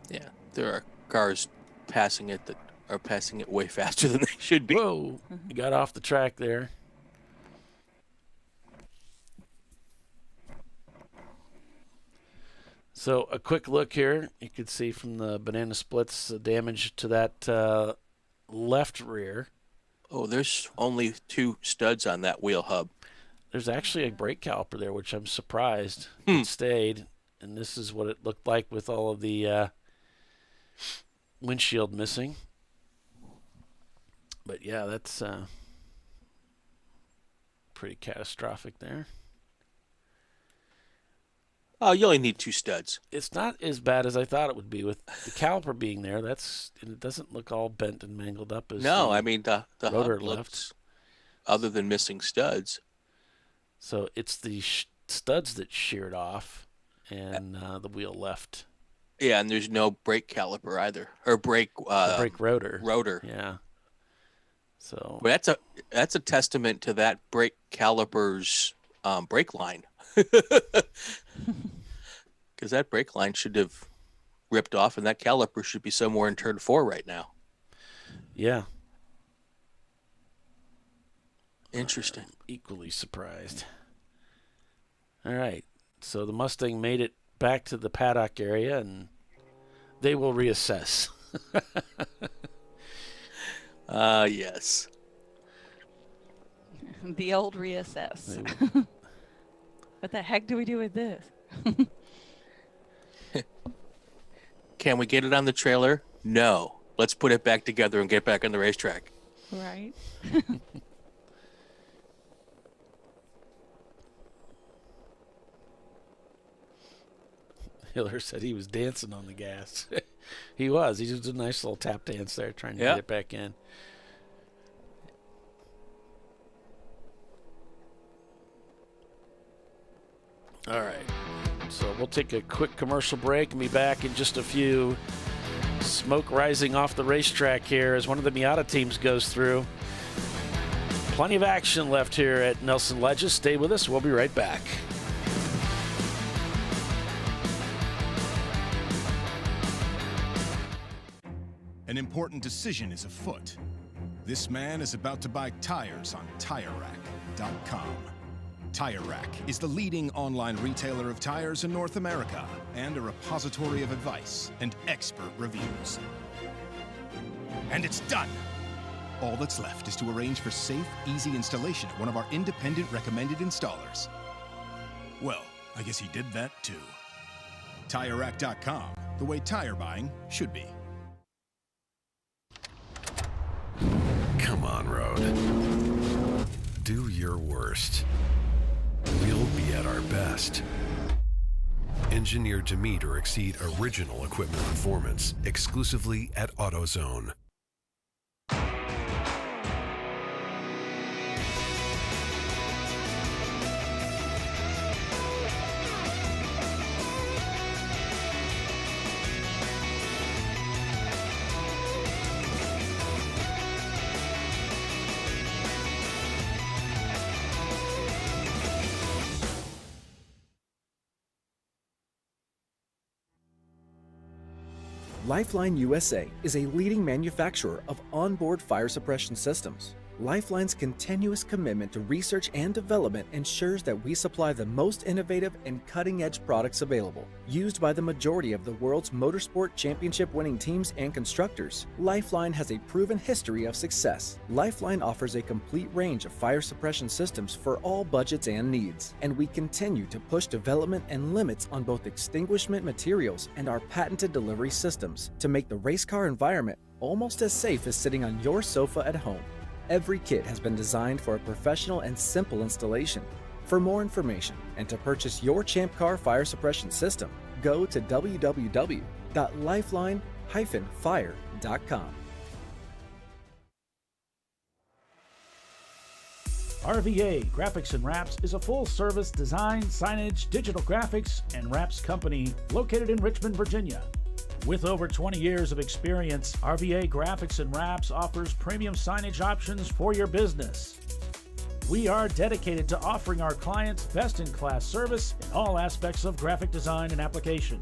Yeah, there are cars passing it that are passing it way faster than they should be. Whoa, you got off the track there. So a quick look here. You can see from the Banana Splits the damage to that left rear. Oh, there's only 2 studs on that wheel hub. There's actually a brake caliper there, which I'm surprised it stayed. And this is what it looked like with all of the windshield missing. But yeah, that's pretty catastrophic there. Oh, you only need 2 studs. It's not as bad as I thought it would be with the caliper being there. It doesn't look all bent and mangled up as No, I mean the rotor hub left. looks, other than missing studs. So it's the studs that sheared off, and the wheel left. Yeah, and there's no brake caliper either, or brake brake rotor. Rotor. Yeah. So well, that's a testament to that brake caliper's brake line, because that brake line should have ripped off, and that caliper should be somewhere in turn 4 right now. Yeah. Interesting. Equally surprised. All right. So the Mustang made it back to the paddock area, and they will reassess. Yes. The old reassess. What the heck do we do with this? Can we get it on the trailer? No. Let's put it back together and get back on the racetrack. Right. Hiller said he was dancing on the gas. He was. He did a nice little tap dance there trying to get it back in. All right. So we'll take a quick commercial break and be back in just a few. Smoke rising off the racetrack here as one of the Miata teams goes through. Plenty of action left here at Nelson Ledges. Stay with us. We'll be right back. An important decision is afoot. This man is about to buy tires on TireRack.com. Tire Rack is the leading online retailer of tires in North America and a repository of advice and expert reviews. And it's done! All that's left is to arrange for safe, easy installation at one of our independent recommended installers. Well, I guess he did that too. TireRack.com, the way tire buying should be. Come on, Road. Do your worst. We'll be at our best. Engineered to meet or exceed original equipment performance exclusively at AutoZone. Lifeline USA is a leading manufacturer of onboard fire suppression systems. Lifeline's continuous commitment to research and development ensures that we supply the most innovative and cutting-edge products available. Used by the majority of the world's motorsport championship-winning teams and constructors, Lifeline has a proven history of success. Lifeline offers a complete range of fire suppression systems for all budgets and needs, and we continue to push development and limits on both extinguishment materials and our patented delivery systems to make the race car environment almost as safe as sitting on your sofa at home. Every kit has been designed for a professional and simple installation. For more information and to purchase your ChampCar fire suppression system, go to www.lifeline-fire.com. RVA Graphics and Wraps is a full-service design, signage, digital graphics, and wraps company located in Richmond, Virginia. With over 20 years of experience, RVA Graphics and Wraps offers premium signage options for your business. We are dedicated to offering our clients best-in-class service in all aspects of graphic design and application.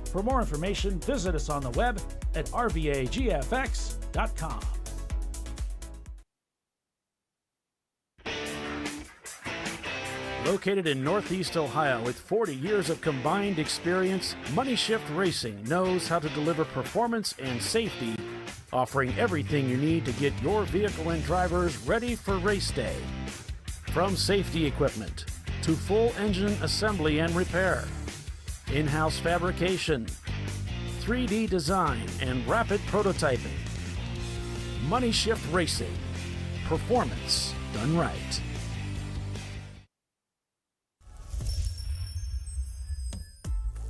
For more information, visit us on the web at rvagfx.com. Located in Northeast Ohio with 40 years of combined experience, Money Shift Racing knows how to deliver performance and safety, offering everything you need to get your vehicle and drivers ready for race day. From safety equipment to full engine assembly and repair, in-house fabrication, 3D design, and rapid prototyping. Money Shift Racing. Performance done right.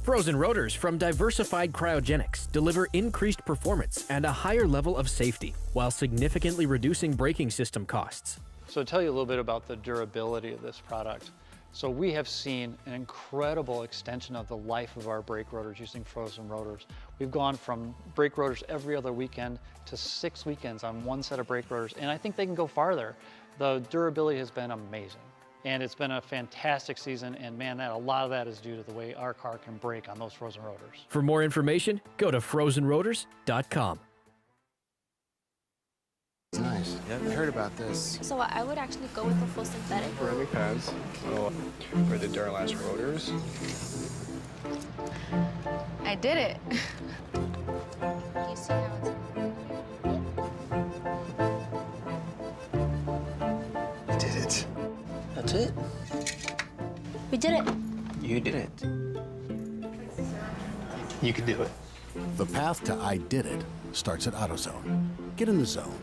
Frozen rotors from Diversified Cryogenics deliver increased performance and a higher level of safety while significantly reducing braking system costs. So to tell you a little bit about the durability of this product. So we have seen an incredible extension of the life of our brake rotors using frozen rotors. We've gone from brake rotors every other weekend to 6 weekends on one set of brake rotors, and I think they can go farther. The durability has been amazing. And it's been a fantastic season, and man, a lot of that is due to the way our car can brake on those frozen rotors. For more information, go to frozenrotors.com. It's nice. Yeah, I heard about this. So I would actually go with the full synthetic. Brake pads. So for the Duralast rotors. I did it. You see how it's... You did it. That's it. We did it. You did it. You can do it. The path to I did it starts at AutoZone. Get in the zone.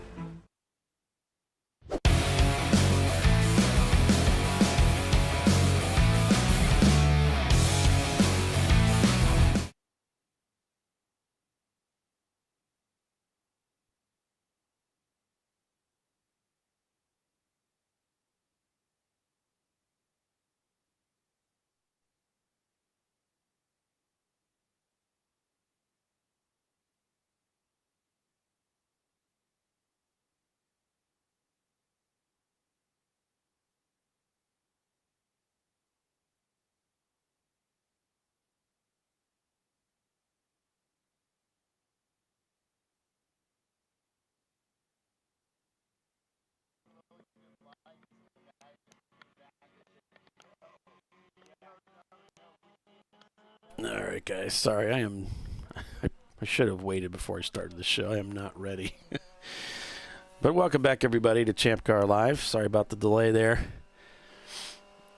All right, guys. Sorry, I should have waited before I started the show. I am not ready. But welcome back, everybody, to Champ Car Live. Sorry about the delay there.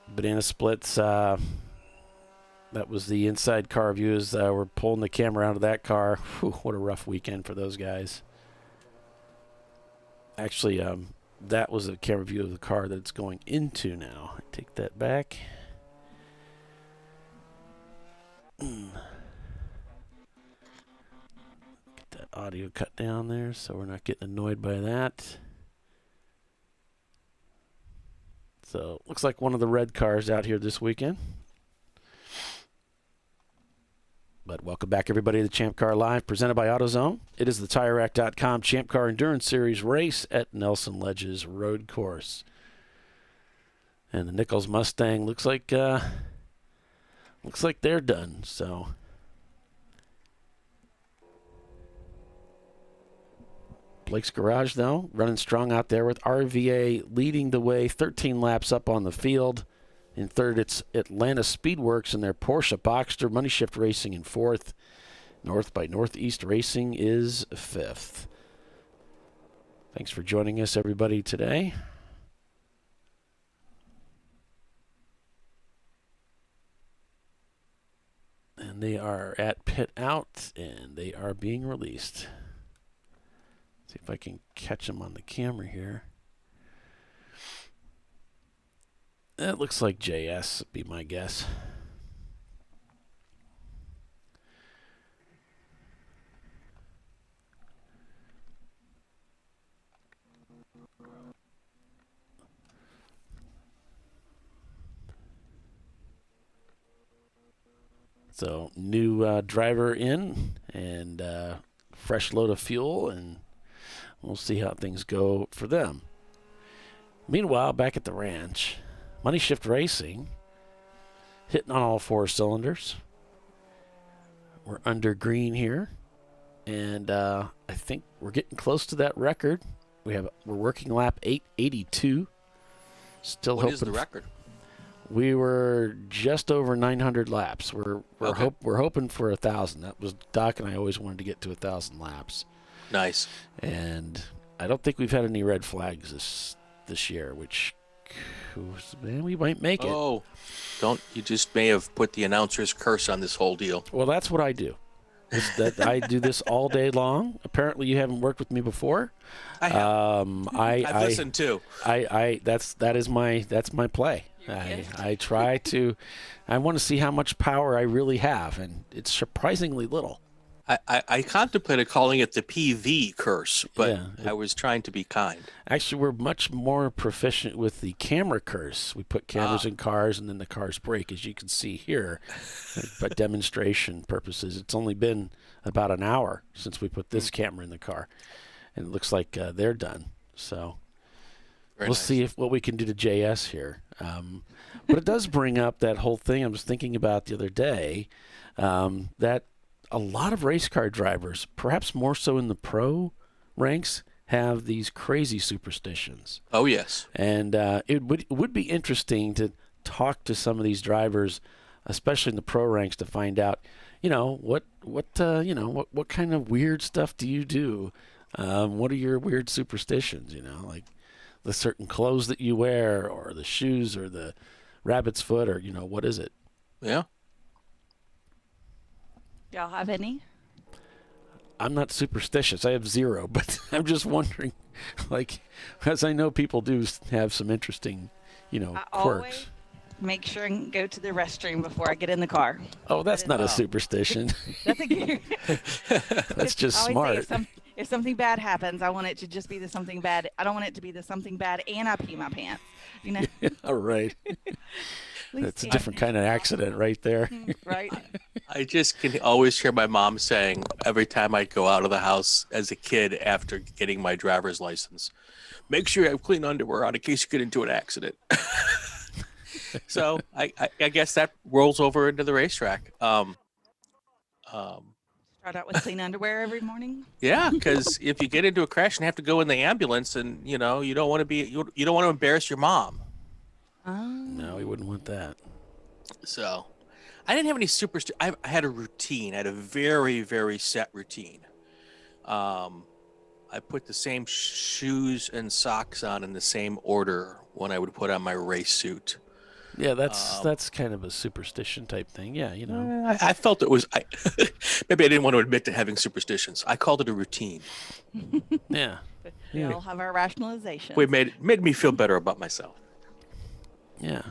Banana splits. That was the inside car view as we're pulling the camera out of that car. Whew, what a rough weekend for those guys. Actually, that was a camera view of the car that it's going into now. I take that back. Get that audio cut down there so we're not getting annoyed by that. So, looks like one of the red cars out here this weekend. But welcome back, everybody, to Champ Car Live, presented by AutoZone. It is the TireRack.com Champ Car Endurance Series race at Nelson Ledges Road Course. And the Nichols Mustang looks like they're done. So Blake's Garage, though, running strong out there with RVA leading the way, 13 laps up on the field. In third, it's Atlanta Speedworks and their Porsche Boxster. Money Shift Racing in fourth. North by Northeast Racing is fifth. Thanks for joining us, everybody, today. And they are at pit out, and they are being released. See if I can catch them on the camera here. It looks like JS would be my guess. So, new driver in and fresh load of fuel, and we'll see how things go for them. Meanwhile, back at the ranch, Money Shift Racing, hitting on all four cylinders. We're under green here, and I think we're getting close to that record. We're working lap 882. Still What hoping. is the record? We were just over 900 laps. We're Okay. hoping for 1,000. That was Doc and I always wanted to get to 1,000 laps. Nice. And I don't think we've had any red flags this year, which man, we might make it. Oh, you just may have put the announcer's curse on this whole deal. Well, that's what I do. I do this all day long. Apparently, you haven't worked with me before. I have. I've listened too. That's my play. I try to. I want to see how much power I really have, and it's surprisingly little. I contemplated calling it the PV curse, but Yeah, I was trying to be kind. Actually, we're much more proficient with the camera curse. We put cameras in cars, and then the cars break, as you can see here. But demonstration purposes, it's only been about an hour since we put this camera in the car, and it looks like they're done. So we'll see what we can do to JS here. But it does bring up that whole thing I was thinking about the other day, that a lot of race car drivers, perhaps more so in the pro ranks, have these crazy superstitions. Oh, yes. And it would be interesting to talk to some of these drivers, especially in the pro ranks, to find out, what kind of weird stuff do you do? What are your weird superstitions? Like the certain clothes that you wear, or the shoes, or the rabbit's foot, or what is it? Yeah. Y'all have any? I'm not superstitious. I have zero, but I'm just wondering, as I know people do have some interesting, I quirks. always make sure and go to the restroom before I get in the car. Oh, that's not a superstition. That's just I always smart. say if something bad happens, I want it to just be the something bad. I don't want it to be the something bad and I pee my pants. All right. That's a different kind of accident right there. Right. I just can always hear my mom saying every time I go out of the house as a kid after getting my driver's license, make sure you have clean underwear on in case you get into an accident. So I guess that rolls over into the racetrack. Start out with clean underwear every morning. Yeah, because if you get into a crash and have to go in the ambulance, and you don't want to embarrass your mom. No, we wouldn't want that. So, I didn't have any I had a routine. I had a very, very set routine. I put the same shoes and socks on in the same order when I would put on my race suit. Yeah, that's kind of a superstition type thing. Yeah, I felt it was. Maybe I didn't want to admit to having superstitions. I called it a routine. Yeah. We all have our rationalization. We made me feel better about myself. Yeah.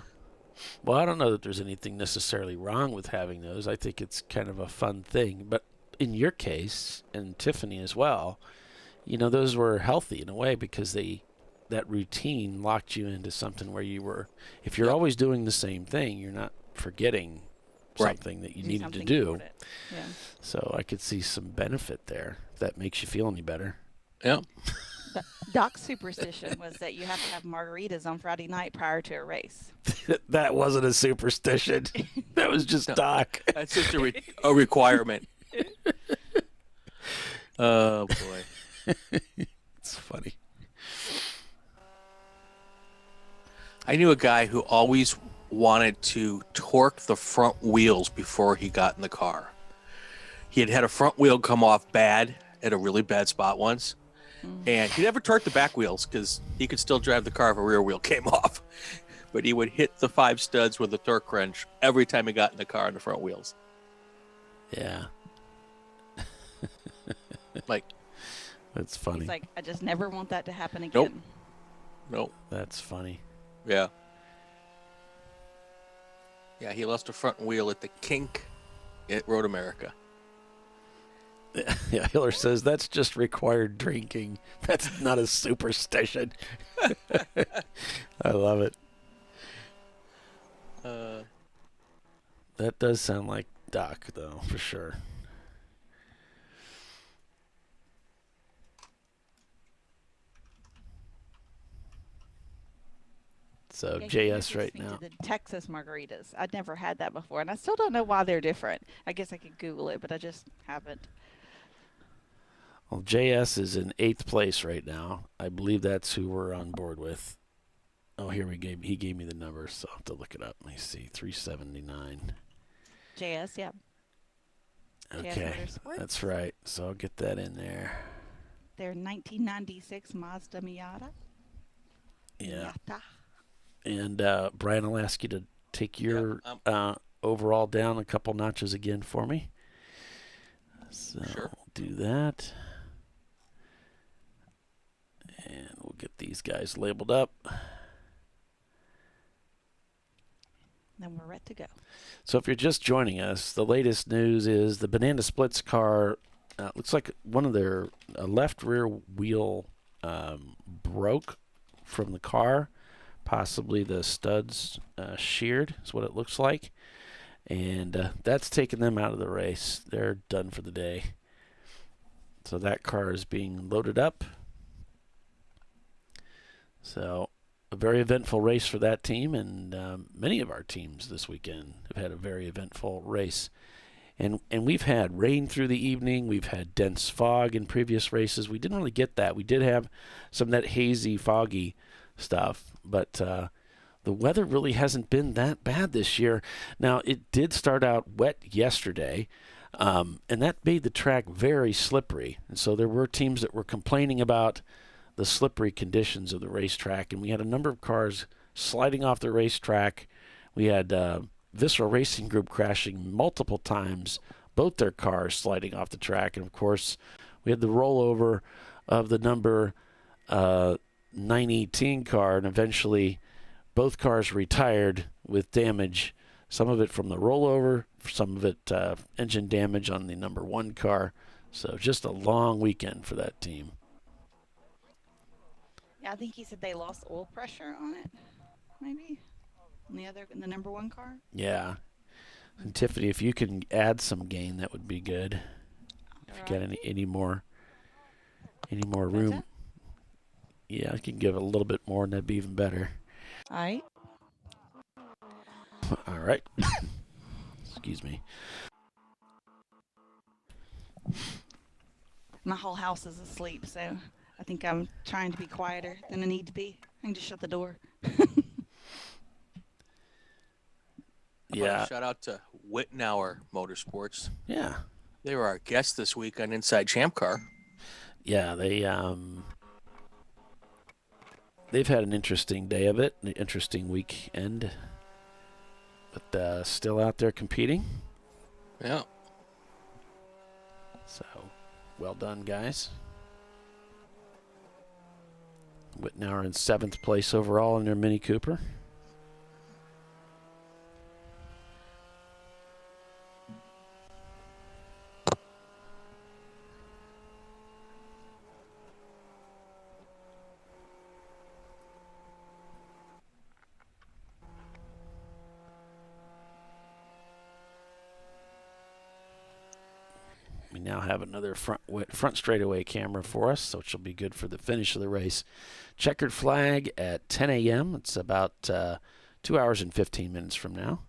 Well, I don't know that there's anything necessarily wrong with having those. I think it's kind of a fun thing. But in your case, and Tiffany as well, those were healthy in a way because that routine locked you into something where you were, if you're always doing the same thing, you're not forgetting something that you needed to do. Yeah. So I could see some benefit there if that makes you feel any better. Yeah. Doc's superstition was that you have to have margaritas on Friday night prior to a race. That wasn't a superstition. That was just Doc. That's just a requirement. Oh, boy. It's funny. I knew a guy who always wanted to torque the front wheels before he got in the car. He had a front wheel come off bad at a really bad spot once. And he never torqued the back wheels because he could still drive the car if a rear wheel came off. But he would hit the 5 studs with a torque wrench every time he got in the car on the front wheels. Yeah. That's funny. He's like, I just never want that to happen again. Nope. That's funny. Yeah. Yeah, he lost a front wheel at the kink at Road America. Yeah, Hiller says that's just required drinking. That's not a superstition. I love it. That does sound like Doc, though, for sure. So JS right now. The Texas margaritas. I'd never had that before, and I still don't know why they're different. I guess I could Google it, but I just haven't. Well, JS is in 8th place right now. I believe that's who we're on board with. Oh, he gave me the number, so I'll have to look it up. Let me see, 379. JS, yeah. Okay, that's right. So I'll get that in there. Their 1996 Mazda Miata. Yeah. And Brian, I'll ask you to take your overall down a couple notches again for me. So sure. We'll do that. And we'll get these guys labeled up. then we're ready to go. So if you're just joining us, the latest news is the Banana Splits car looks like one of their left rear wheel broke from the car. Possibly the studs sheared is what it looks like. And that's taken them out of the race. They're done for the day. So that car is being loaded up. So a very eventful race for that team, and many of our teams this weekend have had a very eventful race. And we've had rain through the evening. We've had dense fog in previous races. We didn't really get that. We did have some of that hazy, foggy stuff, but the weather really hasn't been that bad this year. Now, it did start out wet yesterday, and that made the track very slippery. And so there were teams that were complaining about the slippery conditions of the racetrack, and we had a number of cars sliding off the racetrack. We had Visceral Racing Group crashing multiple times, both their cars sliding off the track, and of course we had the rollover of the number 918 car, and eventually both cars retired with damage, some of it from the rollover, some of it engine damage on the number 1 car. So just a long weekend for that team. Yeah, I think he said they lost oil pressure on it, maybe, on the number 1 car. Yeah. And Tiffany, if you can add some gain, that would be good. If you got any more room. Yeah, I can give it a little bit more, and that'd be even better. All right. All right. Excuse me. My whole house is asleep, so I think I'm trying to be quieter than I need to be. I can just shut the door. Yeah. Shout out to Whitnauer Motorsports. Yeah. They were our guests this week on Inside Champ Car. Yeah, they've had an interesting day of it, an interesting weekend, but still out there competing. Yeah. So, well done, guys. Whitnauer in 7th place overall in their Mini Cooper. We now have another front straightaway camera for us, so it will be good for the finish of the race. Checkered flag at 10 a.m. It's about 2 hours and 15 minutes from now.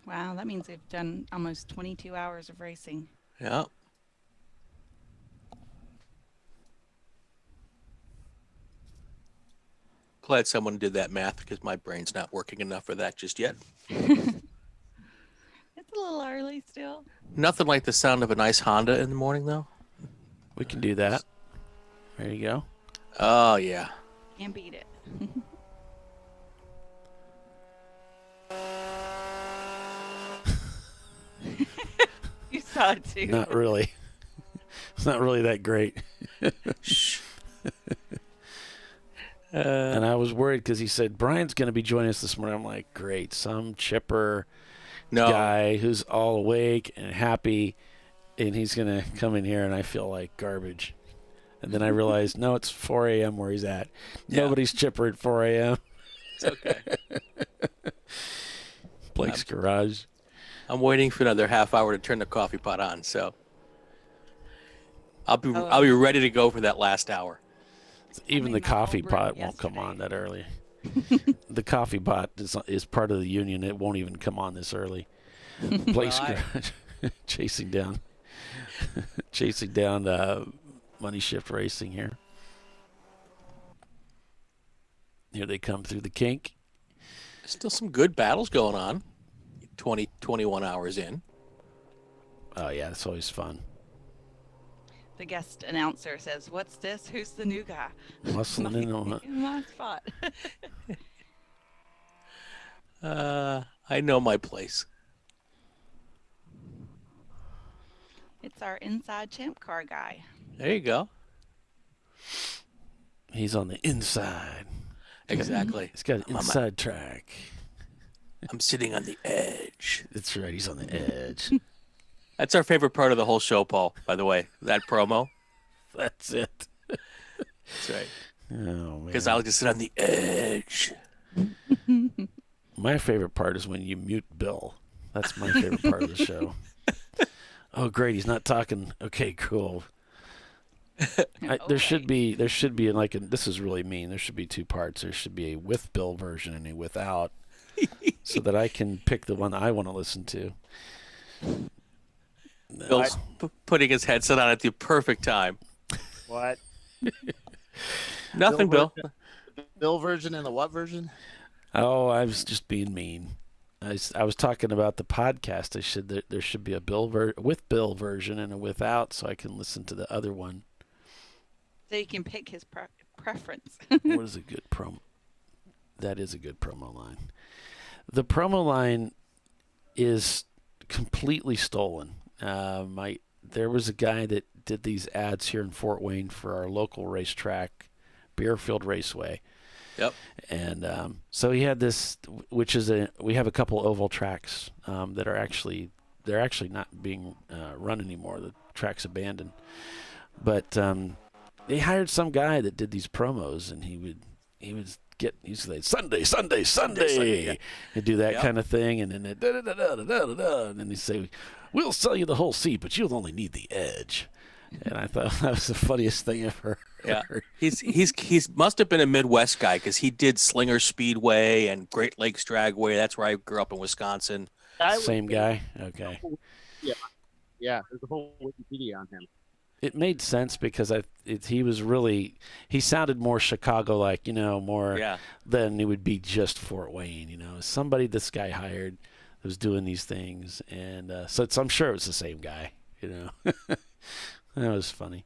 Wow, that means they've done almost 22 hours of racing. Yeah. Glad someone did that math because my brain's not working enough for that just yet. It's a little early still. Nothing like the sound of a nice Honda in the morning, though. We can do that. There you go. Oh, yeah. Can't beat it. You saw it too. Not really. It's not really that great. Shh. And I was worried because he said, Brian's going to be joining us this morning. I'm like, great. Some chipper guy who's all awake and happy, and he's going to come in here, and I feel like garbage. And then I realized, no, it's 4 a.m. where he's at. Yeah. Nobody's chipper at 4 a.m. It's okay. Blake's garage. I'm waiting for another half hour to turn the coffee pot on, so I'll be ready to go for that last hour. Even the coffee pot won't come on that early. The coffee pot is part of the union. It won't even come on this early. Blake's garage chasing down Money Shift Racing here. Here they come through the kink. Still some good battles going on. 21 hours in. Oh, yeah, it's always fun. The guest announcer says, "What's this? Who's the new guy?" Muscling in on it. In my spot. I know my place. It's our inside champ car guy. There you go. He's on the inside. Exactly. He's got an I'm on my- inside track. I'm sitting on the edge. That's right. He's on the edge. That's our favorite part of the whole show, Paul, by the way. That promo. That's it. That's right. Oh, man. Because I'll just sit on the edge. My favorite part is when you mute Bill. That's my favorite part of the show. Oh, great. He's not talking. Okay, cool. There should be like this is really mean. There should be two parts. There should be a with Bill version and a without, so that I can pick the one I want to listen to. Bill's putting his headset on at the perfect time. What? Nothing, Bill. Bill version and the what version? Oh, I was just being mean. I was talking about the podcast. There should be a with Bill version and a without, so I can listen to the other one. So you can pick his preference. What is a good promo? That is a good promo line. The promo line is completely stolen. There was a guy that did these ads here in Fort Wayne for our local racetrack, Bearfield Raceway. Yep. And so he had this, which is we have a couple oval tracks that are actually not being run anymore. The track's abandoned. But they hired some guy that did these promos, and he'd say Sunday, yeah. and do that Yep. kind of thing, and then and then he'd say, "We'll sell you the whole seat, but you'll only need the edge." And I thought that was the funniest thing ever. Yeah, he's must have been a Midwest guy because he did Slinger Speedway and Great Lakes Dragway. That's where I grew up in Wisconsin. Same guy. Okay. Yeah. There's a whole Wikipedia on him. It made sense because he sounded more Chicago-like, more than it would be just Fort Wayne, somebody this guy hired that was doing these things, and so I'm sure it was the same guy, That was funny.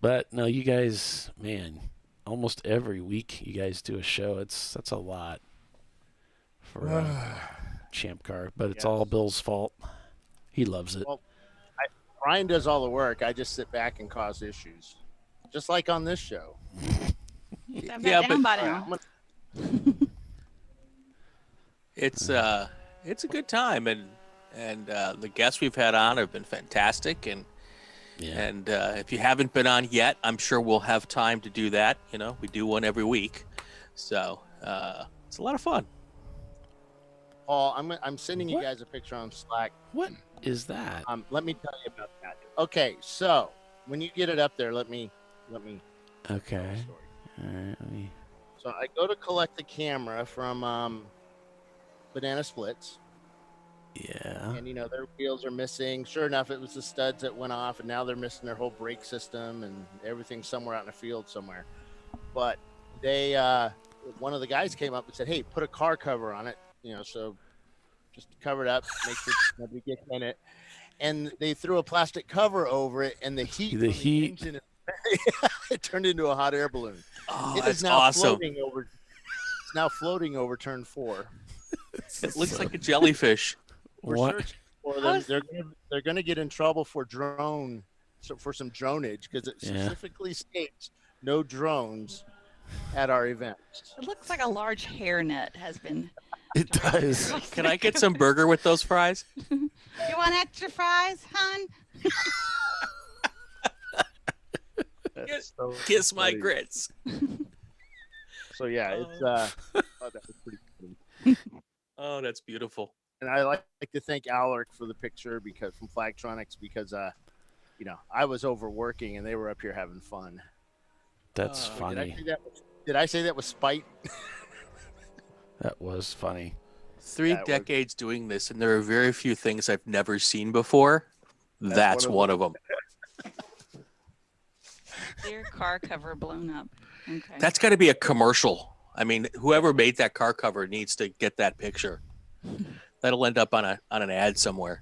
But no, you guys, man, almost every week you guys do a show. That's a lot for Champ Car, but it's all Bill's fault. He loves it. Well, Brian does all the work. I just sit back and cause issues, just like on this show. Yeah, but it's a good time, and the guests we've had on have been fantastic, and if you haven't been on yet, I'm sure we'll have time to do that. We do one every week, so it's a lot of fun. Paul, I'm sending you guys a picture on Slack. What is that? Let me tell you about that. Okay, so when you get it up there, let me. Okay. All right. So I go to collect the camera from Banana Splits. Yeah. And their wheels are missing. Sure enough, it was the studs that went off, and now they're missing their whole brake system and everything somewhere out in the field somewhere. But they, one of the guys came up and said, "Hey, put a car cover on it, so just cover it up, make sure nobody gets in it." And they threw a plastic cover over it, and the heat engine, it turned into a hot air balloon. Oh, it that's is now awesome. It's now floating over turn 4. It looks like a jellyfish. We're searching for them. They're going to get in trouble for for some dronage, because it specifically states no drones at our events. It looks like a large hairnet has been. It does. Can I get some burger with those fries? You want extra fries, hon? Kiss my grits. So yeah, it's that was pretty funny. Oh, that's beautiful. And I like to thank Alaric for the picture from Flagtronics because I was overworking and they were up here having fun. That's funny. Did I say that with spite? That was funny. 3 decades doing this, and there are very few things I've never seen before. That's one of them. Their car cover blown up. Okay. That's got to be a commercial. I mean, whoever made that car cover needs to get that picture. That'll end up on an ad somewhere.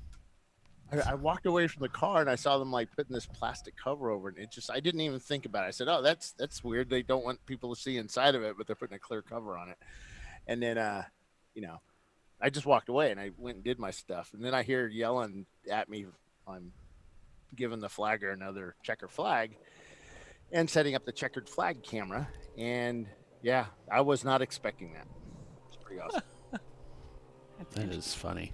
I walked away from the car and I saw them putting this plastic cover over it. I didn't even think about it. I said, "Oh, that's weird. They don't want people to see inside of it, but they're putting a clear cover on it." And then, I just walked away and I went and did my stuff. And then I hear yelling at me. I'm giving the flagger another checker flag. and setting up the checkered flag camera. And yeah, I was not expecting that. It's pretty awesome. That is funny.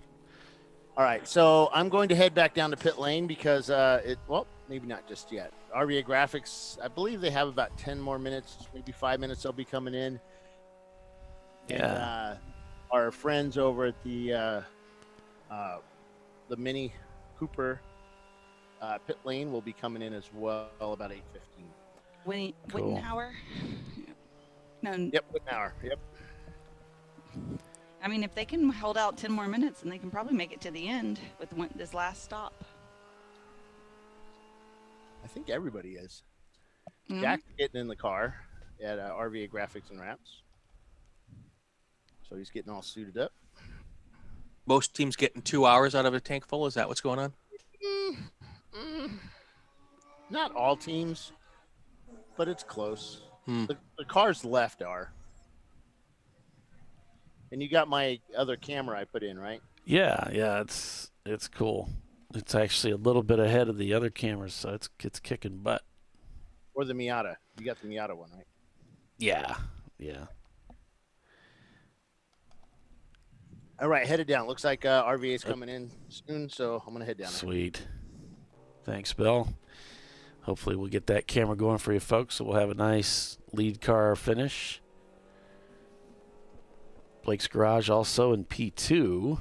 All right, so I'm going to head back down to pit lane because well, maybe not just yet. RVA Graphics, I believe they have about 10 more minutes, maybe 5 minutes. They'll be coming in. Yeah. And, our friends over at the Mini Cooper pit lane will be coming in as well about 8:15. Cool. Wittenhauer? No. Yep, Wittenhauer. Yep. I mean, if they can hold out 10 more minutes, then they can probably make it to the end with this last stop. I think everybody is. Mhm. Jack's getting in the car at RVA Graphics and Wraps. So he's getting all suited up. Most teams getting 2 hours out of a tank full. Is that what's going on? Not all teams, but it's close. Hmm. The cars left are. And you got my other camera I put in, right? Yeah, it's cool. It's actually a little bit ahead of the other cameras, so it's kicking butt. Or the Miata. You got the Miata one, right? Yeah. All right, headed down. Looks like RVA's coming in soon, so I'm going to head down there. Sweet. Thanks, Bill. Hopefully we'll get that camera going for you folks, so we'll have a nice lead car finish. Blake's Garage also in P2.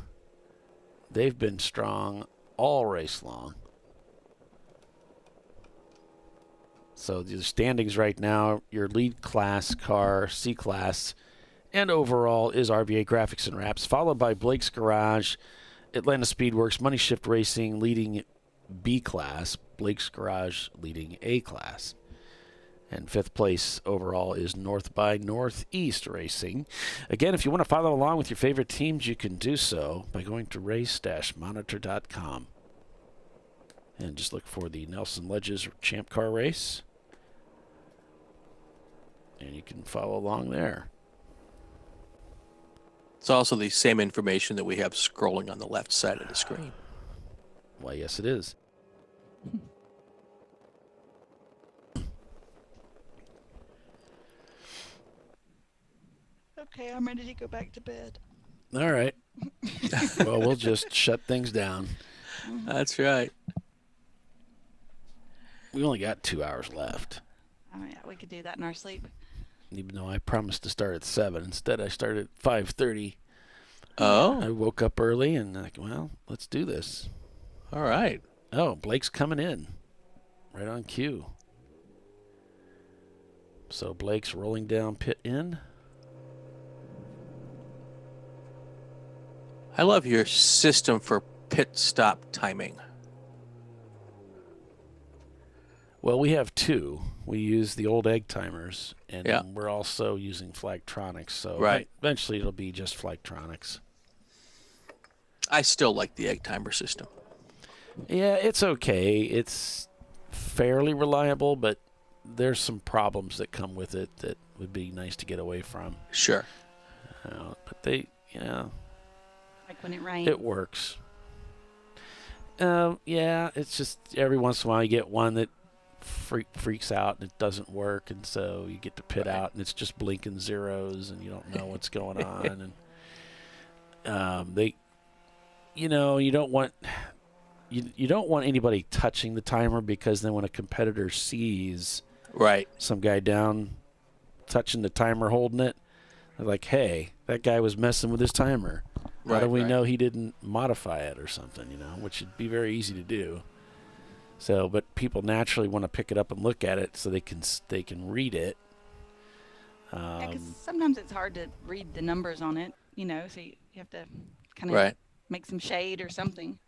They've been strong all race long. So the standings right now, your lead class car, C-Class, and overall is RVA Graphics and Wraps, followed by Blake's Garage, Atlanta Speedworks, Money Shift Racing leading B-Class, Blake's Garage leading A-Class. And fifth place overall is North by Northeast Racing. Again, if you want to follow along with your favorite teams, you can do so by going to race-monitor.com. And just look for the Nelson Ledges Champ Car race. And you can follow along there. It's also the same information that we have scrolling on the left side of the screen. Why, yes, it is. Okay, I'm ready to go back to bed. All right. Well, we'll just shut things down. That's right. We only got 2 hours left. Oh, yeah, we could do that in our sleep. Even though I promised to start at 7. Instead, I started at 5:30. Oh. I woke up early and let's do this. All right. Oh, Blake's coming in. Right on cue. So Blake's rolling down pit in. I love your system for pit stop timing. Well, we have two. We use the old egg timers, and Yeah. we're also using Flagtronics. So Right. eventually it'll be just Flagtronics. I still like the egg timer system. Yeah, it's okay. It's fairly reliable, but there's some problems that come with it that would be nice to get away from. Sure. But they, Like when it rains. it works. Yeah, it's just every once in a while you get one that freaks out and it doesn't work, and so you get to pit out and it's just blinking zeros and you don't know what's going on. And they, you don't want you don't want anybody touching the timer, because then when a competitor sees some guy down touching the timer, holding it, they're like, hey, that guy was messing with his timer. How do we know he didn't modify it or something, which would be very easy to do. So, but people naturally want to pick it up and look at it so they can read it. Yeah, 'cause sometimes it's hard to read the numbers on it, so you have to kind of make some shade or something.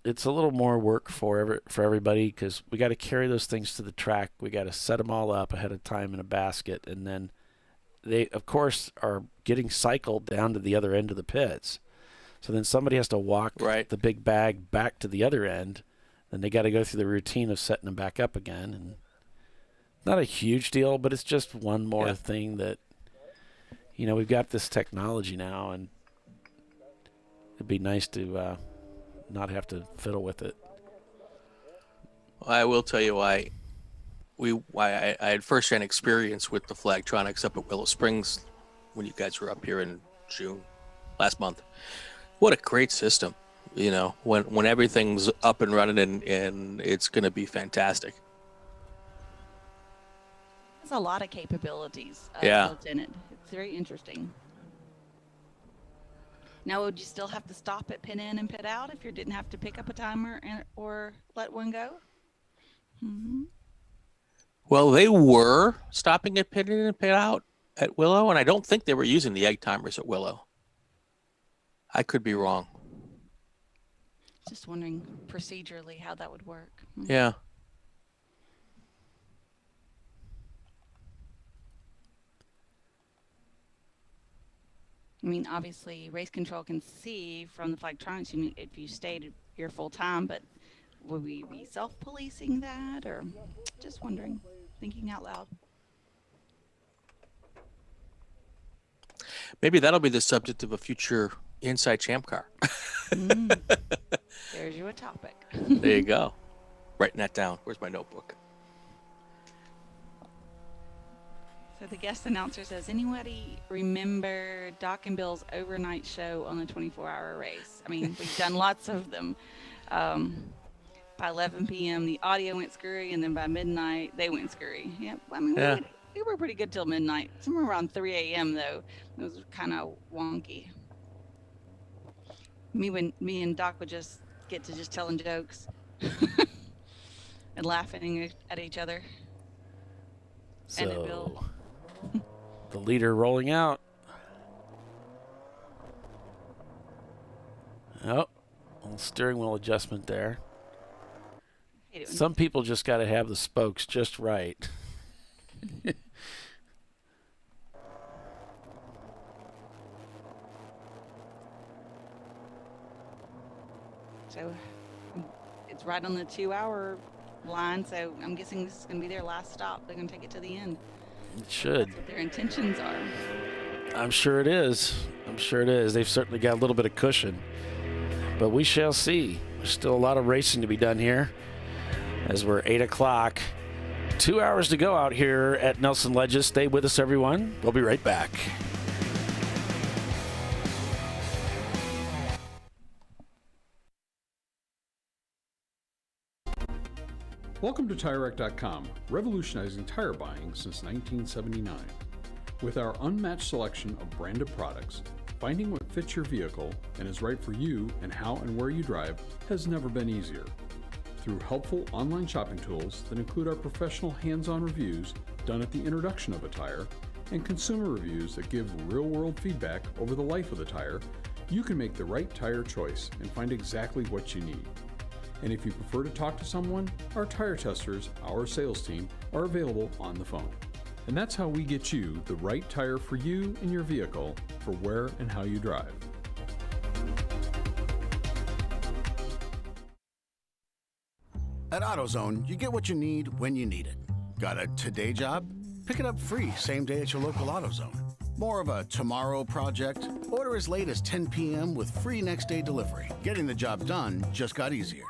It's a little more work for everybody, because we got to carry those things to the track. We got to set them all up ahead of time in a basket, and then they, of course, are getting cycled down to the other end of the pits. So then somebody has to walk the big bag back to the other end. Then they got to go through the routine of setting them back up again. And not a huge deal, but it's just one more thing that, we've got this technology now, and it'd be nice to not have to fiddle with it. I will tell you why I had first-hand experience with the Flagtronics up at Willow Springs when you guys were up here in June last month. What a great system, when everything's up and running and it's going to be fantastic. There's a lot of capabilities built in it. It's very interesting. Now, would you still have to stop at pin in and pit out if you didn't have to pick up a timer or let one go? Mm-hmm. Well, they were stopping at pit in and pit out at Willow, and I don't think they were using the egg timers at Willow. I could be wrong. Just wondering procedurally how that would work. Mm-hmm. Yeah. I mean, obviously, race control can see from the Flagtronics if you stayed here full time, but would we be self-policing that, or just wondering, thinking out loud? Maybe that'll be the subject of a future Inside Champ Car. There's your topic. There you go. Writing that down. Where's my notebook? So the guest announcer says, anybody remember Doc and Bill's overnight show on the 24-hour race? I mean, we've done lots of them. By 11 p.m., the audio went screwy, and then by midnight, they went screwy. Yep. I mean, we were pretty good till midnight. Somewhere around 3 a.m., though, it was kind of wonky. Me and Doc would just get to just telling jokes and laughing at each other. So, and at Bill. The leader rolling out. Oh, little steering wheel adjustment there. Some people just got to have the spokes just right. So it's right on the 2-hour line, so I'm guessing this is going to be their last stop. They're going to take it to the end. It should. That's what their intentions are. I'm sure it is. I'm sure it is. They've certainly got a little bit of cushion. But we shall see. There's still a lot of racing to be done here as we're 8 o'clock. 2 hours to go out here at Nelson Ledges. Stay with us, everyone. We'll be right back. Welcome to TireRack.com, revolutionizing tire buying since 1979. With our unmatched selection of branded products, finding what fits your vehicle and is right for you and how and where you drive has never been easier. Through helpful online shopping tools that include our professional hands-on reviews done at the introduction of a tire and consumer reviews that give real-world feedback over the life of the tire, you can make the right tire choice and find exactly what you need. And if you prefer to talk to someone, our tire testers, our sales team, are available on the phone. And that's how we get you the right tire for you and your vehicle for where and how you drive. At AutoZone, you get what you need when you need it. Got a today job? Pick it up free same day at your local AutoZone. More of a tomorrow project? Order as late as 10 p.m. with free next day delivery. Getting the job done just got easier.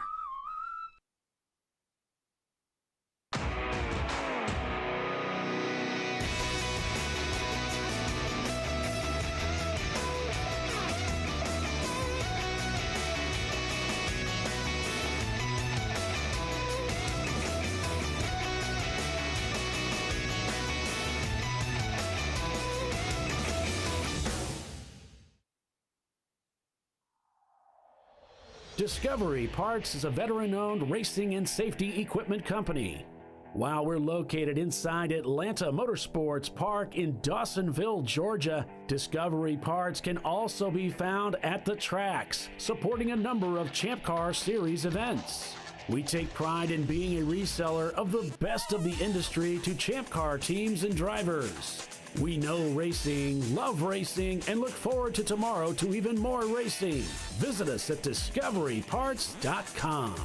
Discovery Parts is a veteran-owned racing and safety equipment company. While we're located inside Atlanta Motorsports Park in Dawsonville, Georgia, Discovery Parts can also be found at the tracks, supporting a number of Champ Car Series events. We take pride in being a reseller of the best of the industry to Champ Car teams and drivers. We know racing, love racing, and look forward to tomorrow to even more racing. Visit us at discoveryparts.com.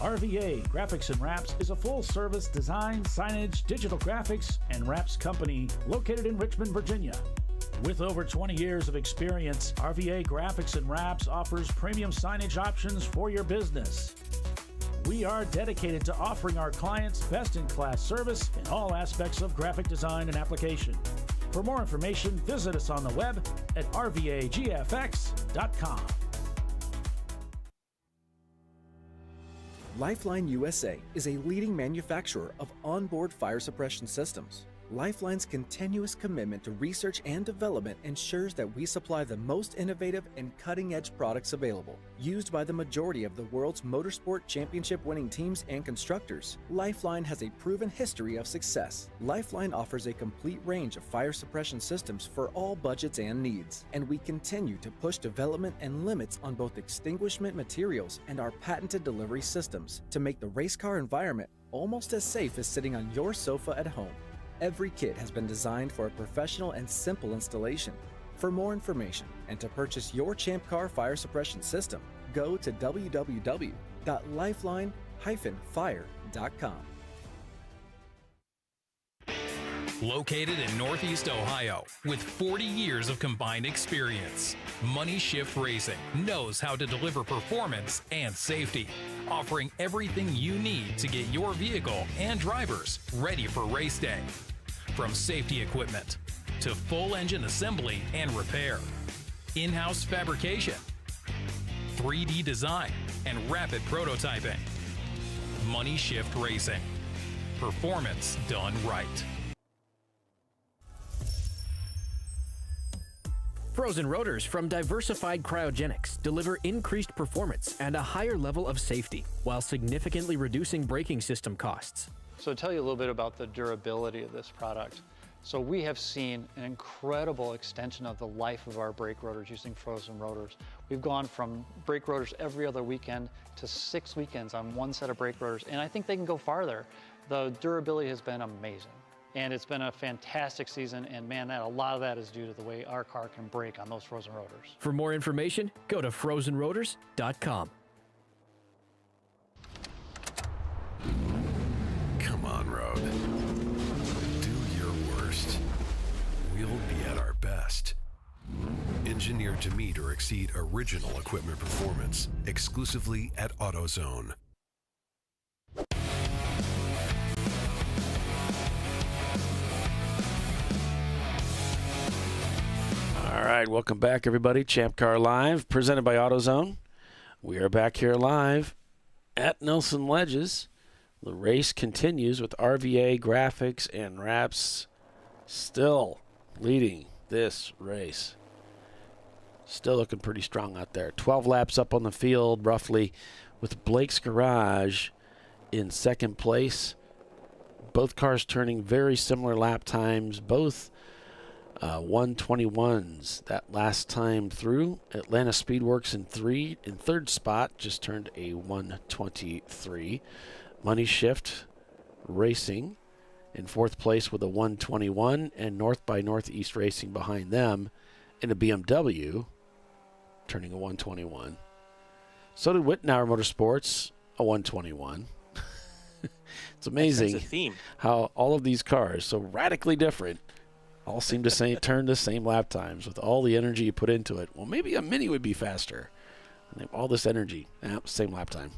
RVA Graphics and Wraps is a full-service design, signage, digital graphics, and wraps company located in Richmond, Virginia. With over 20 years of experience, RVA Graphics and Wraps offers premium signage options for your business. We are dedicated to offering our clients best-in-class service in all aspects of graphic design and application. For more information, visit us on the web at rvagfx.com. Lifeline USA is a leading manufacturer of onboard fire suppression systems. Lifeline's continuous commitment to research and development ensures that we supply the most innovative and cutting-edge products available, used by the majority of the world's motorsport championship-winning teams and constructors. Lifeline has a proven history of success. Lifeline offers a complete range of fire suppression systems for all budgets and needs, and we continue to push development and limits on both extinguishment materials and our patented delivery systems to make the race car environment almost as safe as sitting on your sofa at home. Every kit has been designed for a professional and simple installation. For more information and to purchase your ChampCar fire suppression system, go to www.lifeline-fire.com. Located in Northeast Ohio, with 40 years of combined experience, Money Shift Racing knows how to deliver performance and safety, offering everything you need to get your vehicle and drivers ready for race day. From safety equipment to full engine assembly and repair, in-house fabrication, 3D design, and rapid prototyping. Money Shift Racing. Performance done right. Frozen rotors from Diversified Cryogenics deliver increased performance and a higher level of safety, while significantly reducing braking system costs. So to tell you a little bit about the durability of this product. So we have seen an incredible extension of the life of our brake rotors using frozen rotors. We've gone from brake rotors every other weekend to 6 weekends on one set of brake rotors, and I think they can go farther. The durability has been amazing. And it's been a fantastic season, and man, a lot of that is due to the way our car can brake on those frozen rotors. For more information, go to frozenrotors.com. Come on, road. Do your worst. We'll be at our best. Engineered to meet or exceed original equipment performance, exclusively at AutoZone. All right, welcome back, everybody. ChampCar.Live, presented by AutoZone. We are back here live at Nelson Ledges. The race continues with RVA Graphics and Wraps still leading this race. Still looking pretty strong out there. 12 laps up on the field, roughly, with Blake's Garage in second place. Both cars turning very similar lap times, both 121s that last time through. Atlanta Speedworks in third spot, just turned a 123. Money Shift Racing in fourth place with a 121, and North by Northeast Racing behind them in a BMW, turning a 121. So did Wittenauer Motorsports, a 121. It's amazing That's a theme. How all of these cars, so radically different, all seem to turn the same lap times with all the energy you put into it. Well, maybe a Mini would be faster. And they have all this energy. Same lap time.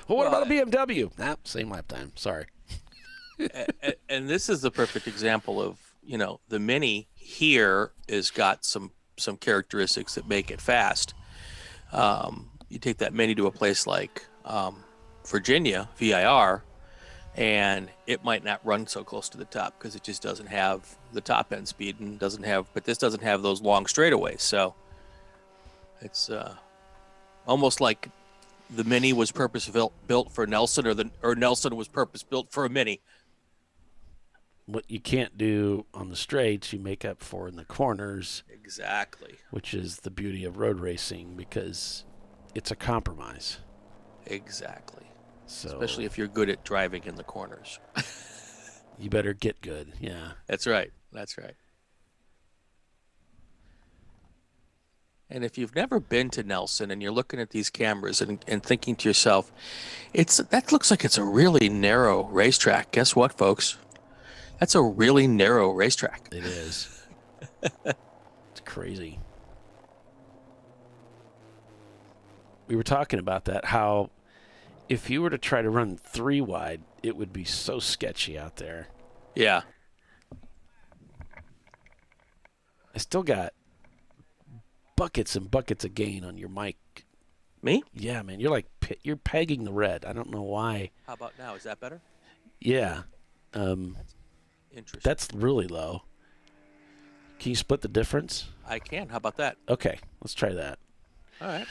Well, what about a BMW? Same lap time. Sorry. And this is the perfect example of, the Mini here has got some characteristics that make it fast. You take that Mini to a place like Virginia, VIR, and it might not run so close to the top because it just doesn't have the top end speed and but this doesn't have those long straightaways. So it's almost like the Mini was purpose built for Nelson, or Nelson was purpose built for a Mini. What you can't do on the straights, you make up for in the corners. Exactly. Which is the beauty of road racing, because it's a compromise. Exactly. So, especially if you're good at driving in the corners. You better get good, yeah. That's right. That's right. And if you've never been to Nelson and you're looking at these cameras and thinking to yourself, that looks like it's a really narrow racetrack. Guess what, folks? That's a really narrow racetrack. It is. It's crazy. We were talking about that, how if you were to try to run 3 wide, it would be so sketchy out there. Yeah. I still got buckets and buckets of gain on your mic. Me? Yeah, man. You're pegging the red. I don't know why. How about now? Is that better? Yeah. Interesting. That's really low. Can you split the difference? I can. How about that? Okay, let's try that. All right.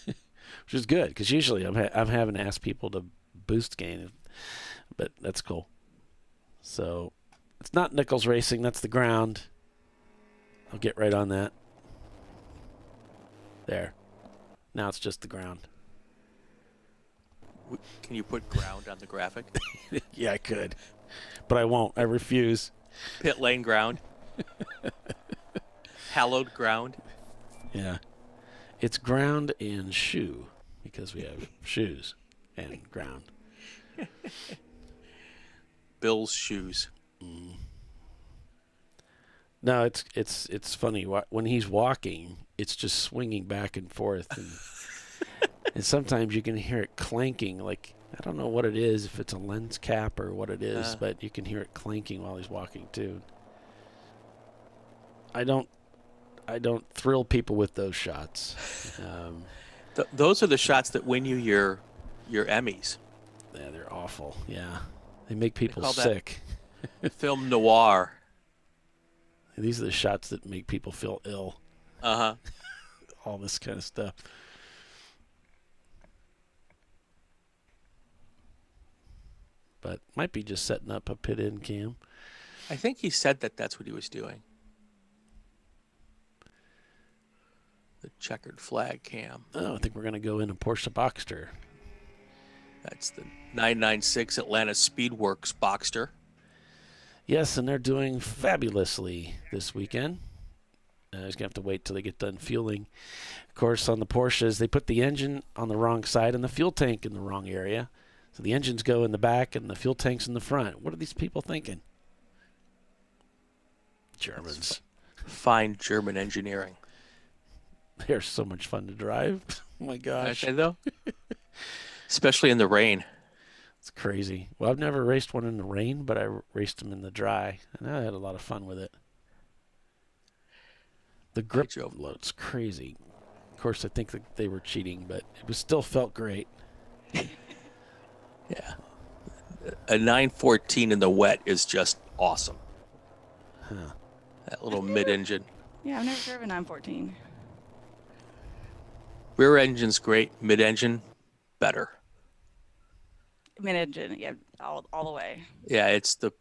Which is good, because usually I'm having to ask people to boost gain, but that's cool. So it's not Nichols Racing. That's the ground. I'll get right on that. There. Now it's just the ground. Can you put ground on the graphic? Yeah, I could. But I won't. I refuse. Pit lane ground. Hallowed ground. Yeah. It's ground and shoe, because we have shoes and ground. Bill's shoes. No, it's funny. When he's walking, it's just swinging back and forth. And sometimes you can hear it clanking. Like, I don't know what it is, if it's a lens cap or what it is, but you can hear it clanking while he's walking, too. I don't thrill people with those shots. Those are the shots that win you your Emmys. Yeah, they're awful. Yeah. They make people sick. Film noir. These are the shots that make people feel ill. Uh-huh. All this kind of stuff. But might be just setting up a pit-in cam. I think he said that's what he was doing. The checkered flag cam. Oh, I think we're going to go in a Porsche Boxster. That's the 996 Atlanta Speedworks Boxster. Yes, and they're doing fabulously this weekend. He's going to have to wait till they get done fueling. Of course, on the Porsches, they put the engine on the wrong side and the fuel tank in the wrong area. So the engines go in the back and the fuel tank's in the front. What are these people thinking? Germans. Fine German engineering. They're so much fun to drive. Oh, my gosh. I say, though. Especially in the rain. It's crazy. Well, I've never raced one in the rain, but I raced them in the dry, and I had a lot of fun with it. The grip load's crazy. Of course, I think that they were cheating, but it still felt great. Yeah. A 914 in the wet is just awesome. Huh. That little mid-engine. Yeah, I've never driven a 914. Rear engine's great. Mid-engine, better. Mid-engine, yeah, all the way. Yeah, it's the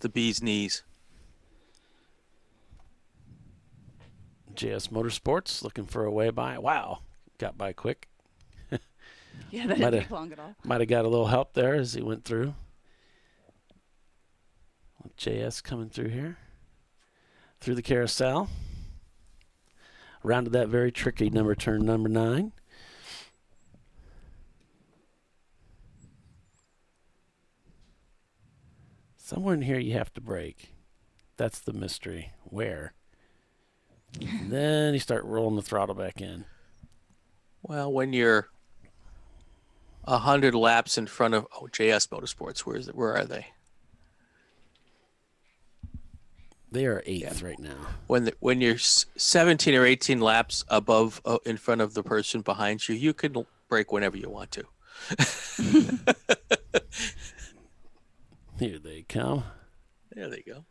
bee's knees. JS Motorsports looking for a way by. Wow, got by quick. Yeah, that didn't take long at all. Might have got a little help there as he went through. JS coming through here. Through the carousel. Rounded that very tricky turn number 9. Somewhere in here you have to brake. That's the mystery. Where? And then you start rolling the throttle back in. Well, when you're 100 laps in front of JS Motorsports, where are they? They are 8th right now. When you're 17 or 18 laps above in front of the person behind you, you can brake whenever you want to. Here they come. There they go.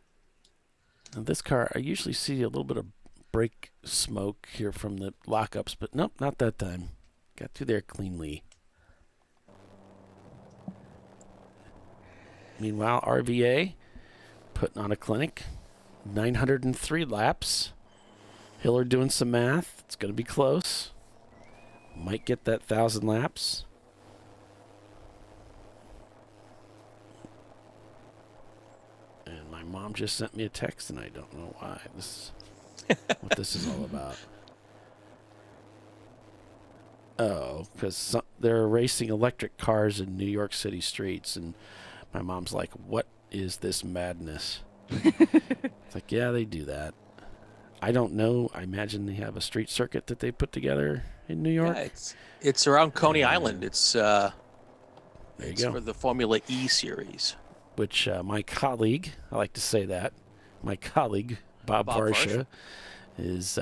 Now this car, I usually see a little bit of brake smoke here from the lockups, but nope, not that time. Got through there cleanly. Meanwhile, RVA putting on a clinic. 903 laps. Hiller doing some math. It's going to be close. Might get that 1,000 laps. And my mom just sent me a text, and I don't know why. what this is all about. Oh, because they're racing electric cars in New York City streets, and my mom's like, "What is this madness?" It's like, yeah, they do that. I don't know. I imagine they have a street circuit that they put together in New York. Yeah, it's around Coney Island. It's there you it's go. for the Formula E series. Which my colleague, I like to say that, my colleague Bob Varsha is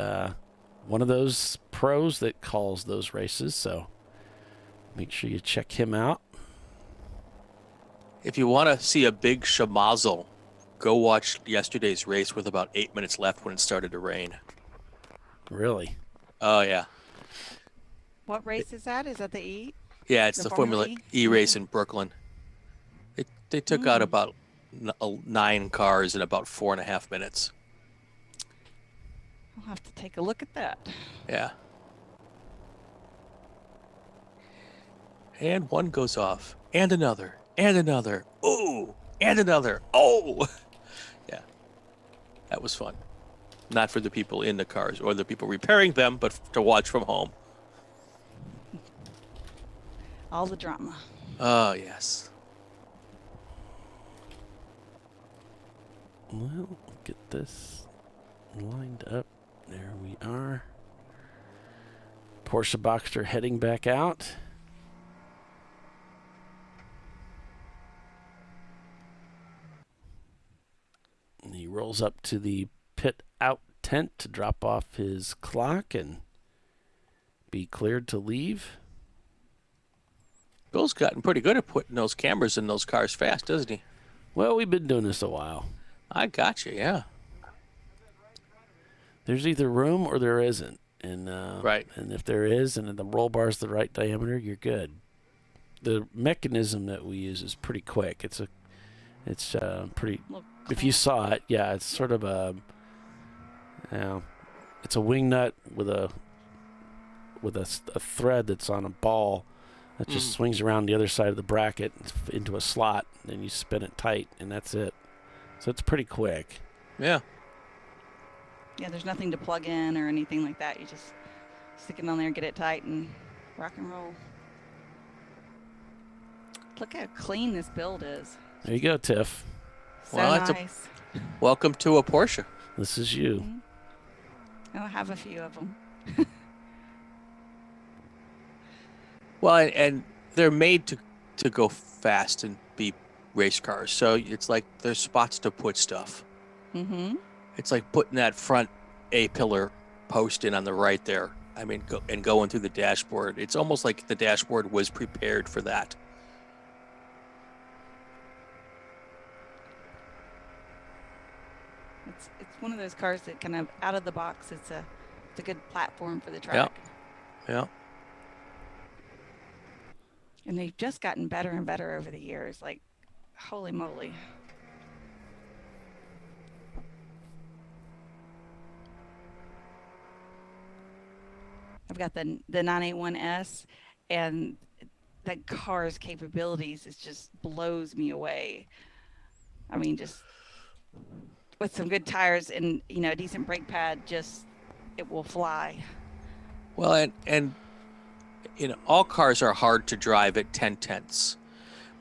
one of those pros that calls those races. So make sure you check him out. If you want to see a big schmozzle, go watch yesterday's race with about 8 minutes left when it started to rain. Really? Oh, yeah. What race is that? Is that the E? Yeah, it's the Formula E race in Brooklyn. They took out about 9 cars in about 4.5 minutes. I'll have to take a look at that. Yeah. And one goes off. And another. And another. Oh! And another. Oh! Yeah. That was fun. Not for the people in the cars or the people repairing them, but to watch from home. All the drama. Oh, yes. Well, get this lined up. There we are. Porsche Boxster heading back out. And he rolls up to the pit out tent to drop off his clock and be cleared to leave. Bill's gotten pretty good at putting those cameras in those cars fast, doesn't he? Well, we've been doing this a while. I got you, yeah. There's either room or there isn't. And right. And if there is, and the roll bar's the right diameter, you're good. The mechanism that we use is pretty quick. It's pretty. If you saw it, yeah, it's sort of it's a wing nut with a thread that's on a ball that just swings around the other side of the bracket into a slot, and then you spin it tight, and that's it. So it's pretty quick. Yeah. Yeah, there's nothing to plug in or anything like that. You just stick it on there, get it tight, and rock and roll. Look how clean this build is. There you go, Tiff. So nice. Welcome to a Porsche. This is you. Mm-hmm. I'll have a few of them. Well, and they're made to go fast and be race cars. So it's like there's spots to put stuff. Mm-hmm. It's like putting that front A-pillar post in on the right there. I mean, going through the dashboard. It's almost like the dashboard was prepared for that. It's one of those cars that kind of out of the box. It's a good platform for the track. Yeah. Yeah. And they've just gotten better and better over the years. Like, holy moly. I've got the 981S, and that car's capabilities just blows me away. I mean, just with some good tires and, a decent brake pad, it will fly. Well, and all cars are hard to drive at 10/10ths,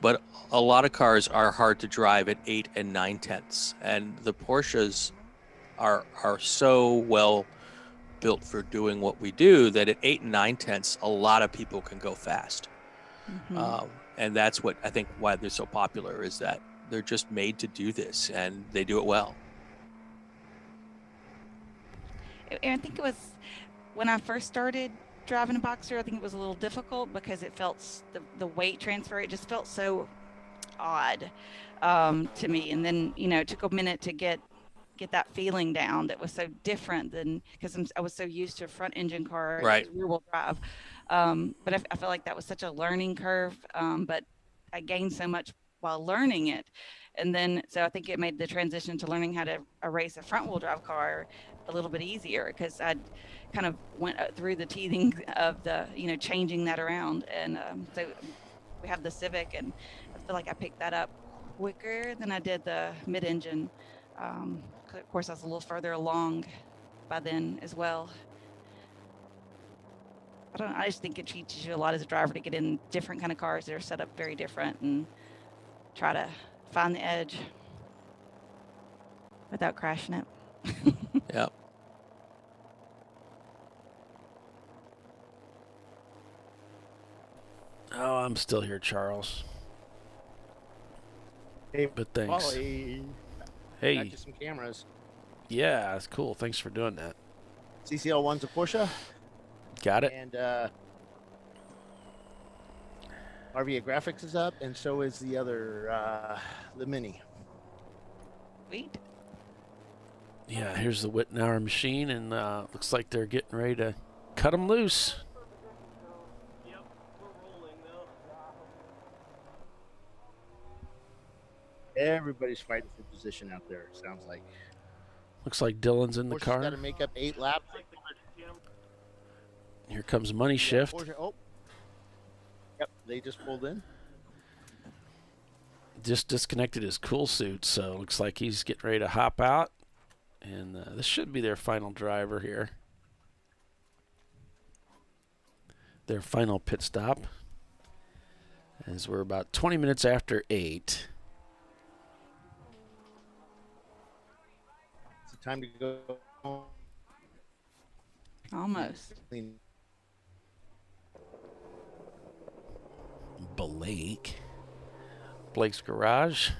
but a lot of cars are hard to drive at 8 and 9/10ths, and the Porsches are so well built for doing what we do that at 8 and 9/10ths, a lot of people can go fast. Mm-hmm. And that's what I think why they're so popular, is that they're just made to do this, and they do it well. And I think it was when I first started driving a Boxster, I think it was a little difficult because it felt the weight transfer. It just felt so odd to me. And then, it took a minute to get that feeling down that was so different than, because I was so used to a front engine car, right, rear wheel drive. But I felt like that was such a learning curve. But I gained so much while learning it. And then, so I think it made the transition to learning how to race a front wheel drive car a little bit easier, because I'd kind of went through the teething of the, changing that around. And so we have the Civic, and I feel like I picked that up quicker than I did the mid-engine. Of course, I was a little further along by then as well. I just think it teaches you a lot as a driver to get in different kind of cars that are set up very different and try to find the edge without crashing it. Yep. Oh, I'm still here, Charles. Hey, but thanks. Wally. Hey. Got you some cameras. Yeah, that's cool. Thanks for doing that. CCL1's a Porsche. Got it. And RVA Graphics is up, and so is the other, the Mini. Sweet. Yeah, here's the Wittenauer machine, and looks like they're getting ready to cut them loose. Everybody's fighting for position out there, sounds like. Looks like Dylan's in the Porsche's car. got to make up 8 laps. Here comes Money Shift. Porsche, oh. Yep, they just pulled in. Just disconnected his cool suit, so looks like he's getting ready to hop out. And this should be their final driver here. Their final pit stop. As we're about 20 minutes after 8. It's time to go home. Almost. Blake's garage.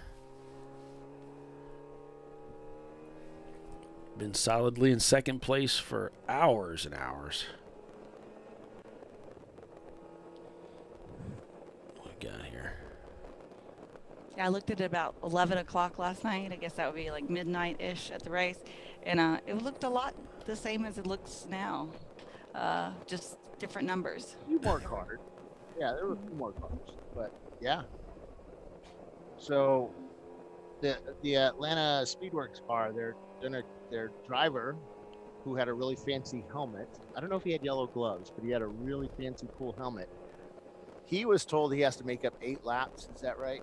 Been solidly in second place for hours and hours. What we got here? Yeah, I looked at it about 11 o'clock last night. I guess that would be like midnight-ish at the race. And it looked a lot the same as it looks now. Just different numbers. A few more cars. Yeah, there were a few more cars. But, yeah. So, the Atlanta Speedworks car, their driver, who had a really fancy helmet. I don't know if he had yellow gloves, but he had a really fancy, cool helmet. He was told he has to make up 8 laps. Is that right?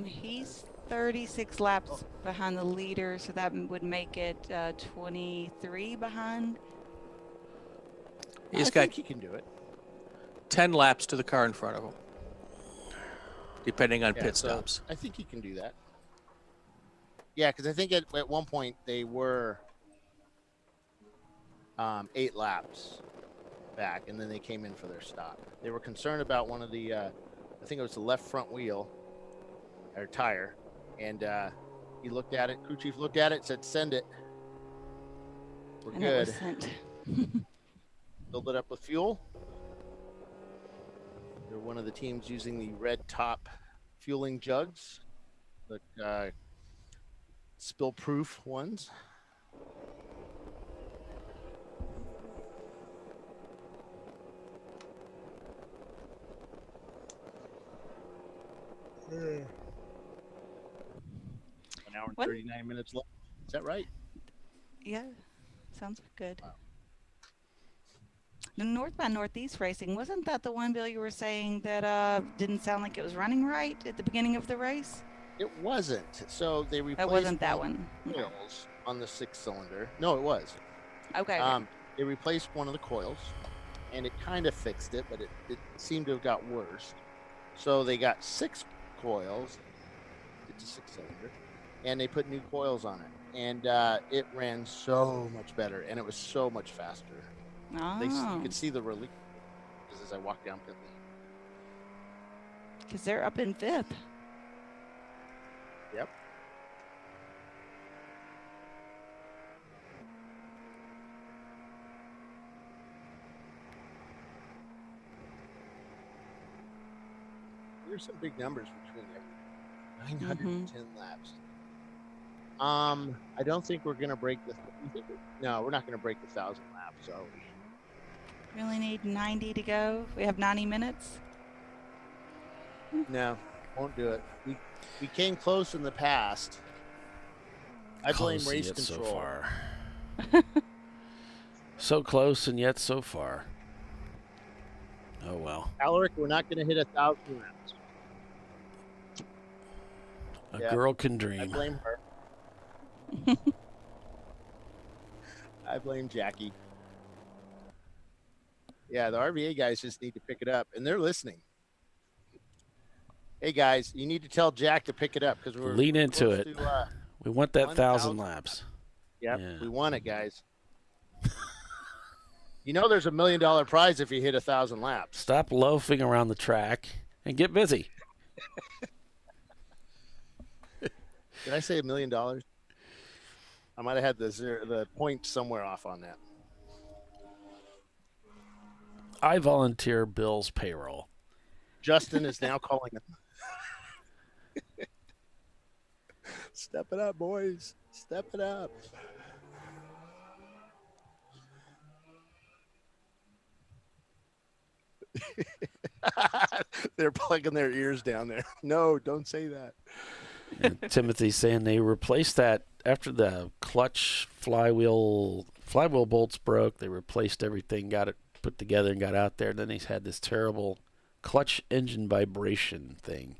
He's 36 laps behind the leader, so that would make it 23 behind. He's I think he can do it. 10 laps to the car in front of him, depending on Yeah, pit so stops. I think he can do that. Yeah, because I think at one point they were 8 laps back, and then they came in for their stop. They were concerned about one of the, I think it was the left front wheel or tire, and he looked at it. Crew chief looked at it, said, "Send it. We're And good." it was sent. Filled it up with fuel. They're one of the teams using the red top fueling jugs, the spill-proof ones. An hour and 39 minutes left. Is that right? Yeah, sounds good. Wow. The North by Northeast racing, wasn't that the one, Bill, you were saying that didn't sound like it was running right at the beginning of the race? It wasn't. So they replaced That wasn't that one. coils on the 6-cylinder. No, it was. Okay. They replaced one of the coils, and it kind of fixed it, but it seemed to have got worse. So they got 6 coils. It's a 6-cylinder, and they put new coils on it, and it ran so much better, and it was so much faster. Oh. You could see the relief as I walked down pit lane. Because they're up in 5th. Yep. There's some big numbers between them. 910 laps. I don't think we're gonna break the. No, we're not gonna break the 1,000 laps. So We only need 90 to go. We have 90 minutes. no, won't do it. We came close in the past. I blame Close, race yet control. So far. So close and yet so far. Oh well. Alaric, we're not going to hit 1,000 laps. A girl can dream. I blame her. I blame Jackie. Yeah, the RVA guys just need to pick it up, and they're listening. Hey, guys, you need to tell Jack to pick it up because we're lean into close it. To, we want that 1,000 laps. Yep, Yeah. we want it, guys. You know there's $1 million prize if you hit 1,000 laps. Stop loafing around the track and get busy. Did I say $1 million? I might have had the point somewhere off on that. I volunteer Bill's payroll. Justin is now calling him. Step it up, boys. Step it up. They're plugging their ears down there. No, don't say that. And Timothy's saying they replaced that after the clutch flywheel bolts broke. They replaced everything, got it put together, and got out there. And then he's had this terrible clutch engine vibration thing.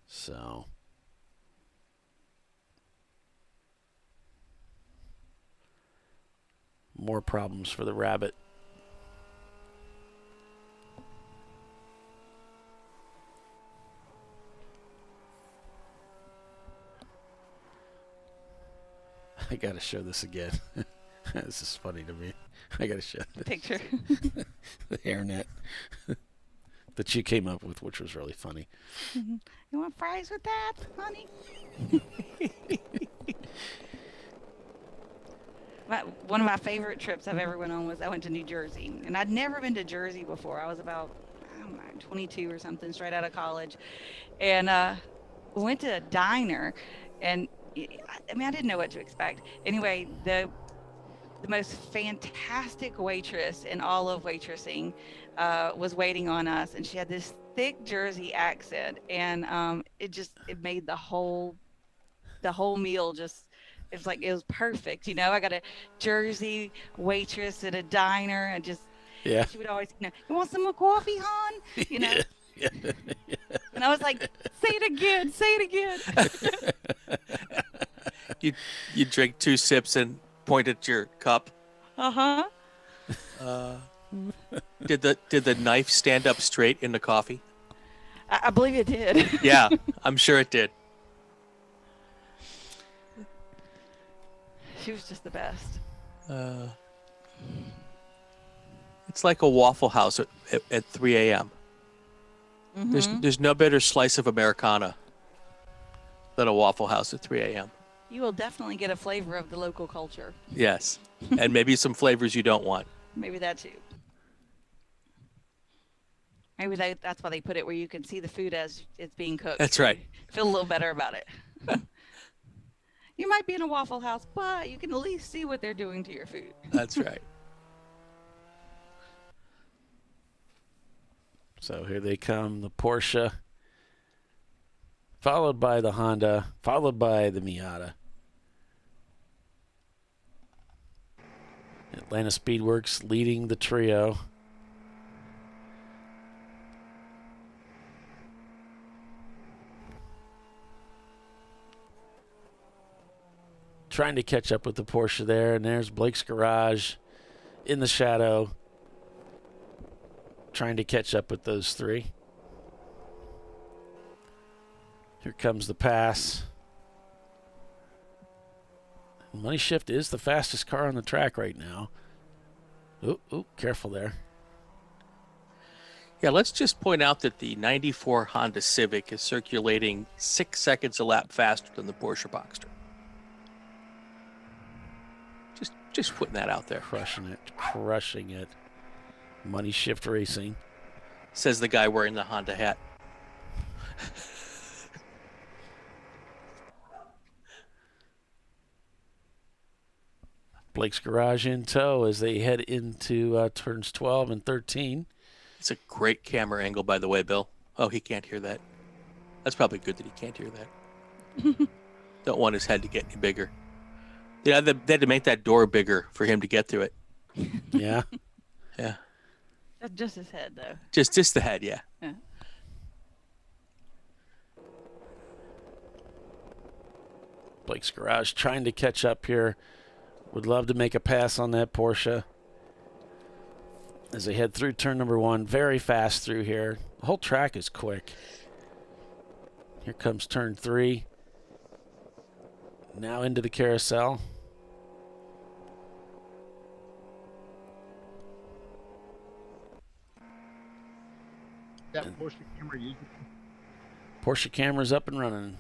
So more problems for the Rabbit. I gotta show this again. This is funny to me. I gotta show the picture. The hairnet that you came up with, which was really funny. You want fries with that, honey? One of my favorite trips I've ever went on was I went to New Jersey, and I'd never been to Jersey before. I was about, I don't know, 22 or something, straight out of college, and went to a diner, and I mean, I didn't know what to expect. Anyway, the most fantastic waitress in all of waitressing was waiting on us, and she had this thick Jersey accent, and it made the whole meal just. It was perfect, you know. I got a Jersey waitress at a diner, and just she would always, you want some more coffee, hon? You know. Yeah. And I was like, say it again. You drink 2 sips and point at your cup. Uh-huh. Did the knife stand up straight in the coffee? I believe it did. Yeah, I'm sure it did. She was just the best. It's like a Waffle House at 3 a.m. Mm-hmm. There's no better slice of Americana than a Waffle House at 3 a.m. You will definitely get a flavor of the local culture. Yes, and maybe some flavors you don't want. Maybe that too. Maybe that's why they put it where you can see the food as it's being cooked. That's right. Feel a little better about it. You might be in a Waffle House, but you can at least see what they're doing to your food. That's right. So here they come, the Porsche, followed by the Honda, followed by the Miata. Atlanta Speedworks leading the trio. Trying to catch up with the Porsche there, and there's Blake's Garage in the shadow, trying to catch up with those three. Here comes the pass. Money Shift is the fastest car on the track right now. Ooh, careful there. Yeah, let's just point out that the 94 Honda Civic is circulating 6 seconds a lap faster than the Porsche Boxster. Just putting that out there. Crushing it. Money Shift Racing. Says the guy wearing the Honda hat. Blake's Garage in tow as they head into turns 12 and 13. It's a great camera angle, by the way, Bill. Oh, he can't hear that. That's probably good that he can't hear that. Don't want his head to get any bigger. Yeah, they had to make that door bigger for him to get through it. Yeah. Yeah. That's just his head, though. Just the head, yeah. Yeah. Blake's Garage trying to catch up here Would love to make a pass on that Porsche as they head through turn number 1. Very fast through here. The whole track is quick. Here comes turn 3. Now into the carousel. That Porsche camera using? Porsche camera's up and running.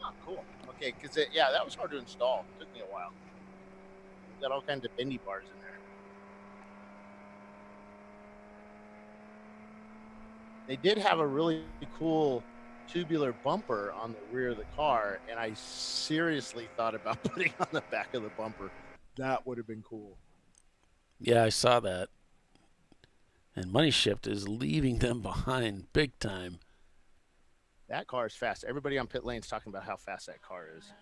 Oh, cool. Okay, because yeah, that was hard to install. It took me a while. Got all kinds of bendy bars in there. They did have a really cool tubular bumper on the rear of the car, and I seriously thought about putting on the back of the bumper. That would have been cool. Yeah, I saw that. And Money Shift is leaving them behind big time. That car is fast. Everybody on pit lane's talking about how fast that car is.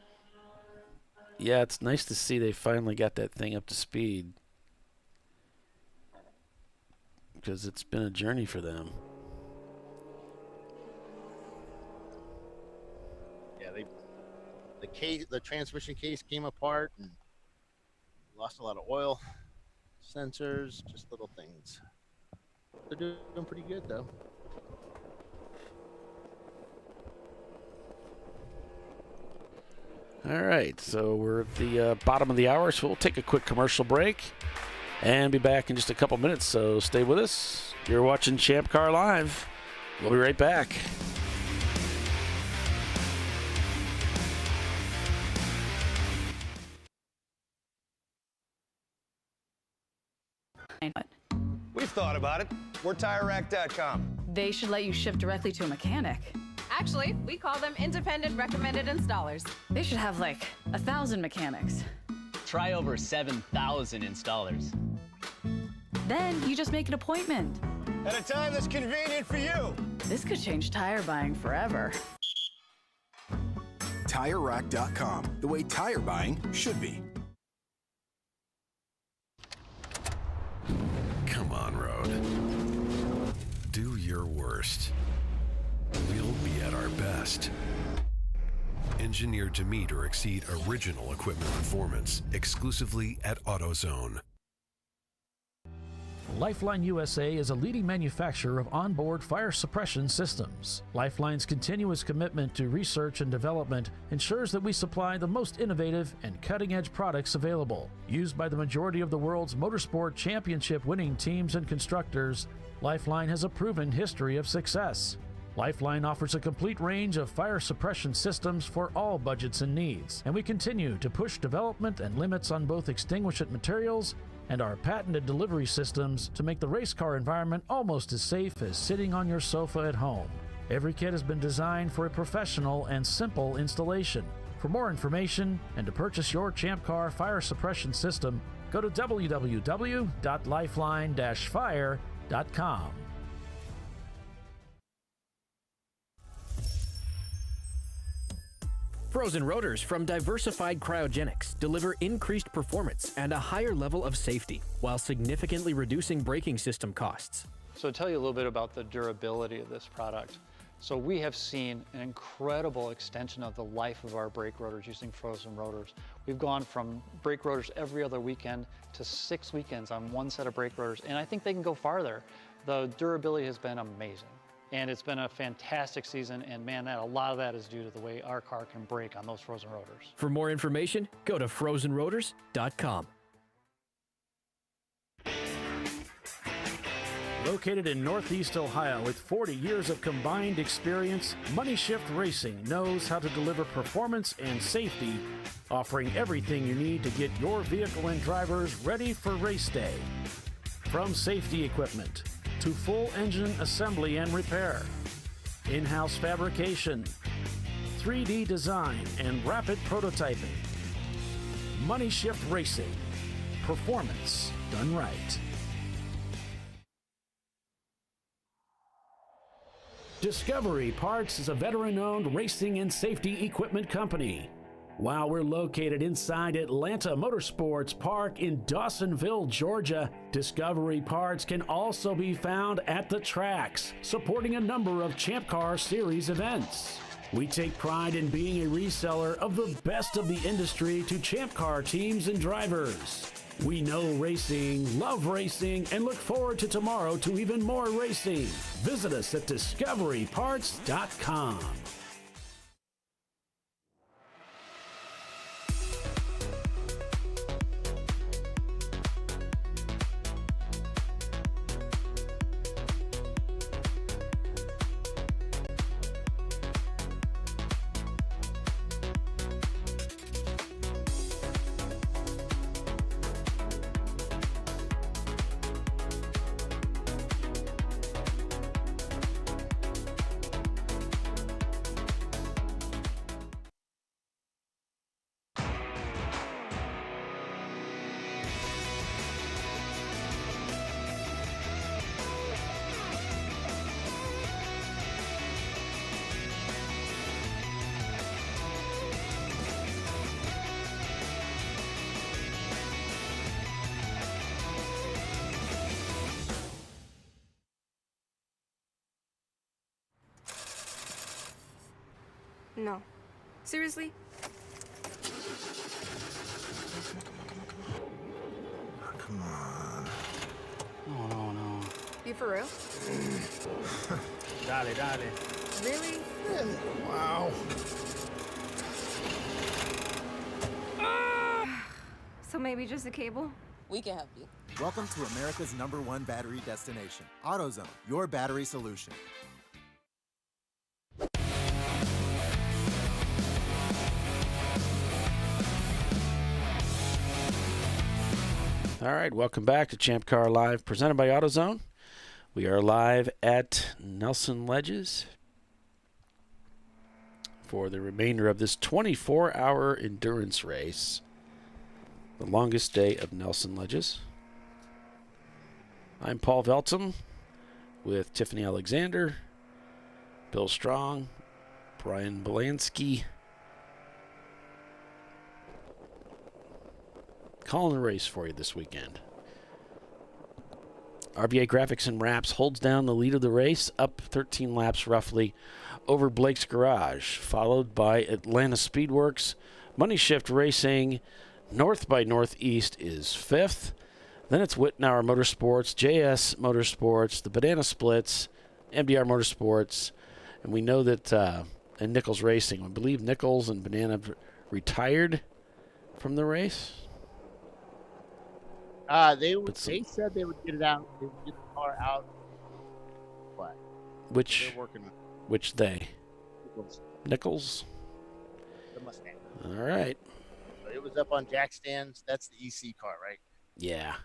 Yeah, it's nice to see they finally got that thing up to speed, because it's been a journey for them. Yeah, the transmission case came apart and lost a lot of oil, sensors, just little things. They're doing pretty good though. All right, so we're at the bottom of the hour, so we'll take a quick commercial break and be back in just a couple minutes, so stay with us. You're watching Champ Car Live. We'll be right back. We've thought about it. We're TireRack.com. They should let you ship directly to a mechanic. Actually, we call them independent recommended installers. They should have like 1,000 mechanics. Try over 7,000 installers. Then you just make an appointment. At a time that's convenient for you. This could change tire buying forever. TireRack.com, the way tire buying should be. Come on, Road. Do your worst. We'll be at our best. Engineered to meet or exceed original equipment performance exclusively at AutoZone. Lifeline USA is a leading manufacturer of onboard fire suppression systems. Lifeline's continuous commitment to research and development ensures that we supply the most innovative and cutting-edge products available. Used by the majority of the world's motorsport championship-winning teams and constructors, Lifeline has a proven history of success. Lifeline offers a complete range of fire suppression systems for all budgets and needs, and we continue to push development and limits on both extinguishant materials and our patented delivery systems to make the race car environment almost as safe as sitting on your sofa at home. Every kit has been designed for a professional and simple installation. For more information and to purchase your Champ Car fire suppression system, go to www.lifeline-fire.com. Frozen rotors from Diversified Cryogenics deliver increased performance and a higher level of safety, while significantly reducing braking system costs. So to tell you a little bit about the durability of this product. So we have seen an incredible extension of the life of our brake rotors using frozen rotors. We've gone from brake rotors every other weekend to 6 weekends on one set of brake rotors, and I think they can go farther. The durability has been amazing. And it's been a fantastic season, and man, a lot of that is due to the way our car can brake on those frozen rotors. For more information, go to frozenrotors.com. Located in Northeast Ohio with 40 years of combined experience, Money Shift Racing knows how to deliver performance and safety, offering everything you need to get your vehicle and drivers ready for race day. From safety equipment to full engine assembly and repair, in-house fabrication, 3D design, and rapid prototyping. Money Shift Racing. Performance done right. Discovery Parts is a veteran-owned racing and safety equipment company. While we're located inside Atlanta Motorsports Park in Dawsonville, Georgia, Discovery Parts can also be found at the tracks, supporting a number of Champ Car Series events. We take pride in being a reseller of the best of the industry to Champ Car teams and drivers. We know racing, love racing, and look forward to tomorrow to even more racing. Visit us at discoveryparts.com. No. Seriously? Come on. No. You for real? Dale. Really? Wow. So maybe just a cable? We can help you. Welcome to America's #1 battery destination, AutoZone, your battery solution. All right, welcome back to ChampCar.Live, presented by AutoZone. We are live at Nelson Ledges for the remainder of this 24-hour endurance race, the longest day of Nelson Ledges. I'm Paul Veltum with Tiffany Alexander, Bill Strong, Brian Belansky. Calling the race for you this weekend. RVA Graphics and Wraps holds down the lead of the race, up 13 laps roughly over Blake's Garage, followed by Atlanta Speedworks. Money Shift Racing, North by Northeast is 5th. Then it's Whitnauer Motorsports, JS Motorsports, the Banana Splits, MDR Motorsports, and we know that and Nichols Racing. I believe Nichols and Banana retired from the race. They said they would get it out. They would get the car out. But Which they're working. Which they? Nichols. Nichols. The Mustang. All right. It was up on jack stands. That's the EC car, right? Yeah.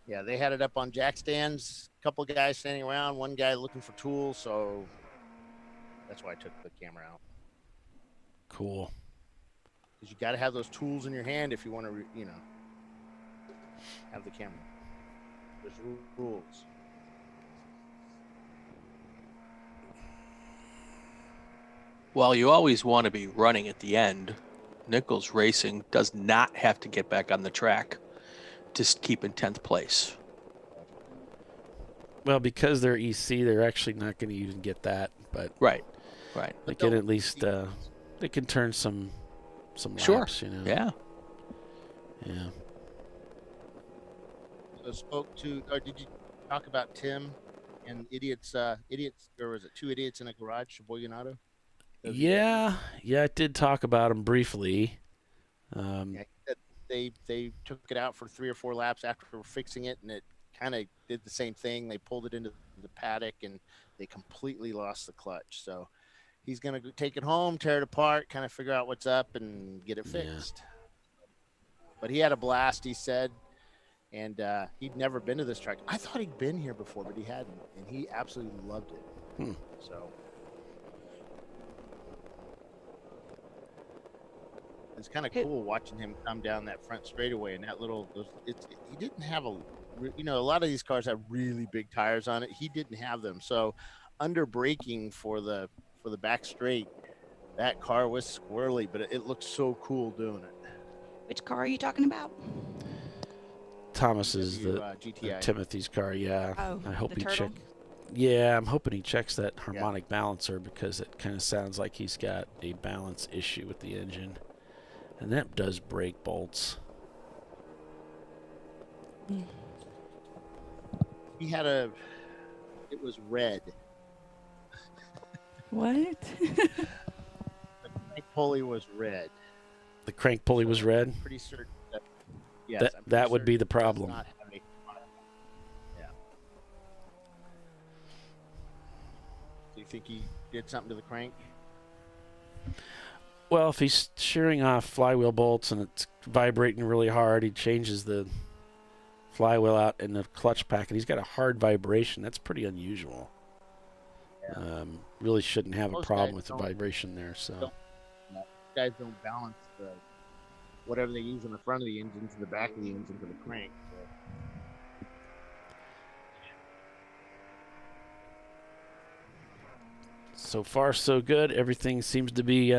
Yeah, they had it up on jack stands. A couple of guys standing around. One guy looking for tools. So that's why I took the camera out. Cool. Because you got to have those tools in your hand if you want to, have the camera. There's rules. While you always want to be running at the end, Nichols Racing does not have to get back on the track to keep in 10th place. Well, because they're EC, they're actually not going to even get that. But right. They can at least they can turn some laps. Sure. Yeah. So spoke to, or did you talk about Tim and idiots, or was it 2 idiots in a garage, Sheboygan Auto? Yeah, I did talk about them briefly. They took it out for 3 or 4 laps after fixing it, and it kind of did the same thing. They pulled it into the paddock, and they completely lost the clutch. So he's going to take it home, tear it apart, kind of figure out what's up, and get it fixed. But he had a blast, he said, and he'd never been to this track. I thought he'd been here before, but he hadn't, and he absolutely loved it. So it's kind of cool watching him come down that front straightaway and that little. He didn't have a lot of these cars have really big tires on it. He didn't have them, so under braking for the back straight, that car was squirrely, but it looked so cool doing it. Which car are you talking about? Thomas's GTI. Timothy's car. Yeah. Oh, I hope the he turtle? Yeah, I'm hoping he checks that harmonic balancer because it kind of sounds like he's got a balance issue with the engine. And that does break bolts. He had it was red. What? The crank pulley was red. The crank pulley was red? Pretty certain that, yes, that would be the problem. Yeah. Do you think he did something to the crank? Well, if he's shearing off flywheel bolts and it's vibrating really hard, he changes the flywheel out in the clutch pack, and he's got a hard vibration. That's pretty unusual. Yeah. Really shouldn't have Most a problem guys with the don't- vibration there. So Guys don't balance whatever they use in the front of the engine to the back of the engine to the crank. so far so good. Everything seems to be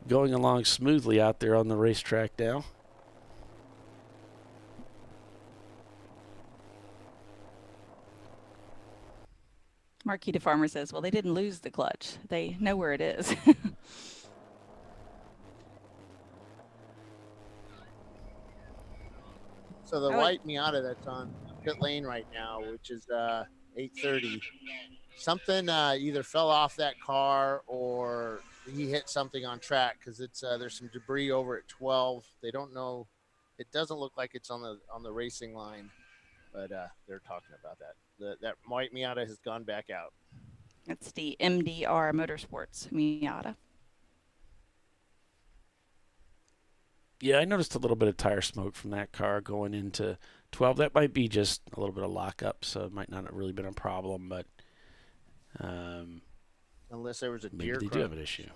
going along smoothly out there on the racetrack now. Marquita Farmer says, well, they didn't lose the clutch. They know where it is. So the white Miata that's on pit lane right now, which is 8:30, something either fell off that car or he hit something on track because it's there's some debris over at 12. They don't know. It doesn't look like it's on the racing line, but they're talking about that. That white Miata has gone back out. That's the MDR Motorsports Miata. Yeah, I noticed a little bit of tire smoke from that car going into 12. That might be just a little bit of lockup, so it might not have really been a problem, but Unless there was a maybe deer they do crunch. have an issue.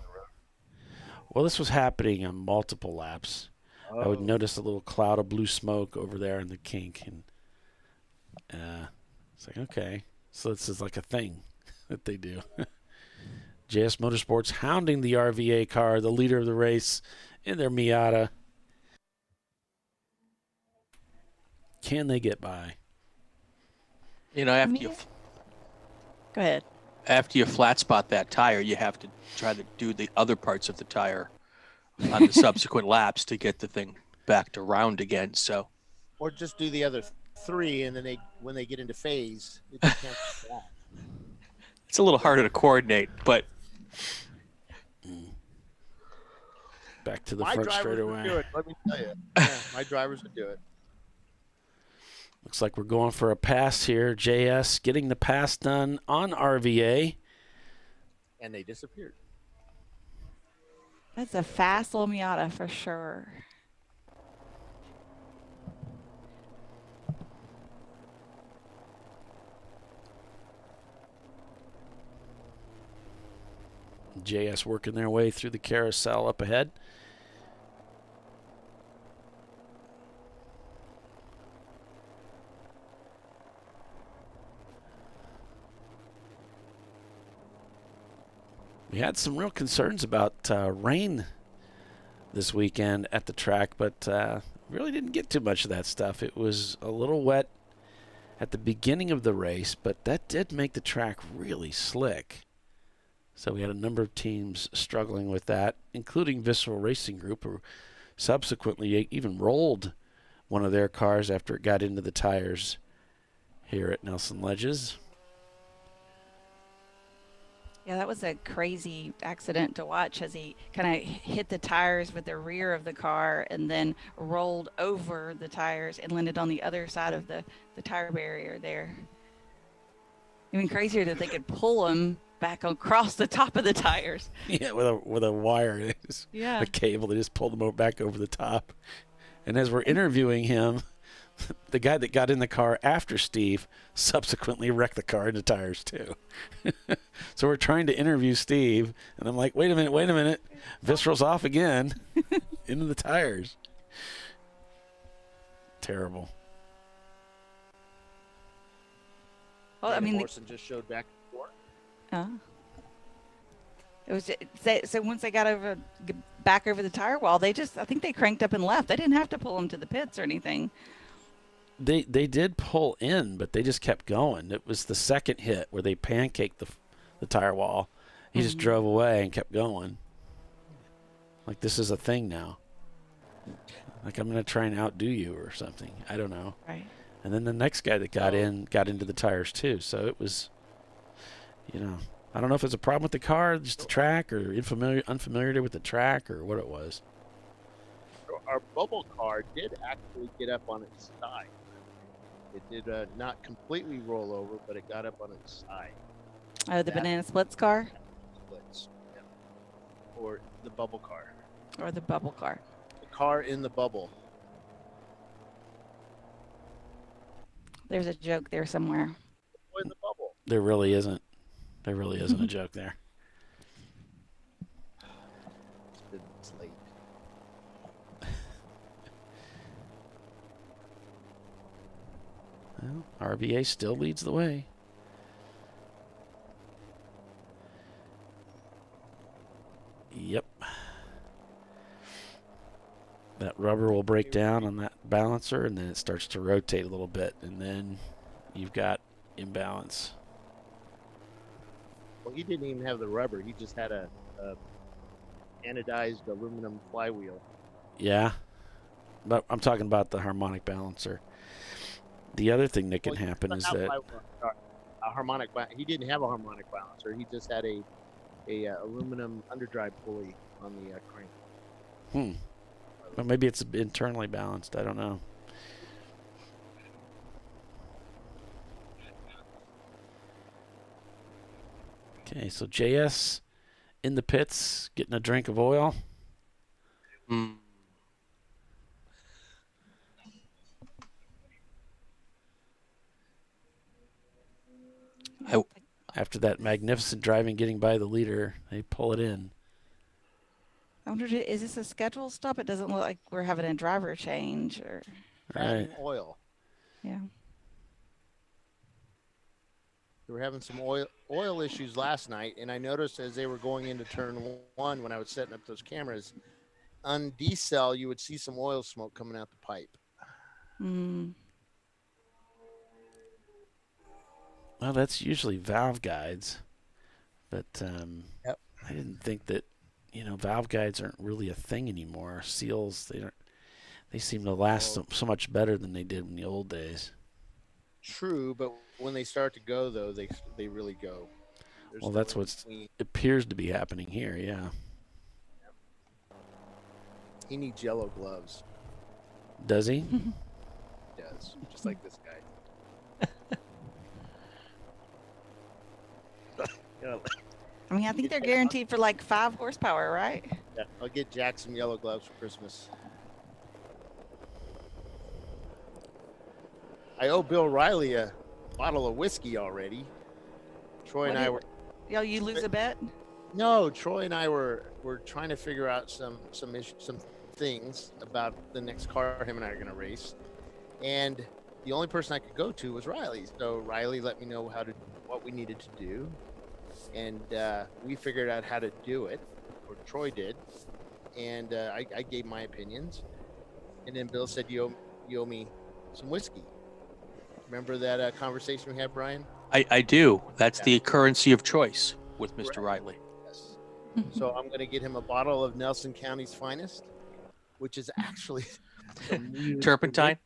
Well, this was happening on multiple laps. I would notice a little cloud of blue smoke over there in the kink, and it's like, okay, so this is like a thing that they do. JS Motorsports hounding the RVA car, the leader of the race, in their Miata. Can they get by? You know, Go ahead. After you flat spot that tire, you have to try to do the other parts of the tire on the subsequent laps to get the thing back to round again. So, Or just do the other three, and then when they get into phase, it just can't be that. it's a little harder to coordinate, but back to the My front drivers would straightaway. do it. Let me tell you, yeah, my drivers would do it. Looks like we're going for a pass here. JS getting the pass done on RVA. And they disappeared. That's a fast little Miata for sure. JS working their way through the carousel up ahead. We had some real concerns about rain this weekend at the track, but really didn't get too much of that stuff. It was a little wet at the beginning of the race, but that did make the track really slick. So we had a number of teams struggling with that, including Visceral Racing Group, who subsequently even rolled one of their cars after it got into the tires here at Nelson Ledges. Yeah, that was a crazy accident to watch as he kind of hit the tires with the rear of the car and then rolled over the tires and landed on the other side of the tire barrier there. Even crazier that they could pull him back across the top of the tires. Yeah, with a wire, Yeah. a cable. They just pulled him back over the top. And as we're interviewing him, the guy that got in the car after Steve subsequently wrecked the car into tires too. So we're trying to interview Steve, and I'm like, wait a minute. Visceral's off again into the tires. Terrible. Well, I mean, Morrison just showed back and forth. it was so once they got back over the tire wall, I think they cranked up and left. They didn't have to pull him to the pits or anything. They did pull in, but they just kept going. It was the second hit where they pancaked the tire wall. He just drove away and kept going. Like, this is a thing now. Like, I'm going to try and outdo you or something. I don't know. Right. And then the next guy that got into the tires too. So it was, I don't know if it's a problem with the car, just the track, or unfamiliarity with the track, or what it was. Our bubble car did actually get up on its side. It did not completely roll over, but it got up on its side. Oh, the banana splits car? Splits. Yeah. Or the bubble car. Or the bubble car. The car in the bubble. There's a joke there somewhere. Boy in the bubble. There really isn't. There really isn't a joke there. It's late. Well, RVA still leads the way. Yep. That rubber will break down on that balancer, and then it starts to rotate a little bit, and then you've got imbalance. Well, he didn't even have the rubber. He just had a anodized aluminum flywheel. Yeah. But I'm talking about the harmonic balancer. The other thing that can happen is that a harmonic. He didn't have a harmonic balancer. He just had a aluminum underdrive pulley on the crank. Well, maybe it's internally balanced. I don't know. Okay, so JS in the pits getting a drink of oil. After that magnificent driving, getting by the leader, they pull it in. I wonder, is this a scheduled stop? It doesn't look like we're having a driver change or. Right. Oil. Yeah. They were having some oil issues last night, and I noticed as they were going into turn one, when I was setting up those cameras, on decel you would see some oil smoke coming out the pipe. Well, that's usually valve guides, but I didn't think that valve guides aren't really a thing anymore. Seals, they seem to last so much better than they did in the old days. True, but when they start to go, though, they really go. Well, that's what appears to be happening here, yeah. He needs yellow gloves. Does he? He does, just like this guy. I mean, I think they're guaranteed for like 5 horsepower, right? Yeah, I'll get Jack some yellow gloves for Christmas. I owe Bill Riley a bottle of whiskey already. Troy and I were. You lose a bet? No, Troy and I were trying to figure out some things about the next car him and I are going to race, and the only person I could go to was Riley. So Riley let me know what we needed to do, and we figured out how to do it, or Troy did, and I gave my opinions, and then Bill said, you owe me some whiskey. Remember that conversation we had, Brian? I do. That's the currency of choice with Mr. Riley. Yes. So I'm going to get him a bottle of Nelson County's finest, which is actually turpentine.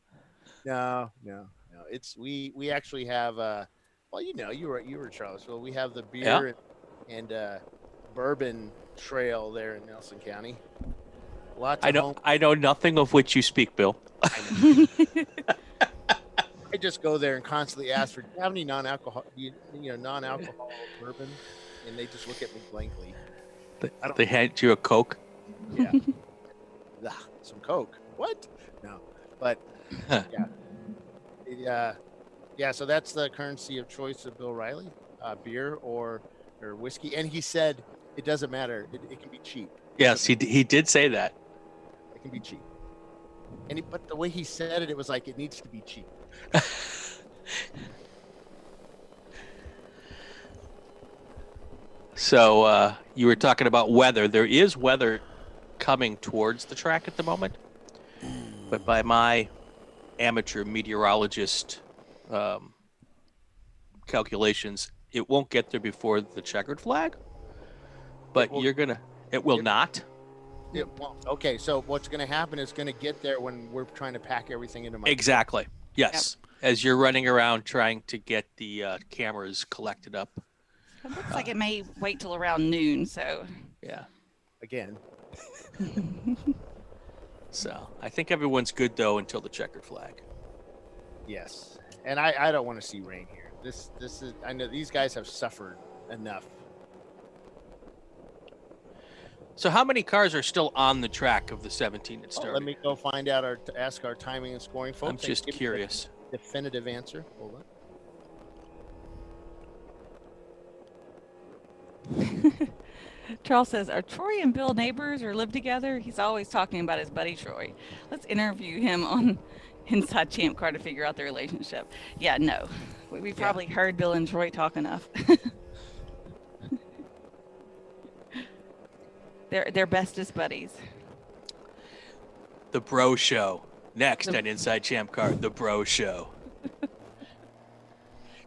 No. It's we actually have well, you were in Charlottesville. We have the beer and bourbon trail there in Nelson County. I know nothing of which you speak, Bill. I just go there and constantly ask for, do you have any non-alcohol bourbon? And they just look at me blankly. They hand you a Coke? Yeah. Some Coke. What? No. But, yeah. So that's the currency of choice of Bill Riley, beer or whiskey. And he said it doesn't matter. It can be cheap. Yes, he did say that. It can be cheap. But the way he said it, it was like it needs to be cheap. So you were talking about weather. There is weather coming towards the track at the moment, but by my amateur meteorologist calculations, it won't get there before the checkered flag. But it will not. Okay, so what's going to happen is going to get there when we're trying to pack everything into my Exactly. Yes. As you're running around trying to get the cameras collected up. It looks like it may wait till around noon, so. Yeah. Again. So I think everyone's good though until the checkered flag. Yes, and I don't want to see rain here. This is, I know these guys have suffered enough. So how many cars are still on the track of the 17 that started? Let me go find out ask our timing and scoring folks. I'm just curious. Definitive answer. Hold on. Charles says, are Troy and Bill neighbors or live together? He's always talking about his buddy Troy. Let's interview him on Inside Champ Car to figure out their relationship. Yeah, no. We probably heard Bill and Troy talk enough. They're bestest buddies. The Bro Show. Next on Inside Champ Car, The Bro Show.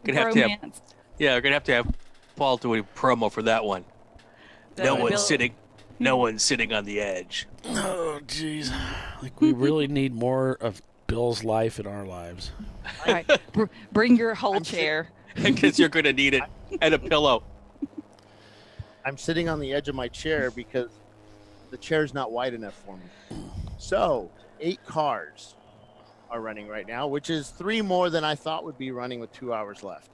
We're gonna have to have Paul do a promo for that one. No one's sitting on the edge. Oh, jeez. Like we really need more of Bill's life in our lives. All right, bring your whole chair. Because you're going to need it, and a pillow. I'm sitting on the edge of my chair because the chair's not wide enough for me. So 8 cars are running right now, which is 3 more than I thought would be running with 2 hours left.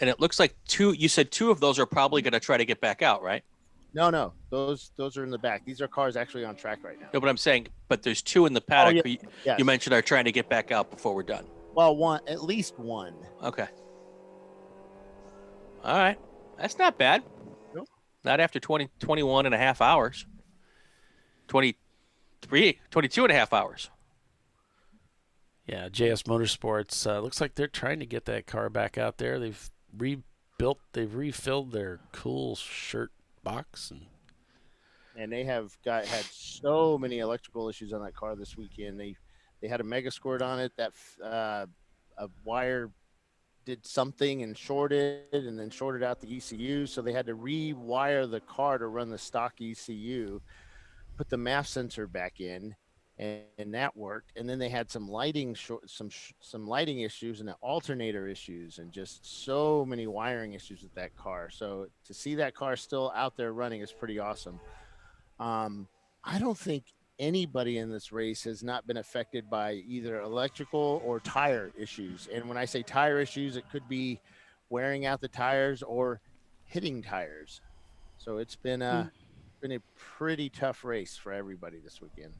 And it looks like you said 2 of those are probably going to try to get back out, right? No. Those are in the back. These are cars actually on track right now. No, but I'm saying, there's 2 in the paddock who yes. you mentioned are trying to get back out before we're done. Well, at least one. Okay. All right. That's not bad. Nope. Not after 21 and a half hours. 22 and a half hours. Yeah, JS Motorsports, looks like they're trying to get that car back out there. They've refilled their cool shirt box. And they have had so many electrical issues on that car this weekend. They had a mega squirt on it that a wire did something and shorted and then shorted out the ECU. So they had to rewire the car to run the stock ECU, put the MAF sensor back in, and that worked. And then they had some lighting some lighting issues and alternator issues and just so many wiring issues with that car. So to see that car still out there running is pretty awesome. I don't think anybody in this race has not been affected by either electrical or tire issues. And when I say tire issues, it could be wearing out the tires or hitting tires. So it's been a pretty tough race for everybody this weekend.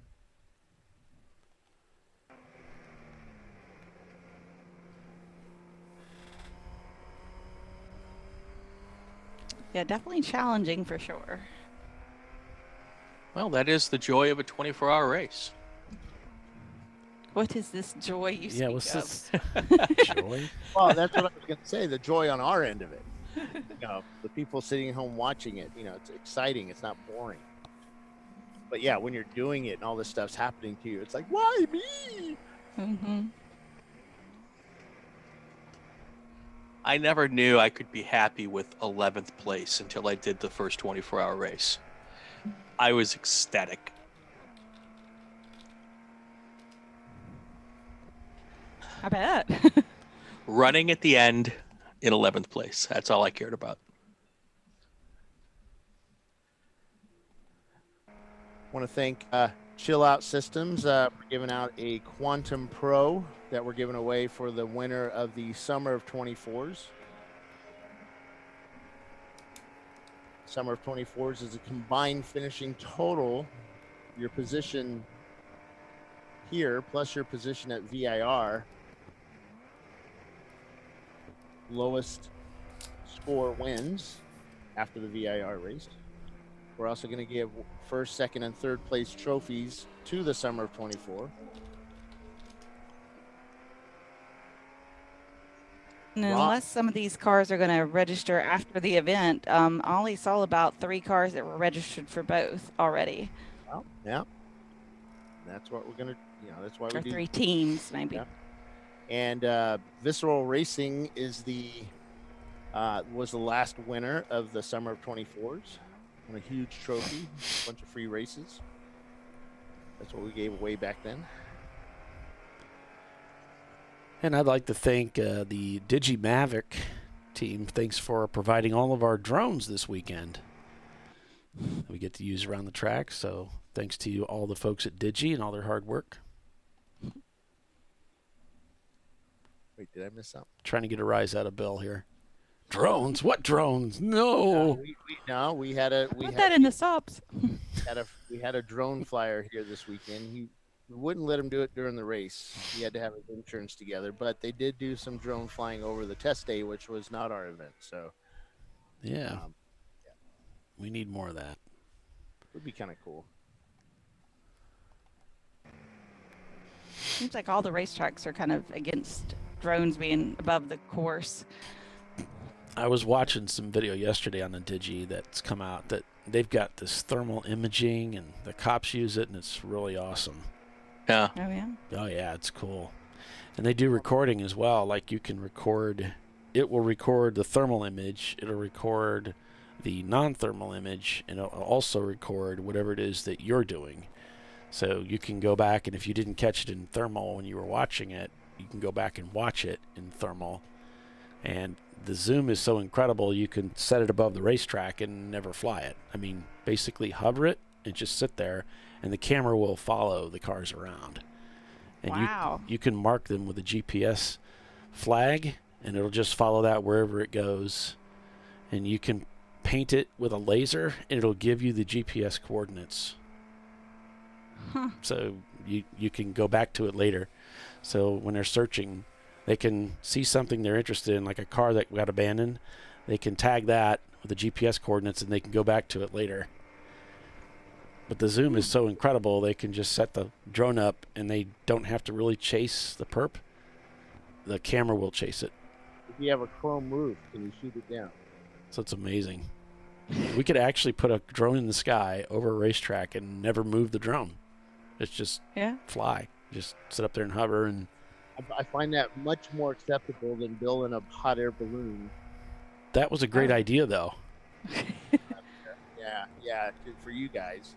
Yeah, definitely challenging for sure. Well, that is the joy of a 24-hour race. What is this joy you speak of? This joy? Well, that's what I was going to say. The joy on our end of it. The people sitting at home watching it. It's exciting. It's not boring. But yeah, when you're doing it and all this stuff's happening to you, it's like, why me? Mm-hmm. I never knew I could be happy with 11th place until I did the first 24-hour race. I was ecstatic. I bet. Running at the end in 11th place. That's all I cared about. I want to thank Chill Out Systems for giving out a Quantum Pro that we're giving away for the winner of the Summer of 24s. Summer of 24s is a combined finishing total. Your position here plus your position at VIR. Lowest score wins after the VIR race. We're also going to give first, second, and third place trophies to the Summer of 24. And unless some of these cars are going to register after the event, I only saw about 3 cars that were registered for both already. Well, yeah. That's what we're gonna. That's why we Or do 3 teams, maybe. Yeah. And Visceral Racing is was the last winner of the Summer of 24s. Won a huge trophy, a bunch of free races. That's what we gave away back then. And I'd like to thank the Digi Mavic team. Thanks for providing all of our drones this weekend. We get to use around the track. So thanks to you, all the folks at Digi and all their hard work. Wait, did I miss something? Trying to get a rise out of Bill here. Drones? What drones? No. We had a Put that in the subs. We had a drone flyer here this weekend. We wouldn't let him do it during the race. He had to have his insurance together, but they did do some drone flying over the test day, which was not our event. So yeah. We need more of that. Would be kind of cool. Seems like all the racetracks are kind of against drones being above the course. I was watching some video yesterday on the Digi that's come out that they've got this thermal imaging and the cops use it and it's really awesome. Yeah. Oh, yeah? Oh, yeah, it's cool. And they do recording as well. Like you can record, it will record the thermal image, it'll record the non-thermal image, and it'll also record whatever it is that you're doing. So you can go back, and if you didn't catch it in thermal when you were watching it, you can go back and watch it in thermal. And the zoom is so incredible, you can set it above the racetrack and never fly it. I mean, basically hover it and just sit there, and the camera will follow the cars around. And wow. you can mark them with a GPS flag, and it'll just follow that wherever it goes. And you can paint it with a laser, and it'll give you the GPS coordinates. Huh. So you can go back to it later. So when they're searching, they can see something they're interested in, like a car that got abandoned. They can tag that with the GPS coordinates, and they can go back to it later. But the zoom is so incredible, they can just set the drone up, and they don't have to really chase the perp. The camera will chase it. If you have a chrome roof, can you shoot it down? So it's amazing. We could actually put a drone in the sky over a racetrack and never move the drone. It's just fly. Just sit up there and hover. And I find that much more acceptable than building a hot air balloon. That was a great idea, though. Yeah, good for you guys.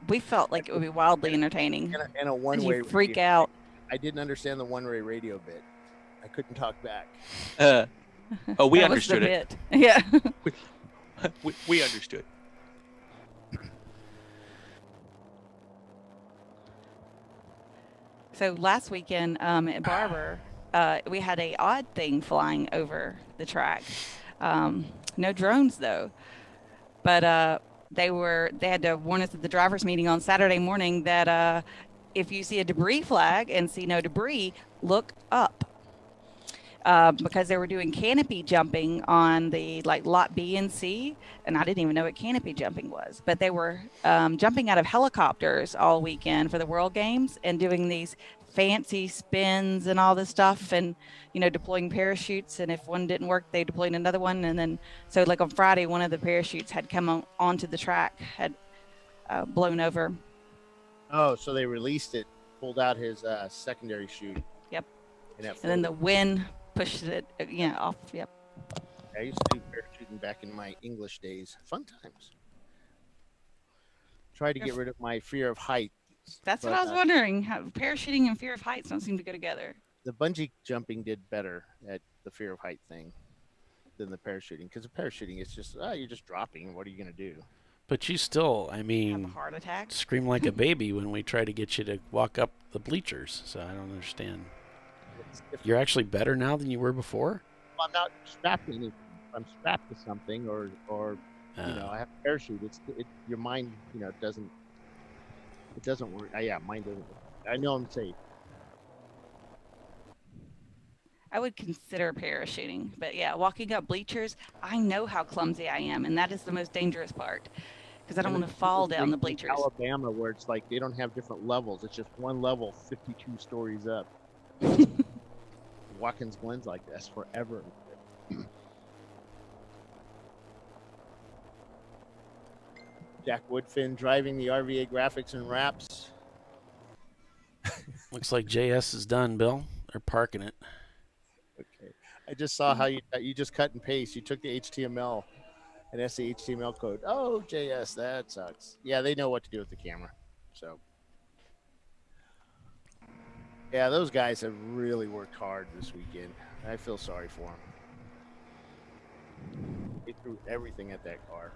We felt like it would be wildly entertaining. And a one-way. You freak out. I didn't understand the one-way radio bit. I couldn't talk back. We That was understood the it. bit. Yeah. we understood. So last weekend at Barber, we had a odd thing flying over the track. No drones though, but they had to warn us at the drivers' meeting on Saturday morning that if you see a debris flag and see no debris, look up. Because they were doing canopy jumping on the lot B and C, and I didn't even know what canopy jumping was. But they were jumping out of helicopters all weekend for the World Games and doing these fancy spins and all this stuff, and deploying parachutes. And if one didn't work, they deployed another one. And then so on Friday, one of the parachutes had come onto the track, had blown over. Oh, so they released it, pulled out his secondary chute. Yep. And then the wind pushed it, off. Yep. I used to do parachuting back in my English days. Fun times. Tried to get rid of my fear of height. That's what I was wondering. How parachuting and fear of heights don't seem to go together. The bungee jumping did better at the fear of height thing than the parachuting, because the parachuting is just you're just dropping. What are you going to do? But you still, I mean, have a heart attack? Scream like a baby when we try to get you to walk up the bleachers. So I don't understand. You're actually better now than you were before? Well, I'm not strapped to anything. I'm strapped to something, or I have a parachute. Your mind, doesn't work. Mine doesn't work. I know I'm safe. I would consider parachuting, but walking up bleachers, I know how clumsy I am, and that is the most dangerous part, because I don't want to fall down the bleachers. Alabama, where it's like they don't have different levels. It's just one level, 52 stories up. Watkins Glen's like this forever. Jack Woodfin driving the RVA graphics and wraps. Looks like JS is done, Bill. They're parking it. Okay. I just saw how you just cut and paste. You took the HTML and HTML code. Oh, JS, that sucks. Yeah, they know what to do with the camera. So, yeah, those guys have really worked hard this weekend. I feel sorry for them. They threw everything at that car.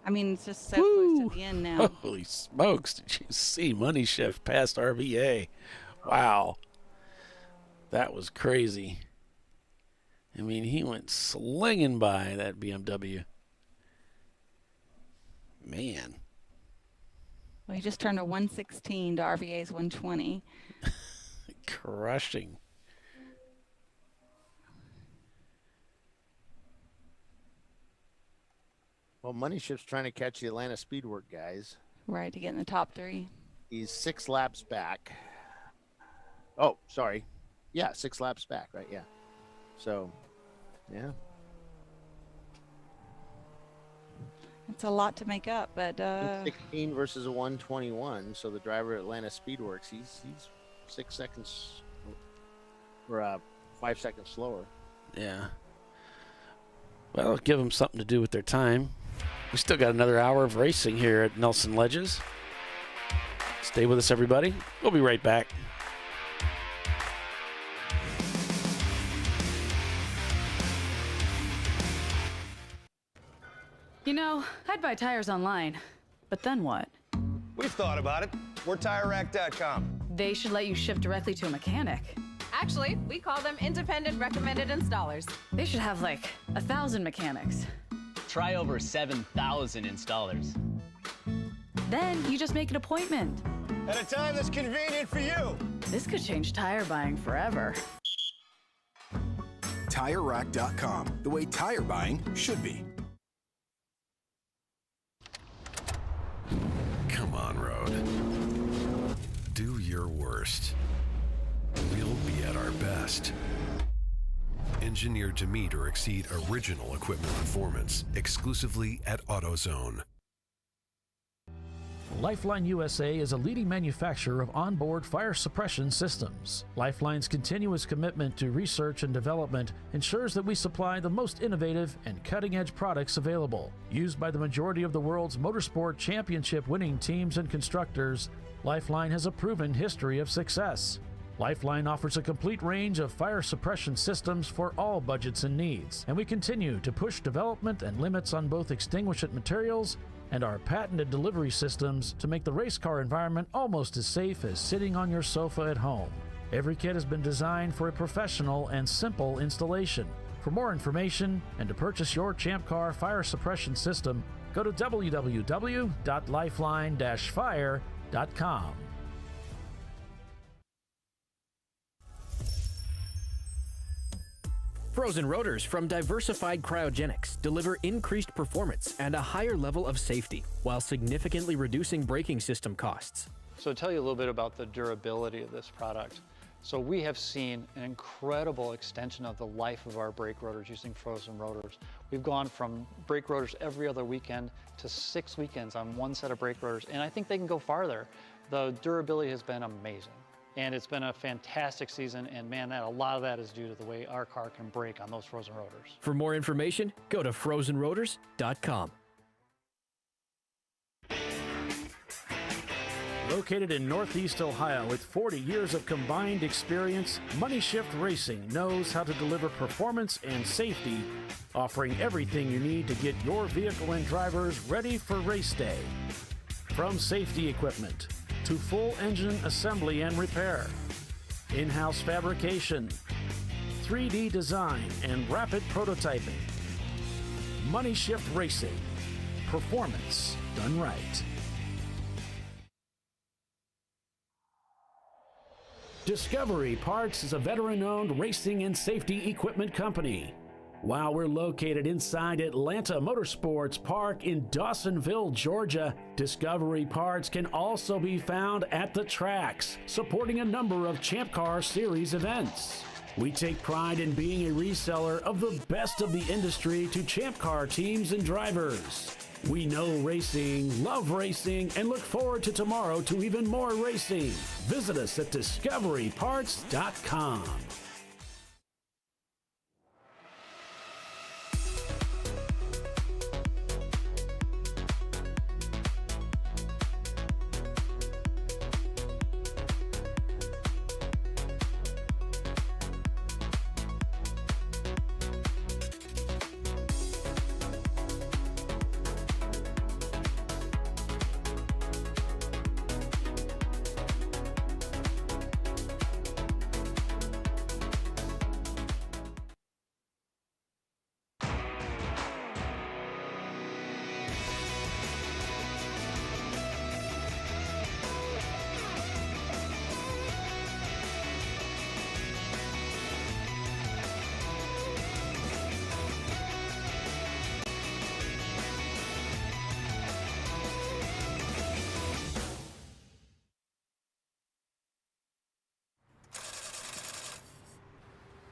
I mean, it's just so close to the end now. Holy smokes. Did you see Money Shift past RVA? Wow. That was crazy. I mean, he went slinging by that BMW. Man. Well, he just turned a 116 to RVA's 120. Crushing. Well, Money Shift's trying to catch the Atlanta Speedwork guys. Right, to get in the top 3. He's 6 laps back. Oh, sorry. Yeah, 6 laps back, right? Yeah. So, yeah. It's a lot to make up, but 16 versus a 121. So the driver at Atlanta Speedworks, he's 6 seconds or 5 seconds slower. Yeah. Well, give them something to do with their time. We still got another hour of racing here at Nelson Ledges. Stay with us, everybody. We'll be right back. You know, I'd buy tires online, but then what? We've thought about it. We're TireRack.com. They should let you ship directly to a mechanic. Actually, we call them independent recommended installers. They should have like 1,000 mechanics. Try over 7,000 installers. Then you just make an appointment. At a time that's convenient for you. This could change tire buying forever. TireRack.com, the way tire buying should be. Come on, Road. Do your worst. We'll be at our best. Engineered to meet or exceed original equipment performance exclusively at AutoZone. Lifeline USA is a leading manufacturer of onboard fire suppression systems. Lifeline's continuous commitment to research and development ensures that we supply the most innovative and cutting-edge products available. Used by the majority of the world's motorsport championship-winning teams and constructors, Lifeline has a proven history of success. Lifeline offers a complete range of fire suppression systems for all budgets and needs, and we continue to push development and limits on both extinguishant materials and our patented delivery systems to make the race car environment almost as safe as sitting on your sofa at home. Every kit has been designed for a professional and simple installation. For more information and to purchase your ChampCar fire suppression system, go to www.lifeline-fire.com. Frozen rotors from Diversified Cryogenics deliver increased performance and a higher level of safety while significantly reducing braking system costs. So to tell you a little bit about the durability of this product. So we have seen an incredible extension of the life of our brake rotors using frozen rotors. We've gone from brake rotors every other weekend to 6 weekends on one set of brake rotors, and I think they can go farther. The durability has been amazing. And it's been a fantastic season, and man, a lot of that is due to the way our car can brake on those frozen rotors. For more information, go to frozenrotors.com. Located in Northeast Ohio with 40 years of combined experience, Money Shift Racing knows how to deliver performance and safety, offering everything you need to get your vehicle and drivers ready for race day. From safety equipment to full engine assembly and repair, in-house fabrication, 3D design, and rapid prototyping. Money Shift Racing. Performance done right. Discovery Parts is a veteran-owned racing and safety equipment company. While we're located inside Atlanta Motorsports Park in Dawsonville, Georgia, Discovery Parts can also be found at the tracks, supporting a number of Champ Car Series events. We take pride in being a reseller of the best of the industry to Champ Car teams and drivers. We know racing, love racing, and look forward to tomorrow to even more racing. Visit us at discoveryparts.com.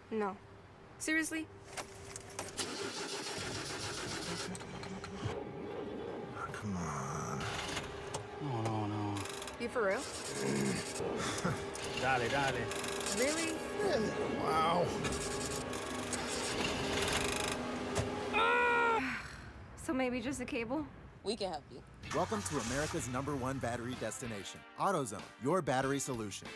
No. Seriously? Come on. No. You for real? Dale. Really? Wow. So maybe just a cable? We can help you. Welcome to America's #1 battery destination, AutoZone, your battery solution.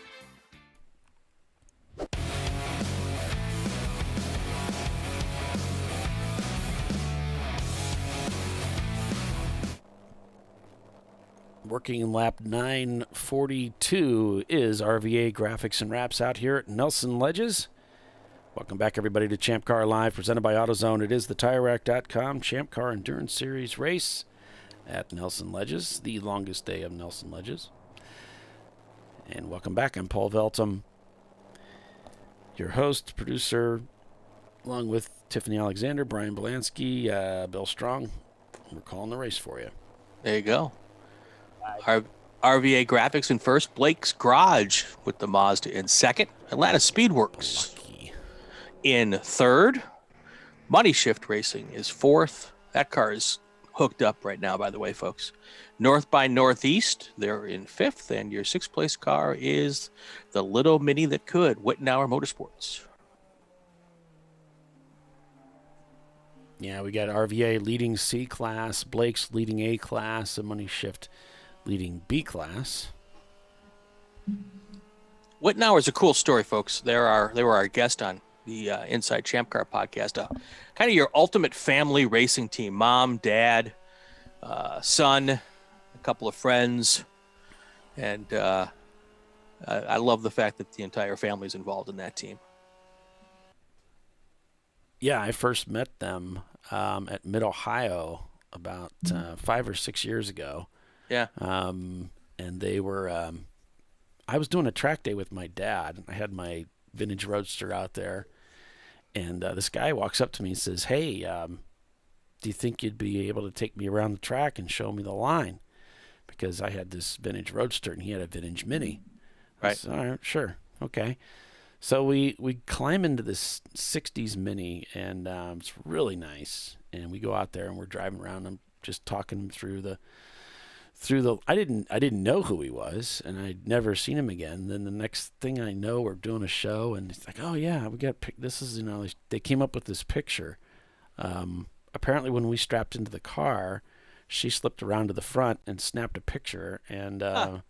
Working lap 942 is RVA Graphics and Wraps out here at Nelson Ledges. Welcome back, everybody, to Champ Car Live, presented by AutoZone. It is the TireRack.com Champ Car Endurance Series race at Nelson Ledges, the longest day of Nelson Ledges. And welcome back. I'm Paul Veltum, your host, producer, along with Tiffany Alexander, Brian Belansky, Bill Strong. We're calling the race for you. There you go. RVA Graphics in first, Blake's Garage with the Mazda in second, Atlanta Speedworks in third, Money Shift Racing is fourth. That car is hooked up right now, by the way, folks. North by Northeast, they're in fifth, and your sixth place car is the little mini that could, Wittenauer Motorsports. Yeah, we got RVA leading C class, Blake's leading A class, and Money Shift leading B class. Wittenauer is a cool story, folks. They were our guest on the Inside Champ Car podcast. Kind of your ultimate family racing team: mom, dad, son, a couple of friends, and I love the fact that the entire family is involved in that team. Yeah, I first met them at Mid-Ohio about 5 or 6 years ago. Yeah. And they were, I was doing a track day with my dad. I had my vintage Roadster out there. And this guy walks up to me and says, "Hey, do you think you'd be able to take me around the track and show me the line?" Because I had this vintage Roadster and he had a vintage Mini. Right. I said, "All right, sure. Okay." So we climb into this 60s Mini, and it's really nice. And we go out there and we're driving around. I'm just talking him through the I didn't know who he was, and I'd never seen him again. Then the next thing I know, we're doing a show, and it's like, "Oh yeah, we got this is they came up with this picture." Apparently, when we strapped into the car, she slipped around to the front and snapped a picture, and and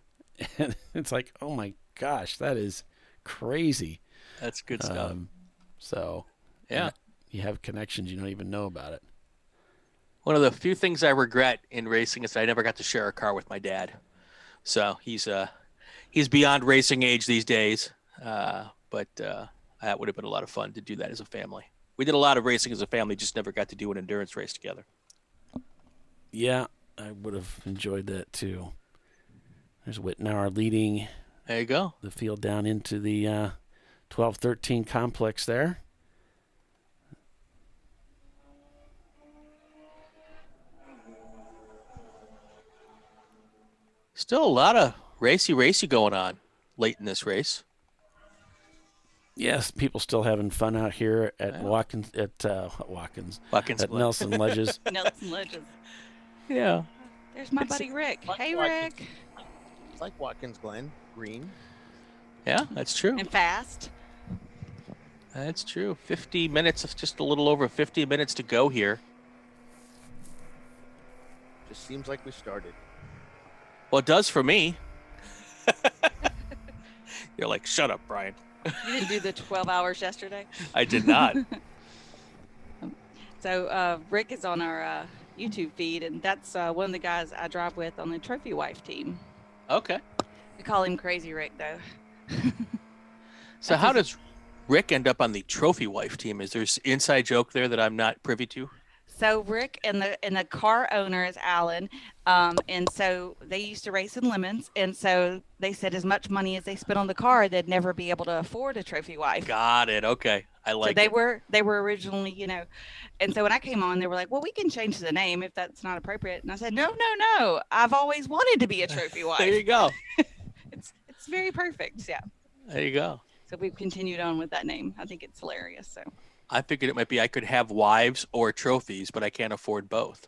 it's like, oh my gosh, that is crazy. That's good stuff. So yeah, you have connections you don't even know about it. One of the few things I regret in racing is I never got to share a car with my dad. So he's beyond racing age these days, but that would have been a lot of fun to do that as a family. We did a lot of racing as a family, just never got to do an endurance race together. Yeah, I would have enjoyed that too. There's Wittenauer leading. There you go. The field down into the 12-13 complex there. Still a lot of racy going on late in this race. Yes, people still having fun out here at Nelson Ledges. Nelson Ledges. Yeah. There's my buddy Rick. Hey, Rick. It's like Watkins Glen, green. Yeah, that's true. And fast. That's true. 50 minutes, just a little over 50 minutes to go here. Just seems like we started. Well, it does for me. You're like, shut up, Brian. You didn't do the 12 hours yesterday? I did not. So Rick is on our YouTube feed, and that's one of the guys I drive with on the Trophy Wife team. Okay. We call him Crazy Rick, though. So how does Rick end up on the Trophy Wife team? Is there an inside joke there that I'm not privy to? So Rick and the car owner is Alan, and so they used to race in Lemons, and so they said as much money as they spent on the car, they'd never be able to afford a Trophy Wife. Got it. Okay, I like. So they were originally, and so when I came on, they were like, "Well, we can change the name if that's not appropriate," and I said, "No, I've always wanted to be a Trophy Wife." There you go. It's very perfect. Yeah. There you go. So we've continued on with that name. I think it's hilarious. So. I figured it might be I could have wives or trophies, but I can't afford both.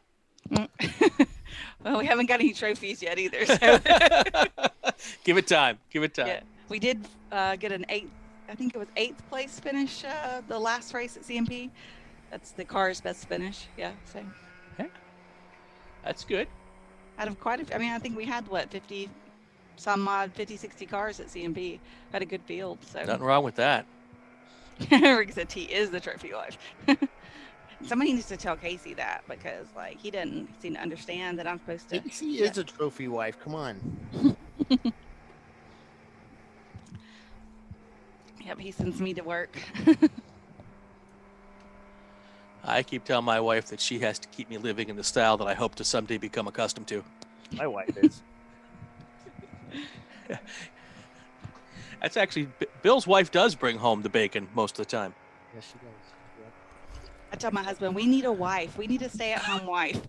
Well, we haven't got any trophies yet either. So. Give it time. Give it time. Yeah. We did get an 8th place finish the last race at CMP. That's the car's best finish. Yeah. So. Yeah. That's good. Out of quite a few, I think we had 50, 60 cars at CMP. Had a good field. So. Nothing wrong with that. Rick said he is the Trophy Wife. Somebody needs to tell Casey that, because he didn't seem to understand that I'm supposed to. Casey is a Trophy Wife. Come on. Yep, he sends me to work. I keep telling my wife that she has to keep me living in the style that I hope to someday become accustomed to. My wife is. That's actually, Bill's wife does bring home the bacon most of the time. Yes, she does. Yeah. I tell my husband, we need a wife. We need a stay-at-home wife.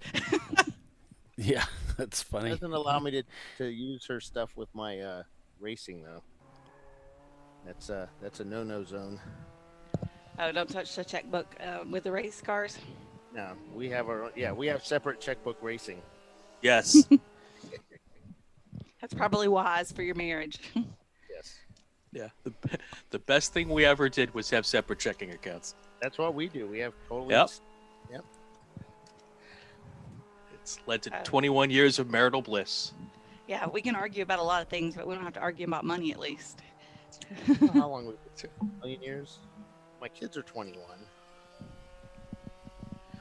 Yeah, that's funny. Doesn't allow me to use her stuff with my racing though. That's a no-no zone. Oh, don't touch the checkbook with the race cars. No, we have we have separate checkbook racing. Yes. That's probably wise for your marriage. Yes. Yeah. The best thing we ever did was have separate checking accounts. That's what we do. We have totally. Yep. Yep. It's led to 21 years of marital bliss. Yeah, we can argue about a lot of things, but we don't have to argue about money at least. How long we've been together? 1 million years? My kids are 21.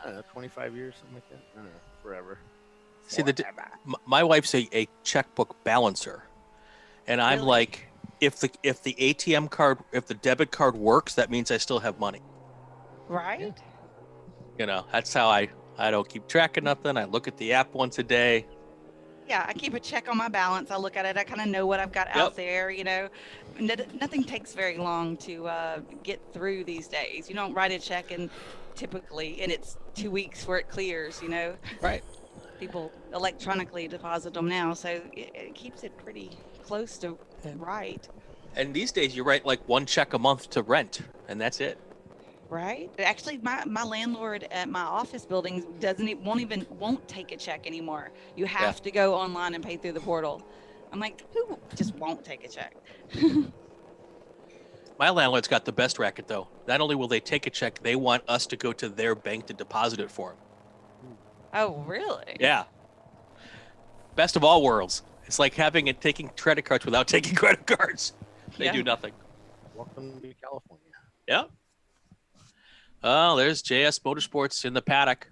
I don't know, 25 years, something like that. I don't know, forever. See, my wife's a checkbook balancer, and I'm like, if the ATM card, if the debit card works, that means I still have money. Right. That's how I don't keep track of nothing. I look at the app once a day. Yeah, I keep a check on my balance. I look at it. I kind of know what I've got out there. Nothing takes very long to get through these days. You don't write a check and it's 2 weeks where it clears. Right. People electronically deposit them now, so it keeps it pretty close to right. And these days, you write like one check a month to rent, and that's it. Right. Actually, my landlord at my office building won't take a check anymore. You have to go online and pay through the portal. I'm like, who just won't take a check? My landlord's got the best racket, though. Not only will they take a check, they want us to go to their bank to deposit it for them. Oh, really? Yeah. Best of all worlds. It's like taking credit cards without taking credit cards. They do nothing. Welcome to California. Yeah. Oh, there's JS Motorsports in the paddock.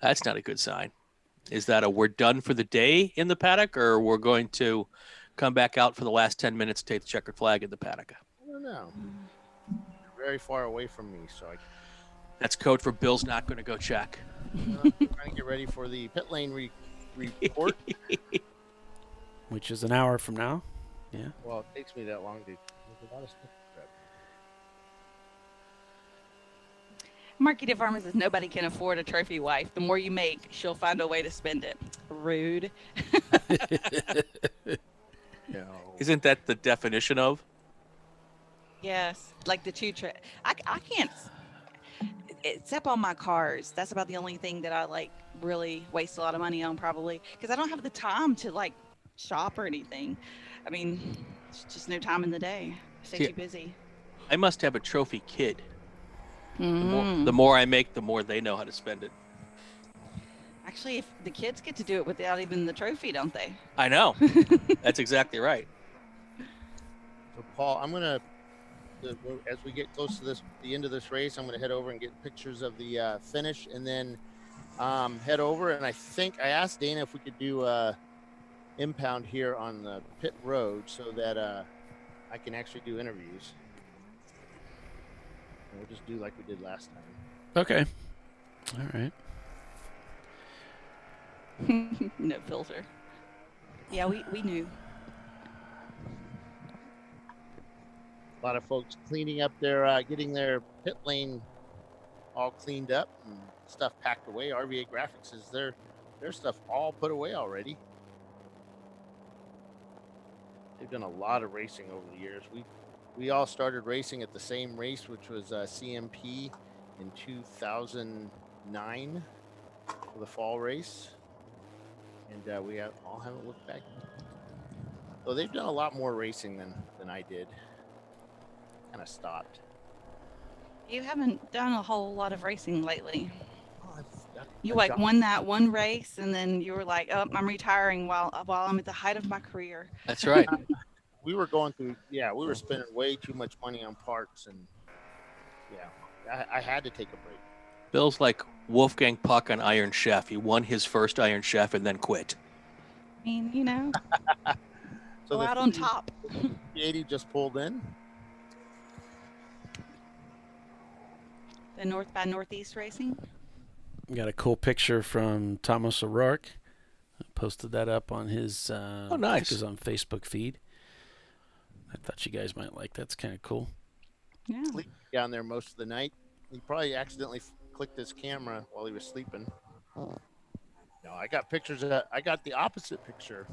That's not a good sign. Is that we're done for the day in the paddock, or we're going to come back out for the last 10 minutes to take the checkered flag in the paddock? I don't know. You're very far away from me, so That's code for Bill's not going to go check. I'm trying to get ready for the pit lane report. Which is an hour from now. Yeah. Well, it takes me that long to. There's a lot of stuff to grab. Marky DeFarmer says nobody can afford a trophy wife. The more you make, she'll find a way to spend it. Rude. No. Isn't that the definition of? Yes, like the I can't. except on my cars. That's about the only thing that I like really waste a lot of money on, probably, because I don't have the time to like shop or anything. I mean, it's just no time in the day. I stay See, too busy. I must have a trophy kid. Mm. The more I make, the more they know how to spend it. Actually, if the kids get to do it without even the trophy, don't they? I know. That's exactly right. So, Paul, I'm gonna, as we get close to the end of this race, I'm gonna head over and get pictures of the finish, and then head over. And I think I asked Dana if we could do impound here on the pit road so that I can actually do interviews. And we'll just do like we did last time. Okay. All right. No filter. Yeah, we knew. A lot of folks cleaning up their, getting their pit lane all cleaned up and stuff packed away. RVA Graphics is their stuff all put away already. They've done a lot of racing over the years. We all started racing at the same race, which was CMP in 2009 for the fall race. And we all haven't looked back. So they've done a lot more racing than I did. Kind of stopped. You haven't done a whole lot of racing lately. You I've like done- won that one race, and then you were like, "Oh, I'm retiring while I'm at the height of my career." That's right. We were going through, we were spending way too much money on parts, and I had to take a break. Bill's like Wolfgang Puck on Iron Chef. He won his first Iron Chef and then quit. I mean, you know, So go out on top. The 80 just pulled in. The North by Northeast racing. Got a cool picture from Thomas O'Rourke. I posted that up on his nice. I think it was on Facebook feed. I thought you guys might like that. It's kind of cool. Yeah. Sleep down there most of the night. He probably accidentally clicked his camera while he was sleeping. No, I got pictures I got the opposite picture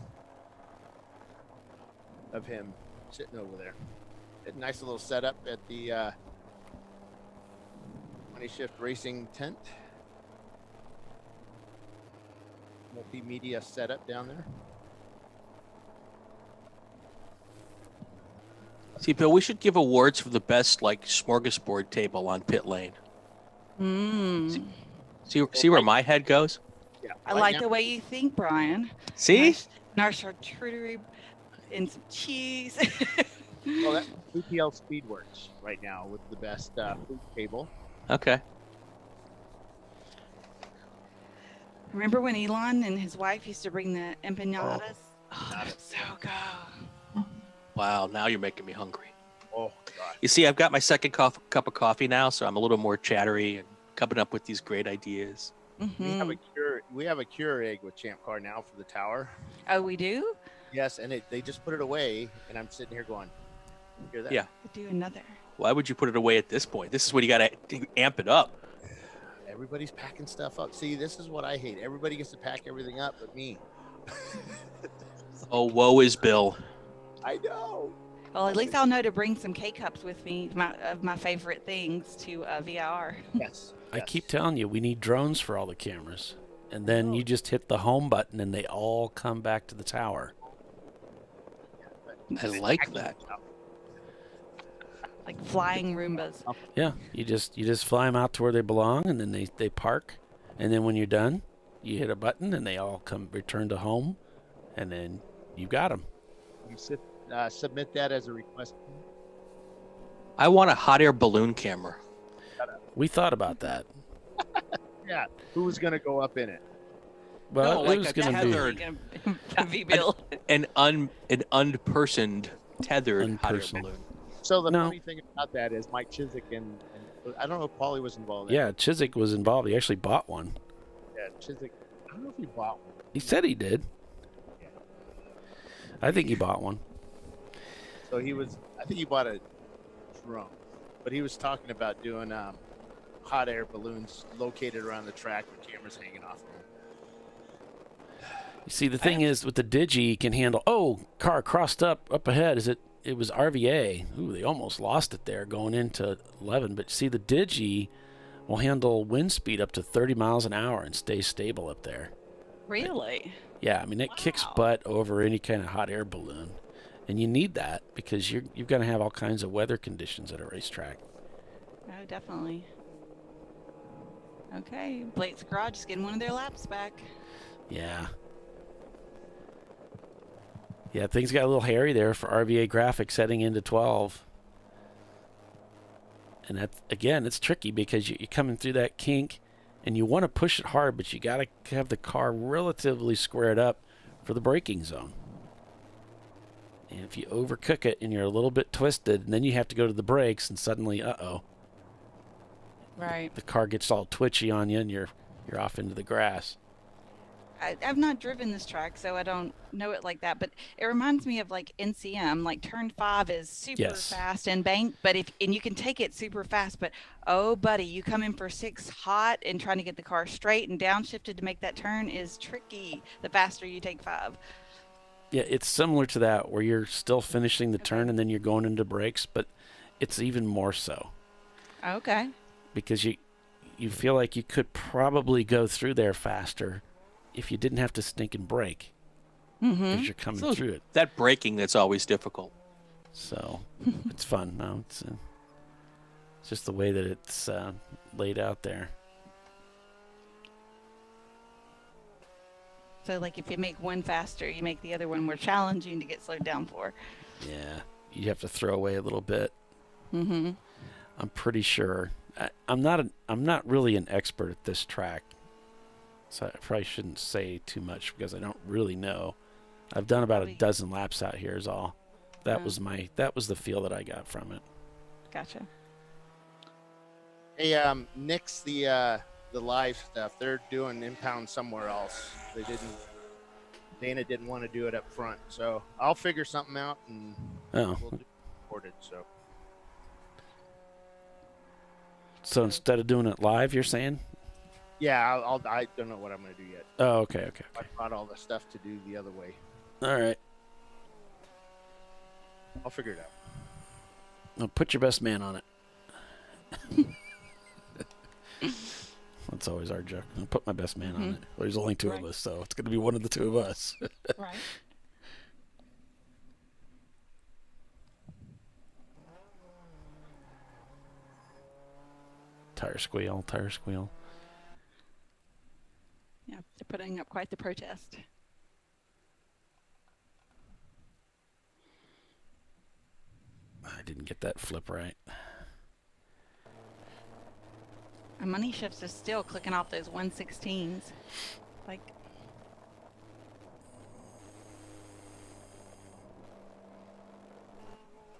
of him sitting over there. A nice little setup at the 20 Shift Racing tent. Multimedia setup down there. See, Bill, we should give awards for the best like smorgasbord table on pit lane. Mm. See where my head goes? Yeah. I like the way you think, Brian. See? Nice charcuterie and some cheese. Well, that UPL Speedworks right now with the best food table. Okay. Remember when Elon and his wife used to bring the empanadas? Oh, that's so good. Wow, now you're making me hungry. Oh, God. You see, I've got my second cup of coffee now, so I'm a little more chattery and coming up with these great ideas. We have a Keurig with ChampCar now for the tower. Oh, we do? Yes, and they just put it away, and I'm sitting here going, hear that? Yeah. Do another. Why would you put it away at this point? This is when you got to amp it up. Everybody's packing stuff up. See, this is what I hate. Everybody gets to pack everything up but me. Oh, woe is Bill. I know. Well, at least I'll know to bring some K-cups with me, of my favorite things to VIR. Yes. I keep telling you, we need drones for all the cameras. And then you just hit the home button and they all come back to the tower. I like that. Like flying Roombas. Yeah, you just fly them out to where they belong, and then they park. And then when you're done, you hit a button and they all return to home. And then you got them. You submit that as a request. I want a hot air balloon camera. We thought about that. Yeah. Who was going to go up in it? Well, No, it like was a going to be tethered, an unpersoned, tethered hot air balloon. So the funny thing about that is Mike Chiswick and I don't know if Paulie was involved. Yeah, Chiswick was involved. He actually bought one. Yeah, Chiswick. I don't know if he bought one. He said he did. Yeah. I think he bought one. So I think he bought a drone, but he was talking about doing hot air balloons located around the track with cameras hanging off of them. You see, the thing is, with the Digi, you can handle, car crossed up ahead. It was RVA. Ooh, they almost lost it there going into 11. But see, the Digi will handle wind speed up to 30 miles an hour and stay stable up there. Really? Yeah, I mean, it kicks butt over any kind of hot air balloon. And you need that because you're going to have all kinds of weather conditions at a racetrack. Oh, definitely. Okay, Blake's Garage is getting one of their laps back. Yeah. Yeah, things got a little hairy there for RVA Graphics heading into 12. And that, again, it's tricky because you're coming through that kink and you want to push it hard, but you got to have the car relatively squared up for the braking zone. And if you overcook it and you're a little bit twisted, and then you have to go to the brakes and suddenly, Right. the car gets all twitchy on you and you're off into the grass. I've not driven this track, so I don't know it like that. But it reminds me of like NCM. Like turn 5 is super fast and banked, but and you can take it super fast. But oh, buddy, you come in for 6 hot and trying to get the car straight and downshifted to make that turn is tricky. The faster you take 5. Yeah, it's similar to that where you're still finishing the turn and then you're going into brakes, but it's even more so. Okay. Because you feel like you could probably go through there faster if you didn't have to stink and brake. Because you're coming through it. That braking that's always difficult. So it's fun. No, it's just the way that it's laid out there. So like if you make one faster, you make the other one more challenging to get slowed down for. Yeah, you have to throw away a little bit. Mm-hmm. I'm pretty sure. I'm not really an expert at this track, so I probably shouldn't say too much because I don't really know. I've done about a dozen laps out here is all. That was the feel that I got from it. Gotcha. Hey, nix the live stuff. They're doing impound somewhere else. Dana didn't want to do it up front, so I'll figure something out and we'll do it recorded. So instead of doing it live, you're saying? Yeah, I don't know what I'm going to do yet. Oh, okay. I brought all the stuff to do the other way. All right. I'll figure it out. Well, put your best man on it. That's always our joke. I'll put my best man on it. Well, there's only 2 of us, so it's going to be one of the 2 of us. Right. Tire squeal. Yeah, they're putting up quite the protest. I didn't get that flip right. And Money Shifts is still clicking off those 116s. Like,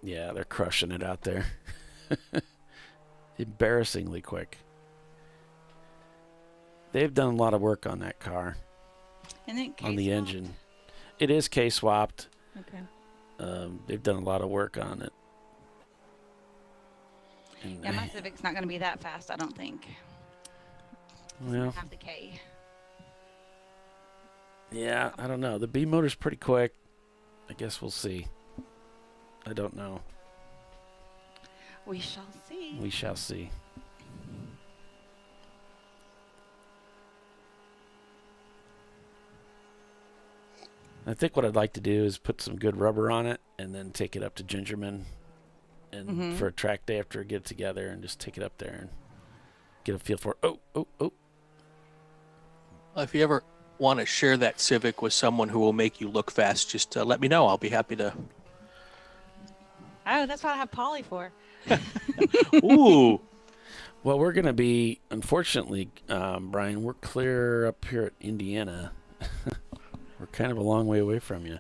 yeah, they're crushing it out there. Embarrassingly quick. They've done a lot of work on that car. And then on the engine. It is K-swapped. Okay. They've done a lot of work on it. And Yeah, my Civic's not going to be that fast, I don't think. Well, have the K. Yeah, I don't know. The B motor's pretty quick. I guess we'll see. I don't know. We shall see. We shall see. I think what I'd like to do is put some good rubber on it and then take it up to Gingerman and for a track day after we get it together and just take it up there and get a feel for it. Oh. Well, if you ever want to share that Civic with someone who will make you look fast, just let me know. I'll be happy to. Oh, that's what I have Polly for. Ooh. Well, we're going to be, unfortunately, Brian, we're clear up here at Indiana. We're kind of a long way away from you.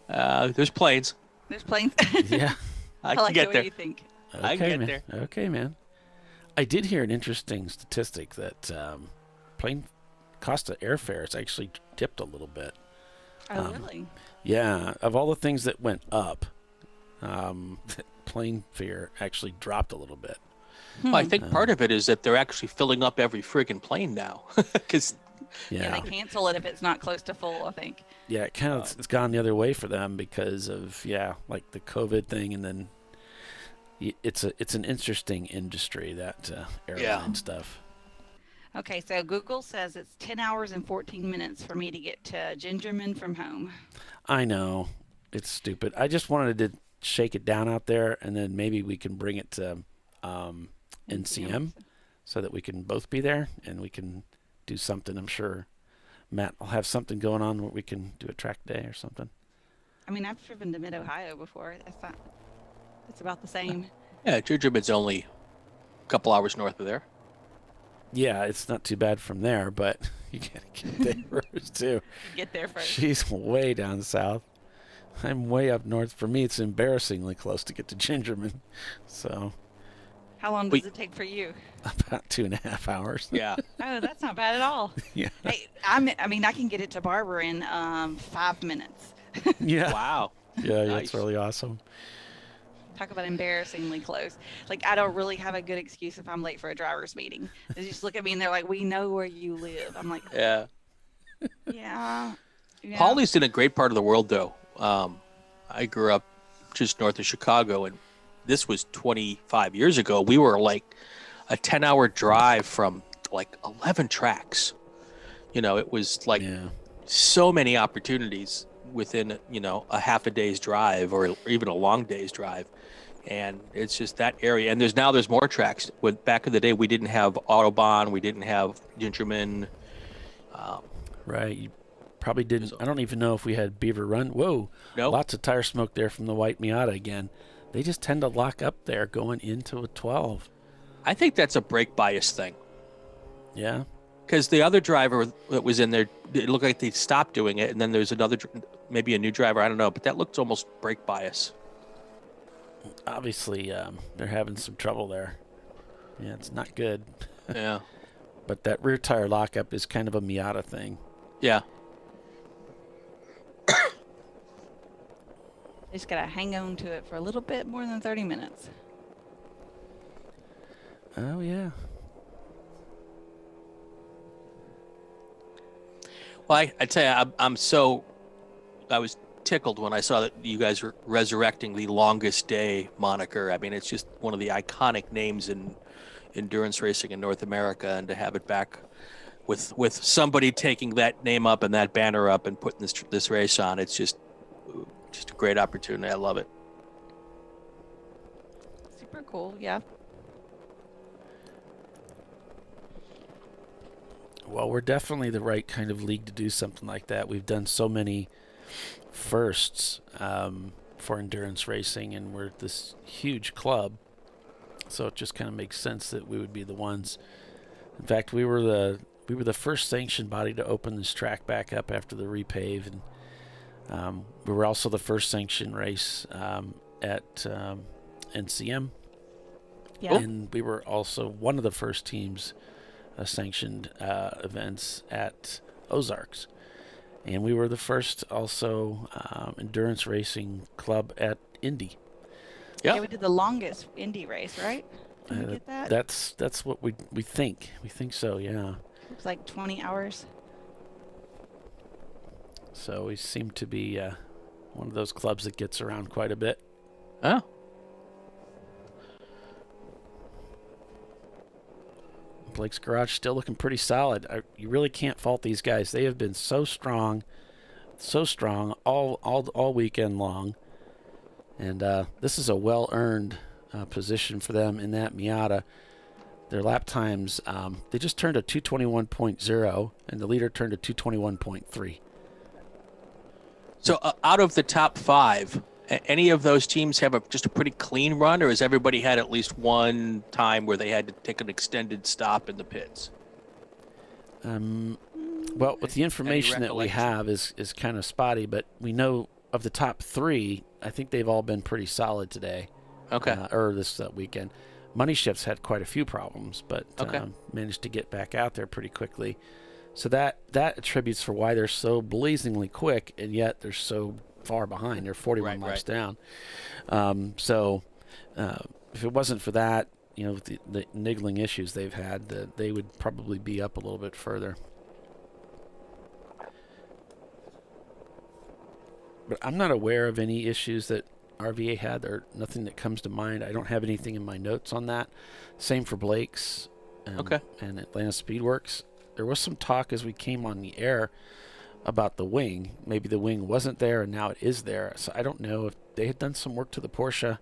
There's planes. There's planes. Yeah. I like can get the way there. you think. Okay, I can get man. there. Okay, man. I did hear an interesting statistic that plane cost of airfare has actually dipped a little bit. Oh, really? Yeah. Of all the things that went up, plane fare actually dropped a little bit. Well, I think part of it is that they're actually filling up every friggin' plane now. Because Yeah, they cancel it if it's not close to full, I think. yeah, it kind of it's gone the other way for them because of like the COVID thing, and then it's an interesting industry, that airline stuff. Okay, so Google says it's 10 hours and 14 minutes for me to get to Gingerman from home. I know. It's stupid. I just wanted to shake it down out there, and then maybe we can bring it to NCM so that we can both be there, and we can do something. I'm sure Matt will have something going on where we can do a track day or something. I mean, I've driven to Mid-Ohio before. It's about the same. Yeah, Gingerman's only a couple hours north of there. Yeah, it's not too bad from there, but you gotta get there first too. Get there first. She's way down south. I'm way up north. For me, it's embarrassingly close to get to Gingerman. So. How long does it take for you? About 2.5 hours. Yeah. Oh, that's not bad at all. Yeah. Hey, I mean, I can get it to Barber in 5 minutes. Yeah. Wow. Yeah, Nice. that's really awesome. Talk about embarrassingly close. Like, I don't really have a good excuse if I'm late for a driver's meeting. They just look at me and they're like, "We know where you live." I'm like, Yeah. yeah. Hawley's in a great part of the world, though. I grew up just north of Chicago, and this was 25 years ago. We were like a 10-hour drive from like 11 tracks. It was like so many opportunities within, a half a day's drive or even a long day's drive. And it's just that area. And there's more tracks. Back in the day, we didn't have Autobahn. We didn't have Gingerman. Right. You probably didn't. I don't even know if we had Beaver Run. Whoa. No. Lots of tire smoke there from the white Miata again. They just tend to lock up there going into a 12. I think that's a brake bias thing. Yeah. Because the other driver that was in there, it looked like they stopped doing it. And then there's another, maybe a new driver. I don't know. But that looked almost brake bias. Obviously, they're having some trouble there. Yeah, it's not good. Yeah. But that rear tire lockup is kind of a Miata thing. Yeah. Just got to hang on to it for a little bit more than 30 minutes. Oh, yeah. Well, I tell you, I was tickled when I saw that you guys were resurrecting the longest day moniker. I mean, it's just one of the iconic names in endurance racing in North America, and to have it back with somebody taking that name up and that banner up and putting this race on, it's just a great opportunity. I love it. Super cool, yeah. Well, we're definitely the right kind of league to do something like that. We've done so many firsts for endurance racing, and we're this huge club, so it just kind of makes sense that we would be the ones. In fact, we were the first sanctioned body to open this track back up after the repave, and we were also the first sanctioned race at NCM, and we were also one of the first teams sanctioned events at Ozarks. And we were the first also endurance racing club at Indy. Yeah, we did the longest Indy race, right? Did we get that? That's what we think. We think so, yeah. It was like 20 hours. So we seem to be one of those clubs that gets around quite a bit. Oh. Blake's Garage still looking pretty solid. You really can't fault these guys. They have been so strong all weekend long. And this is a well-earned position for them in that Miata. Their lap times, they just turned a 221.0, and the leader turned a 221.3. So out of the top 5, any of those teams have just a pretty clean run, or has everybody had at least one time where they had to take an extended stop in the pits? Well, with the information that we have is kind of spotty, but we know of the top 3, I think they've all been pretty solid today. Okay. Or this weekend. Money Shift's had quite a few problems, but managed to get back out there pretty quickly. So that attributes for why they're so blazingly quick, and yet they're so far behind. They're 41 laps down. So if it wasn't for that, the niggling issues they've had, they would probably be up a little bit further. But I'm not aware of any issues that RVA had, or nothing that comes to mind. I don't have anything in my notes on that. Same for Blake's and Atlanta Speedworks. There was some talk as we came on the air about the wing. Maybe the wing wasn't there and now it is there. So I don't know if they had done some work to the Porsche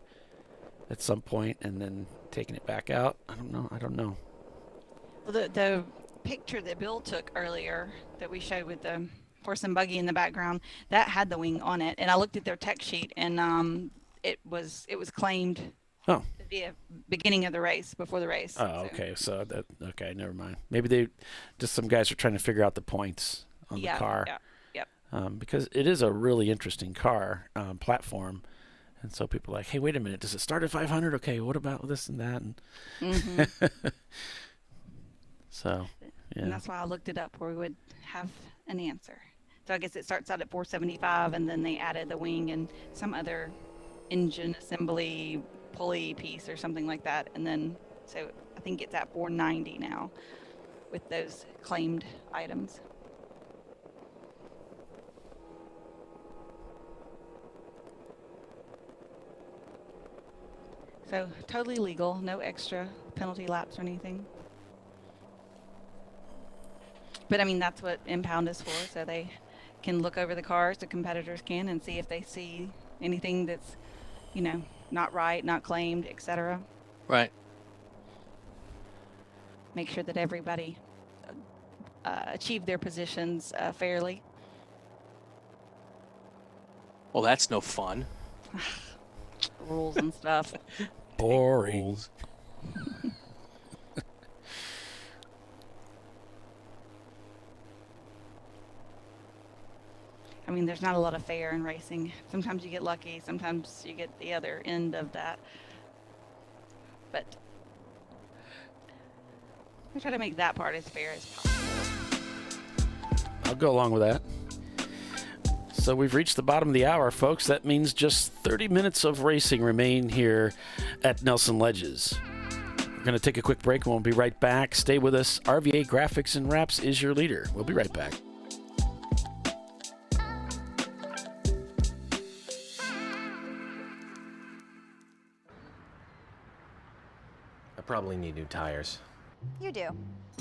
at some point and then taken it back out. I don't know. Well, the picture that Bill took earlier that we showed with the horse and buggy in the background, that had the wing on it, and I looked at their tech sheet, and it was claimed to be a beginning of the race, before the race. Okay. So never mind. Maybe some guys are trying to figure out the points on the car. Yep. Because it is a really interesting car platform, and so people are like, hey, wait a minute, does it start at 500? Okay, what about this and that? And so, yeah. And that's why I looked it up, where we would have an answer. So I guess it starts out at 475, and then they added the wing and some other engine assembly pulley piece or something like that. And then, so I think it's at 490 now with those claimed items. So totally legal, no extra penalty laps or anything. But I mean, that's what Impound is for, so they can look over the cars, the competitors can, and see if they see anything that's, not right, not claimed, etc. Right. Make sure that everybody achieved their positions fairly. Well, that's no fun. Rules and stuff. Boring. I mean, there's not a lot of fair in racing. Sometimes you get lucky, sometimes you get the other end of that. But we try to make that part as fair as possible. I'll go along with that. So we've reached the bottom of the hour, folks. That means just 30 minutes of racing remain here at Nelson Ledges. We're going to take a quick break and we'll be right back. Stay with us. RVA Graphics and Wraps is your leader. We'll be right back. I probably need new tires. You do.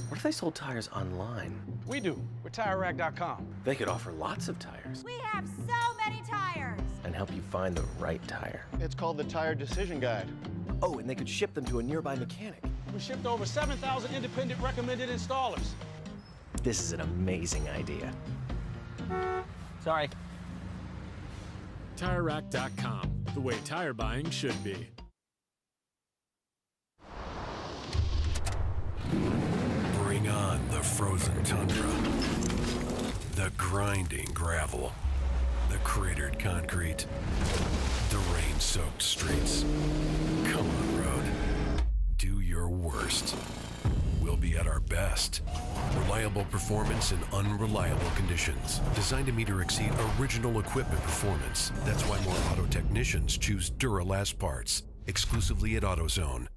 What if they sold tires online? We do. We're TireRack.com. They could offer lots of tires We have so many tires. and help you find the right tire. It's called the Tire Decision Guide. Oh, and they could ship them to a nearby mechanic. We shipped over 7,000 independent recommended installers. This is an amazing idea. Sorry. TireRack.com, the way tire buying should be. Bring on the frozen tundra, the grinding gravel, the cratered concrete, the rain-soaked streets. Come on, road. Do your worst. We'll be at our best. Reliable performance in unreliable conditions. Designed to meet or exceed original equipment performance. That's why more auto technicians choose Duralast parts. Exclusively at AutoZone.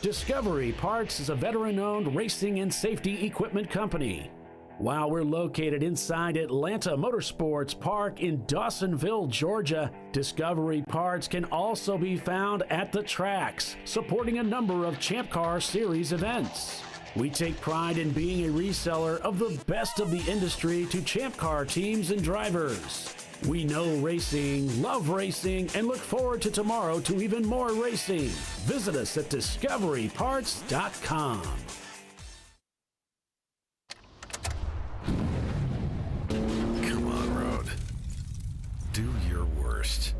Discovery Parts is a veteran-owned racing and safety equipment company. While we're located inside Atlanta Motorsports Park in Dawsonville, Georgia, Discovery Parts can also be found at the tracks, supporting a number of Champ Car Series events. We take pride in being a reseller of the best of the industry to Champ Car teams and drivers. We know racing, love racing, and look forward to tomorrow to even more racing. Visit us at discoveryparts.com. Come on, road. Do your worst.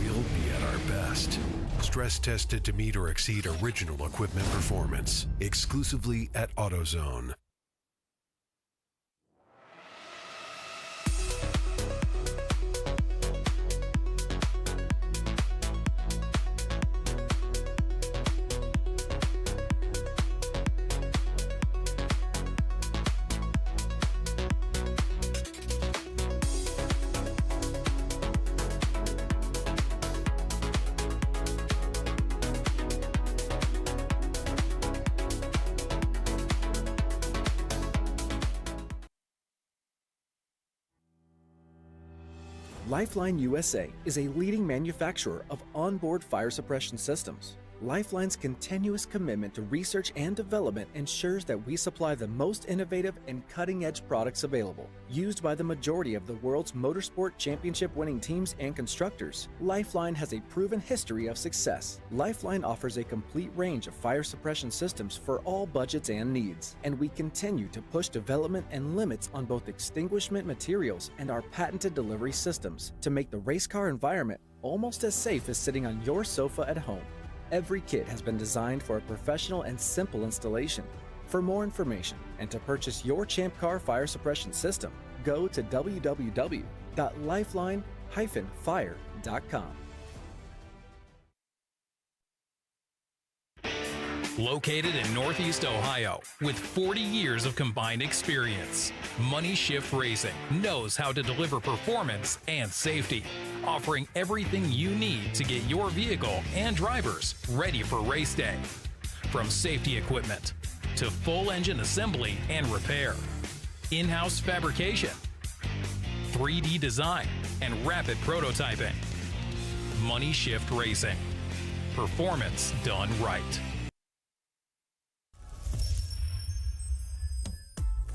We'll be at our best. Stress tested to meet or exceed original equipment performance. Exclusively at AutoZone. Lifeline USA is a leading manufacturer of onboard fire suppression systems. Lifeline's continuous commitment to research and development ensures that we supply the most innovative and cutting-edge products available. Used by the majority of the world's motorsport championship-winning teams and constructors, Lifeline has a proven history of success. Lifeline offers a complete range of fire suppression systems for all budgets and needs, and we continue to push development and limits on both extinguishment materials and our patented delivery systems to make the race car environment almost as safe as sitting on your sofa at home. Every kit has been designed for a professional and simple installation. For more information and to purchase your ChampCar fire suppression system, go to www.lifeline-fire.com. Located in Northeast Ohio with 40 years of combined experience, Money Shift Racing knows how to deliver performance and safety, offering everything you need to get your vehicle and drivers ready for race day. From safety equipment to full engine assembly and repair, in-house fabrication, 3D design, and rapid prototyping. Money Shift Racing. Performance done right.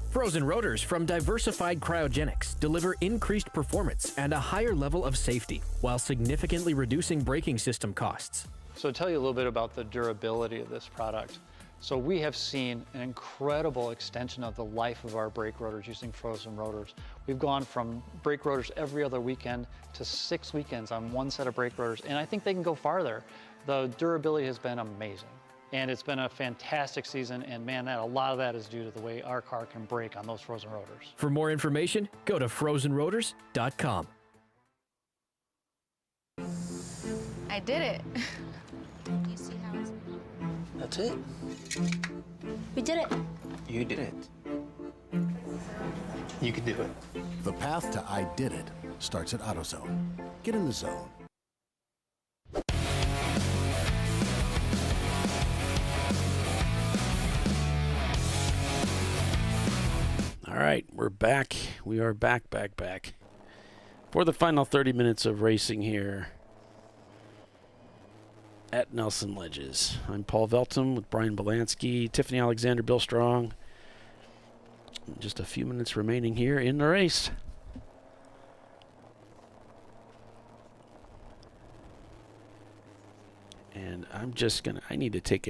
Frozen rotors from Diversified Cryogenics deliver increased performance and a higher level of safety while significantly reducing braking system costs. So to tell you a little bit about the durability of this product. So we have seen an incredible extension of the life of our brake rotors using frozen rotors. We've gone from brake rotors every other weekend to 6 weekends on one set of brake rotors, and I think they can go farther. The durability has been amazing. And it's been a fantastic season, and man, a lot of that is due to the way our car can brake on those frozen rotors. For more information, go to frozenrotors.com. I did it. You see how it's... That's it. We did it. You did it. You can do it. The path to I did it starts at AutoZone. Get in the zone. All right, we're back. We are back for the final 30 minutes of racing here at Nelson Ledges. I'm Paul Veltum with Brian Belansky, Tiffany Alexander, Bill Strong. Just a few minutes remaining here in the race. And I need to take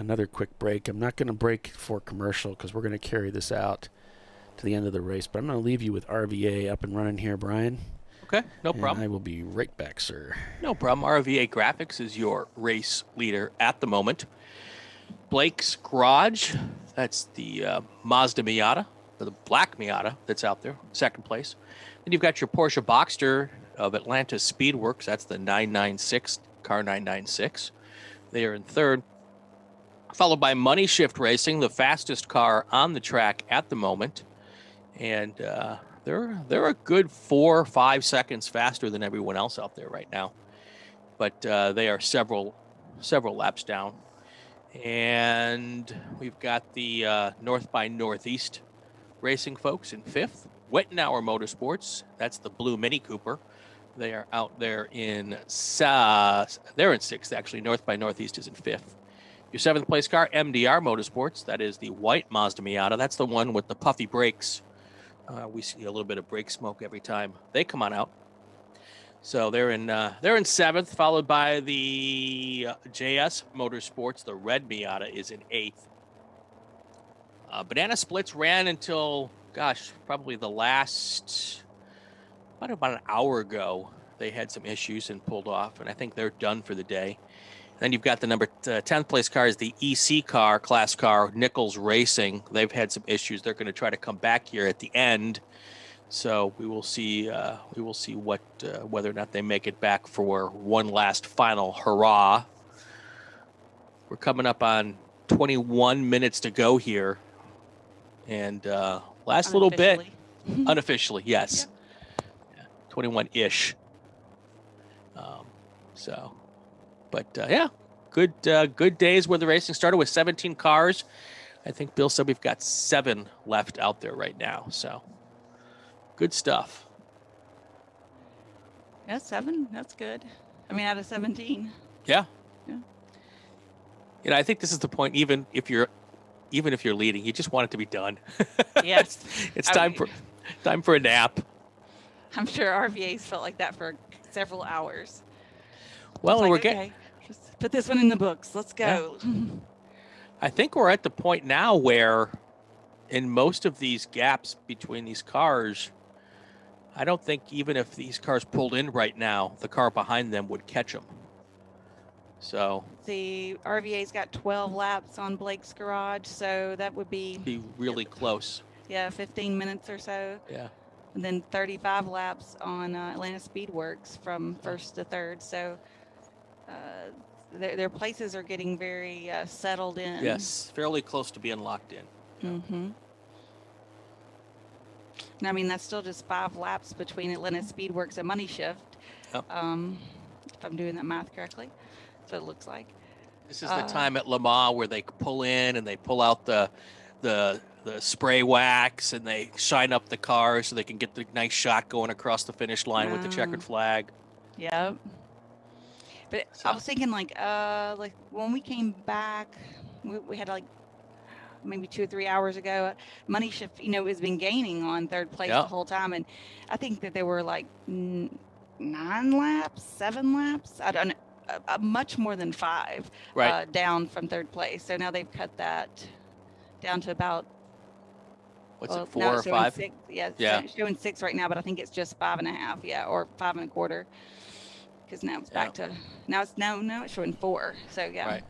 another quick break. I'm not going to break for commercial because we're going to carry this out to the end of the race. But I'm going to leave you with RVA up and running here, Brian. Okay, no problem. I will be right back, sir. No problem. RVA Graphics is your race leader at the moment. Blake's Garage, that's the Mazda Miata, or the black Miata that's out there, second place. Then you've got your Porsche Boxster of Atlanta Speedworks, that's the 996, car 996. They are in third. Followed by Money Shift Racing, the fastest car on the track at the moment. And they're a good 4 or 5 seconds faster than everyone else out there right now. But they are several laps down. And we've got the North by Northeast Racing folks in fifth. Wettenauer Motorsports, that's the blue Mini Cooper. They are out there in they're in sixth, actually. North by Northeast is in fifth. Your seventh place car, MDR Motorsports, that is the white Mazda Miata. That's the one with the puffy brakes. We see a little bit of brake smoke every time they come on out. So they're in seventh, followed by the JS Motorsports. The red Miata is in eighth. Banana Splits ran until, probably the last, about an hour ago. They had some issues and pulled off, and I think they're done for the day. Then you've got the number 10th place car is the EC car, class car, Nichols Racing. They've had some issues. They're going to try to come back here at the end. So we will see what whether or not they make it back for one last final hurrah. We're coming up on 21 minutes to go here. And last little bit, unofficially, yes. Yeah, 21-ish. But good days where the racing started with 17 cars. I think Bill said we've got 7 left out there right now. So good stuff. Yeah, 7. That's good. I mean, out of 17. Yeah. Yeah. You know, I think this is the point. Even if you're leading, you just want it to be done. Yes. It's time for a nap. I'm sure RVAs felt like that for several hours. Well, It's and like, we're getting. okay, just put this one in the books. Let's go. I think we're at the point now where, in most of these gaps between these cars, I don't think even if these cars pulled in right now, the car behind them would catch them. So The RVA's got 12 laps on Blake's garage, so that would be really close. Yeah, 15 minutes or so. Yeah. And then 35 laps on Atlanta Speedworks from first to third. So their places are getting very settled in. Yes, fairly close to being locked in. Mm-hmm. And I mean, that's still just 5 laps between Atlanta Speedworks and Money Shift. Yep. If I'm doing that math correctly. That's what it looks like. This is the time at Le Mans where they pull in and they pull out the spray wax and they shine up the car so they can get the nice shot going across the finish line with the checkered flag. Yep. But I was thinking like when we came back, we had like maybe 2 or 3 hours ago, Money Shift, has been gaining on third place the whole time. And I think that there were like 9 laps, 7 laps. I don't know. Much more than 5 down from third place. So now they've cut that down to about What's it, 4 or 5? 6. Yeah, it's showing 6 right now, but I think it's just 5.5. Yeah, or 5 1/4. Because now it's back to now it's showing 4. So yeah. Right.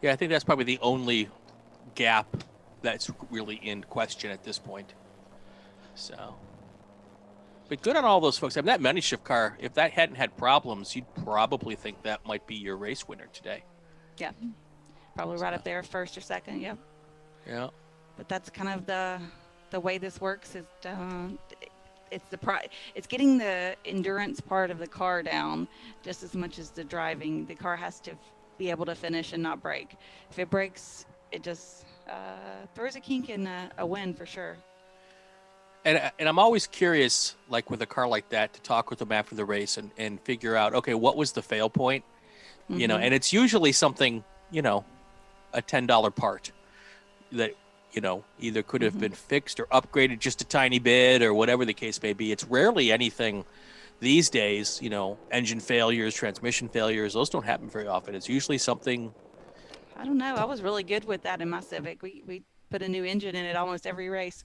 Yeah, I think that's probably the only gap that's really in question at this point. So. But good on all those folks. I mean, that Money Shift car, if that hadn't had problems, you'd probably think that might be your race winner today. Yeah. Probably right up there, first or second. Yeah. Yeah. But that's kind of the way this works. Is it's getting the endurance part of the car down just as much as the driving. The car has to be able to finish and not break. If it breaks, it just throws a kink in a win for sure. And I'm always curious, like with a car like that, to talk with them after the race and figure out, okay, what was the fail point? Mm-hmm. And it's usually something, a $10 part that, either could have been fixed or upgraded just a tiny bit or whatever the case may be. It's rarely anything these days, engine failures, transmission failures. Those don't happen very often. It's usually something. I don't know. I was really good with that in my Civic. We put a new engine in it almost every race,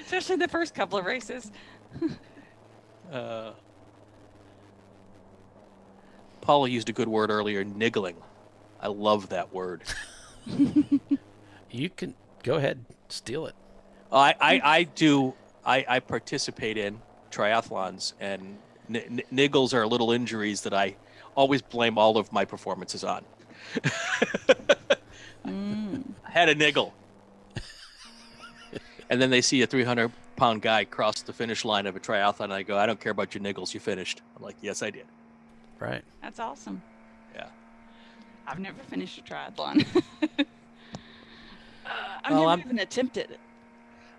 especially the first couple of races. Paula used a good word earlier, niggling. I love that word. You can go ahead, steal it. I do. I participate in triathlons, and niggles are little injuries that I always blame all of my performances on. I had a niggle. And then they see a 300-pound guy cross the finish line of a triathlon, and I go, I don't care about your niggles, you finished. I'm like, yes, I did. Right. That's awesome. Yeah. I've never finished a triathlon. I've never even attempted it.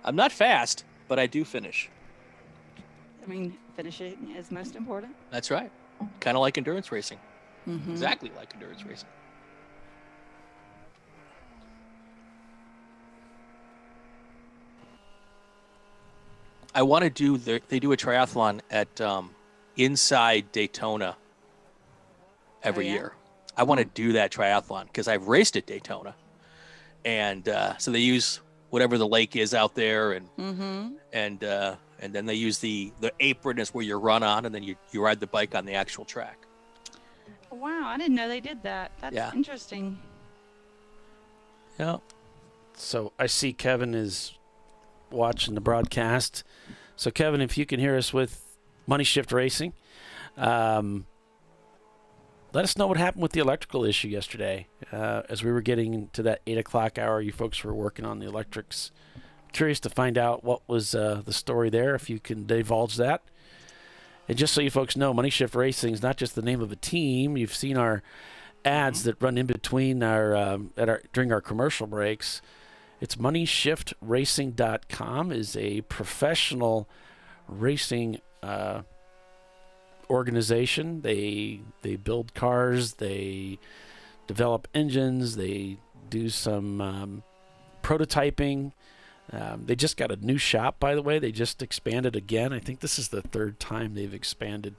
I'm not fast, but I do finish. I mean, finishing is most important. That's right. Kind of like endurance racing. Mm-hmm. Exactly like endurance racing. I want to do, they do a triathlon at inside Daytona every year. I want to do that triathlon because I've raced at Daytona. And so they use whatever the lake is out there, and and then they use the apron is where you run on, and then you ride the bike on the actual track. Wow, I didn't know they did that. That's interesting. Yeah. So I see Kevin is watching the broadcast. So Kevin, if you can hear us with Money Shift Racing, let us know what happened with the electrical issue yesterday. As we were getting to that 8 o'clock hour, you folks were working on the electrics. Curious to find out what was the story there, if you can divulge that. And just so you folks know, Money Shift Racing is not just the name of a team. You've seen our ads that run in between during our commercial breaks. It's moneyshiftracing.com is a professional racing organization. They build cars. They develop engines. They do some prototyping. They just got a new shop, by the way. They just expanded again. I think this is the third time they've expanded.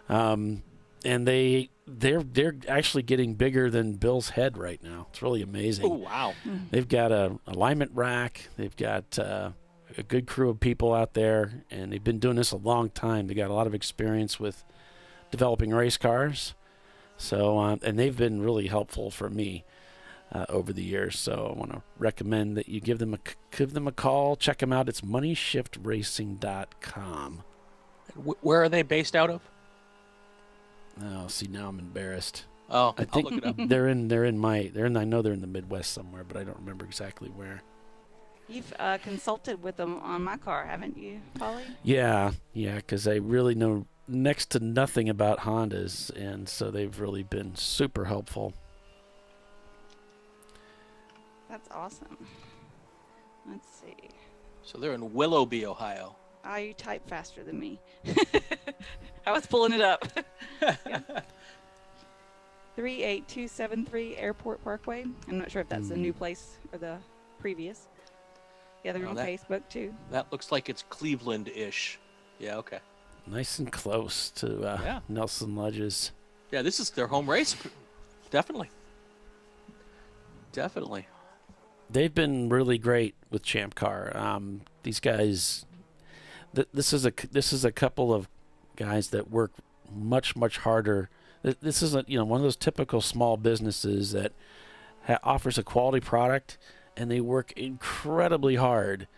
And they're actually getting bigger than Bill's head right now. It's really amazing. Oh, wow. They've got a alignment rack. They've got a good crew of people out there, and they've been doing this a long time. They got a lot of experience with developing race cars. So, and they've been really helpful for me over the years. So I want to recommend that you give them a call. Check them out. It's moneyshiftracing.com. Where are they based out of? Oh, see, now I'm embarrassed. Oh, I think I'll look it up. I know they're in the Midwest somewhere, but I don't remember exactly where. You've consulted with them on my car, haven't you, Polly? Yeah, because I really know next to nothing about Hondas, and so they've really been super helpful. That's awesome. Let's see. So they're in Willoughby, Ohio. Oh, you type faster than me. I was pulling it up. 38273 Airport Parkway. I'm not sure if that's the new place or the previous. Yeah, they're on Facebook too. That looks like it's Cleveland-ish. Yeah, okay. Nice and close to Nelson Ledges. Yeah, this is their home race. Definitely. They've been really great with Champ Car. These guys, this is a couple of guys that work much harder. This is one of those typical small businesses that offers a quality product, and they work incredibly hard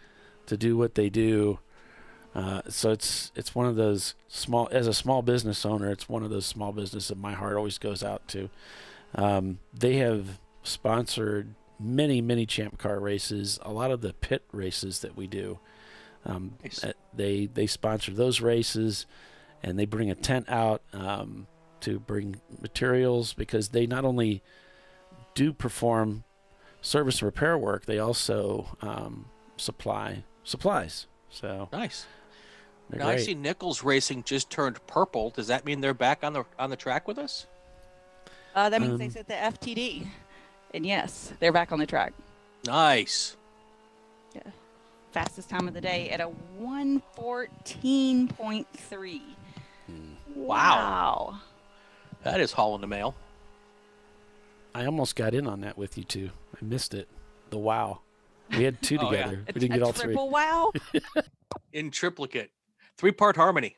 to do what they do. So it's one of those small, as a small business owner, it's one of those small businesses that my heart always goes out to. They have sponsored many Champ Car races, a lot of the pit races that we do. Nice. They sponsor those races, and they bring a tent out to bring materials, because they not only do perform service and repair work, they also supply supplies. So nice. Now I see Nichols Racing just turned purple. Does that mean they're back on the track with us? That means they set the FTD. And yes, they're back on the track. Nice. Yeah. Fastest time of the day at a 1:14.3. Wow. That is hauling the mail. I almost got in on that with you two. I missed it. The wow. We had two together. Yeah. We didn't get all three. Triple wow. In triplicate. 3-part harmony.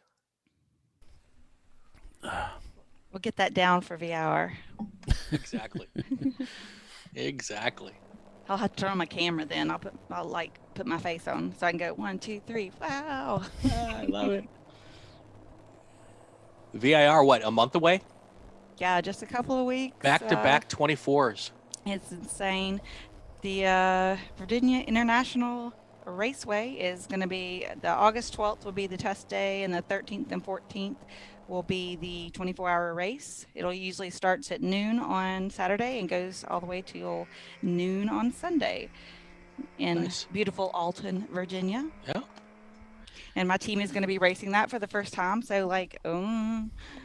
We'll get that down for VIR. Exactly. Exactly. I'll have to turn on my camera then. I'll put my face on so I can go 1, 2, 3. Wow. I love it. VIR, what, a month away? Yeah, just a couple of weeks. Back-to-back 24s. It's insane. The Virginia International Raceway is going to be the August 12th will be the test day, and the 13th and 14th will be the 24-hour race. It'll usually starts at noon on Saturday and goes all the way till noon on Sunday in beautiful Alton, Virginia. Yeah. And my team is going to be racing that for the first time. So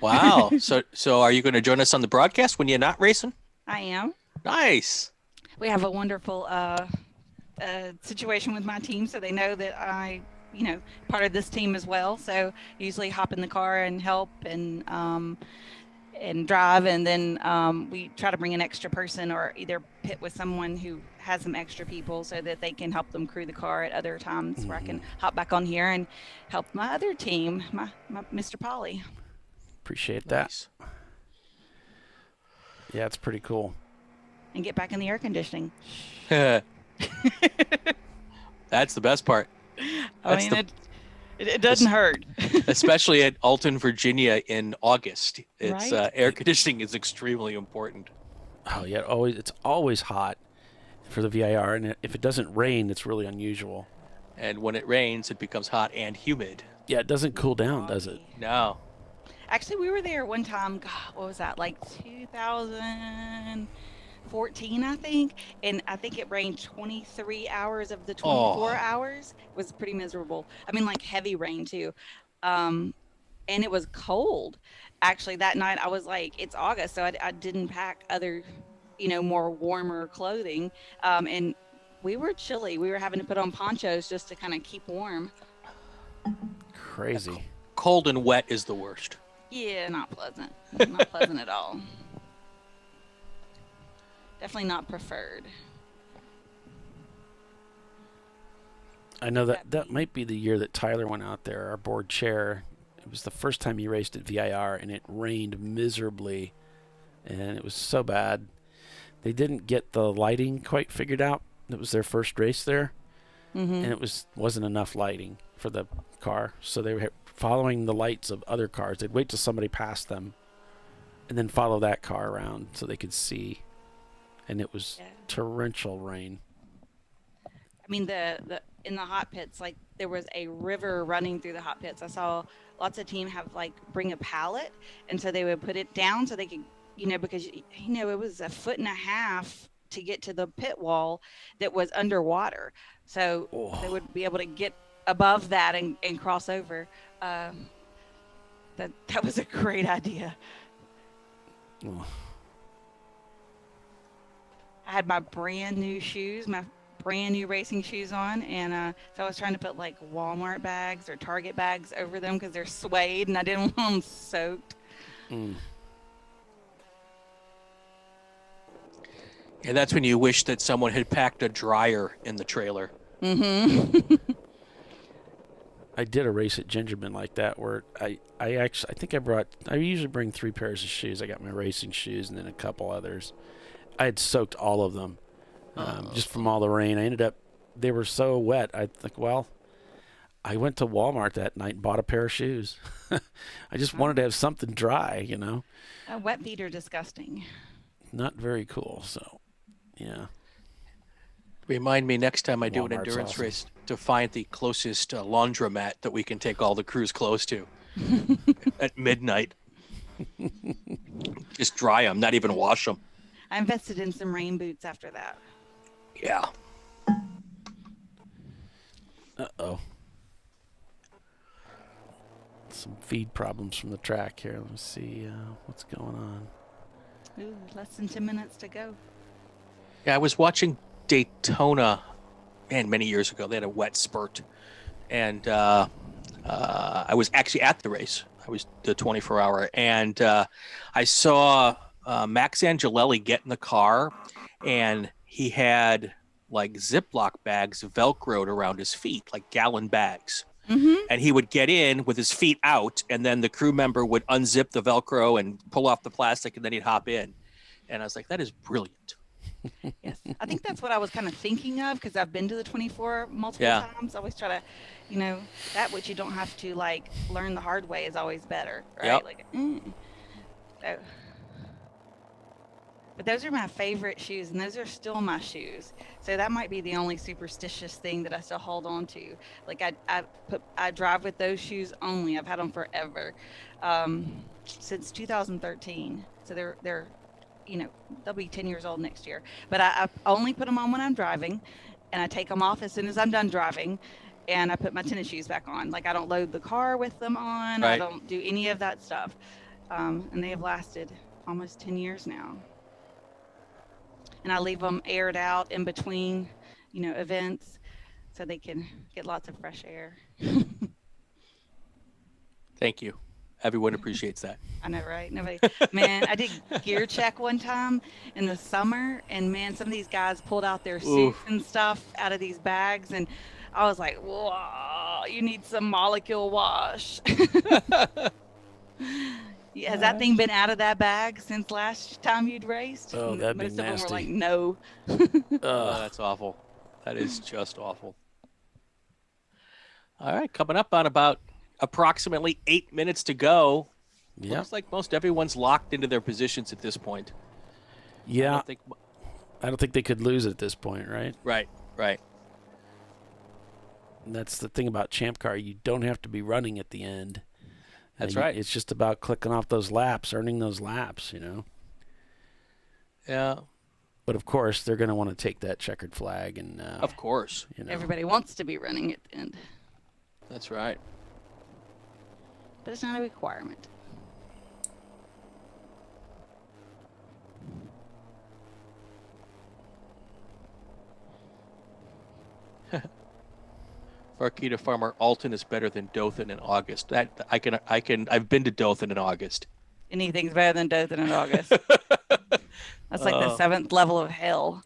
Wow. So are you going to join us on the broadcast when you're not racing? I am. Nice. We have a wonderful situation with my team, so they know that I, part of this team as well. So usually hop in the car and help and drive, and then we try to bring an extra person or either pit with someone who has some extra people so that they can help them crew the car at other times where I can hop back on here and help my other team, my Mr. Polly. Appreciate that. Nice. Yeah, it's pretty cool. And get back in the air conditioning. That's the best part. It doesn't hurt. Especially at Alton, Virginia in August. It's Right? air conditioning is extremely important. Oh yeah, it's always hot for the VIR, and if it doesn't rain, it's really unusual. And when it rains, it becomes hot and humid. Yeah, it doesn't cool down, does it? No. Actually, we were there one time. God, what was that? Like 2014, I think. And I think it rained 23 hours of the 24 hours. It was pretty miserable. I mean, like heavy rain too. and it was cold. Actually, that night I was like, it's August, so I didn't pack other, more warmer clothing. And we were chilly. We were having to put on ponchos just to kind of keep warm. Crazy. Cold and wet is the worst. Yeah, not pleasant. Not pleasant at all. Definitely not preferred. I know that might be the year that Tyler went out there, our board chair. It was the first time he raced at VIR, and it rained miserably, and it was so bad. They didn't get the lighting quite figured out. It was their first race there, and it wasn't enough lighting for the car, so they were following the lights of other cars. They'd wait till somebody passed them, and then follow that car around so they could see. And it was torrential rain. I mean, the in the hot pits, like there was a river running through the hot pits. I saw lots of team have bring a pallet, and so they would put it down so they could, because it was 1.5 feet to get to the pit wall that was underwater, so they would be able to get above that and cross over. That was a great idea. Oh. I had my brand new shoes, my brand new racing shoes on, and so I was trying to put Walmart bags or Target bags over them because they're suede, and I didn't want them soaked. And that's when you wish that someone had packed a dryer in the trailer. I did a race at Gingerman like that where I usually bring 3 pairs of shoes. I got my racing shoes and then a couple others. I had soaked all of them just from all the rain. They were so wet. I went to Walmart that night and bought a pair of shoes. I just wanted to have something dry, Wet feet are disgusting. Not very cool, so, yeah. Remind me next time I do an Walmart's endurance awesome. race to find the closest laundromat that we can take all the crews close to at midnight. Just dry them, not even wash them. I invested in some rain boots after that. Yeah. Uh-oh. Some feed problems from the track here. Let me see what's going on. Ooh, less than 10 minutes to go. Yeah, I was watching Daytona, many years ago. They had a wet spurt. And I was actually at the race. I was the 24-hour. And I saw Max Angelelli get in the car, and he had Ziploc bags Velcroed around his feet, like gallon bags. And he would get in with his feet out, and then the crew member would unzip the Velcro and pull off the plastic, and then he'd hop in. And I was like, that is brilliant. Yes, I think that's what I was kind of thinking of, because I've been to the 24 multiple times. I always try to, that which you don't have to learn the hard way is always better, right? Yep. So, but those are my favorite shoes, and those are still my shoes. So that might be the only superstitious thing that I still hold on to. I drive with those shoes only. I've had them forever, since 2013. So they're they'll be 10 years old next year. But I only put them on when I'm driving, and I take them off as soon as I'm done driving, and I put my tennis shoes back on. I don't load the car with them on. Right. I don't do any of that stuff. And they have lasted almost 10 years now. And I leave them aired out in between, events, so they can get lots of fresh air. Thank you. Everyone appreciates that. I know, right? Nobody. Man, I did gear check one time in the summer, and man, some of these guys pulled out their suits and stuff out of these bags, and I was like, whoa, you need some molecule wash. Has that thing been out of that bag since last time you'd raced? Oh, that'd be Most of them nasty. were like, no. Oh, that's awful. That is just awful. All right, coming up on about approximately 8 minutes to go. Yeah. Looks like most everyone's locked into their positions at this point. Yeah. I don't think they could lose at this point, right? Right. And that's the thing about Champ Car. You don't have to be running at the end. That's right. It's just about clicking off those laps, earning those laps, Yeah. But of course, they're going to want to take that checkered flag, and of course, everybody wants to be running at the end. That's right. but it's not a requirement. Farkita Farmer, Alton is better than Dothan in August. That I've been to Dothan in August. Anything's better than Dothan in August. That's like the 7th level of hell.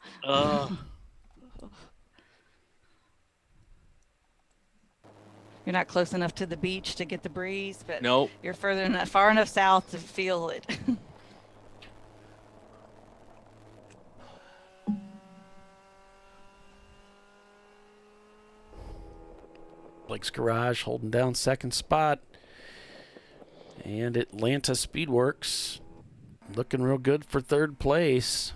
You're not close enough to the beach to get the breeze, but nope. You're far enough south to feel it. Blake's Garage holding down second spot. And Atlanta Speedworks looking real good for third place.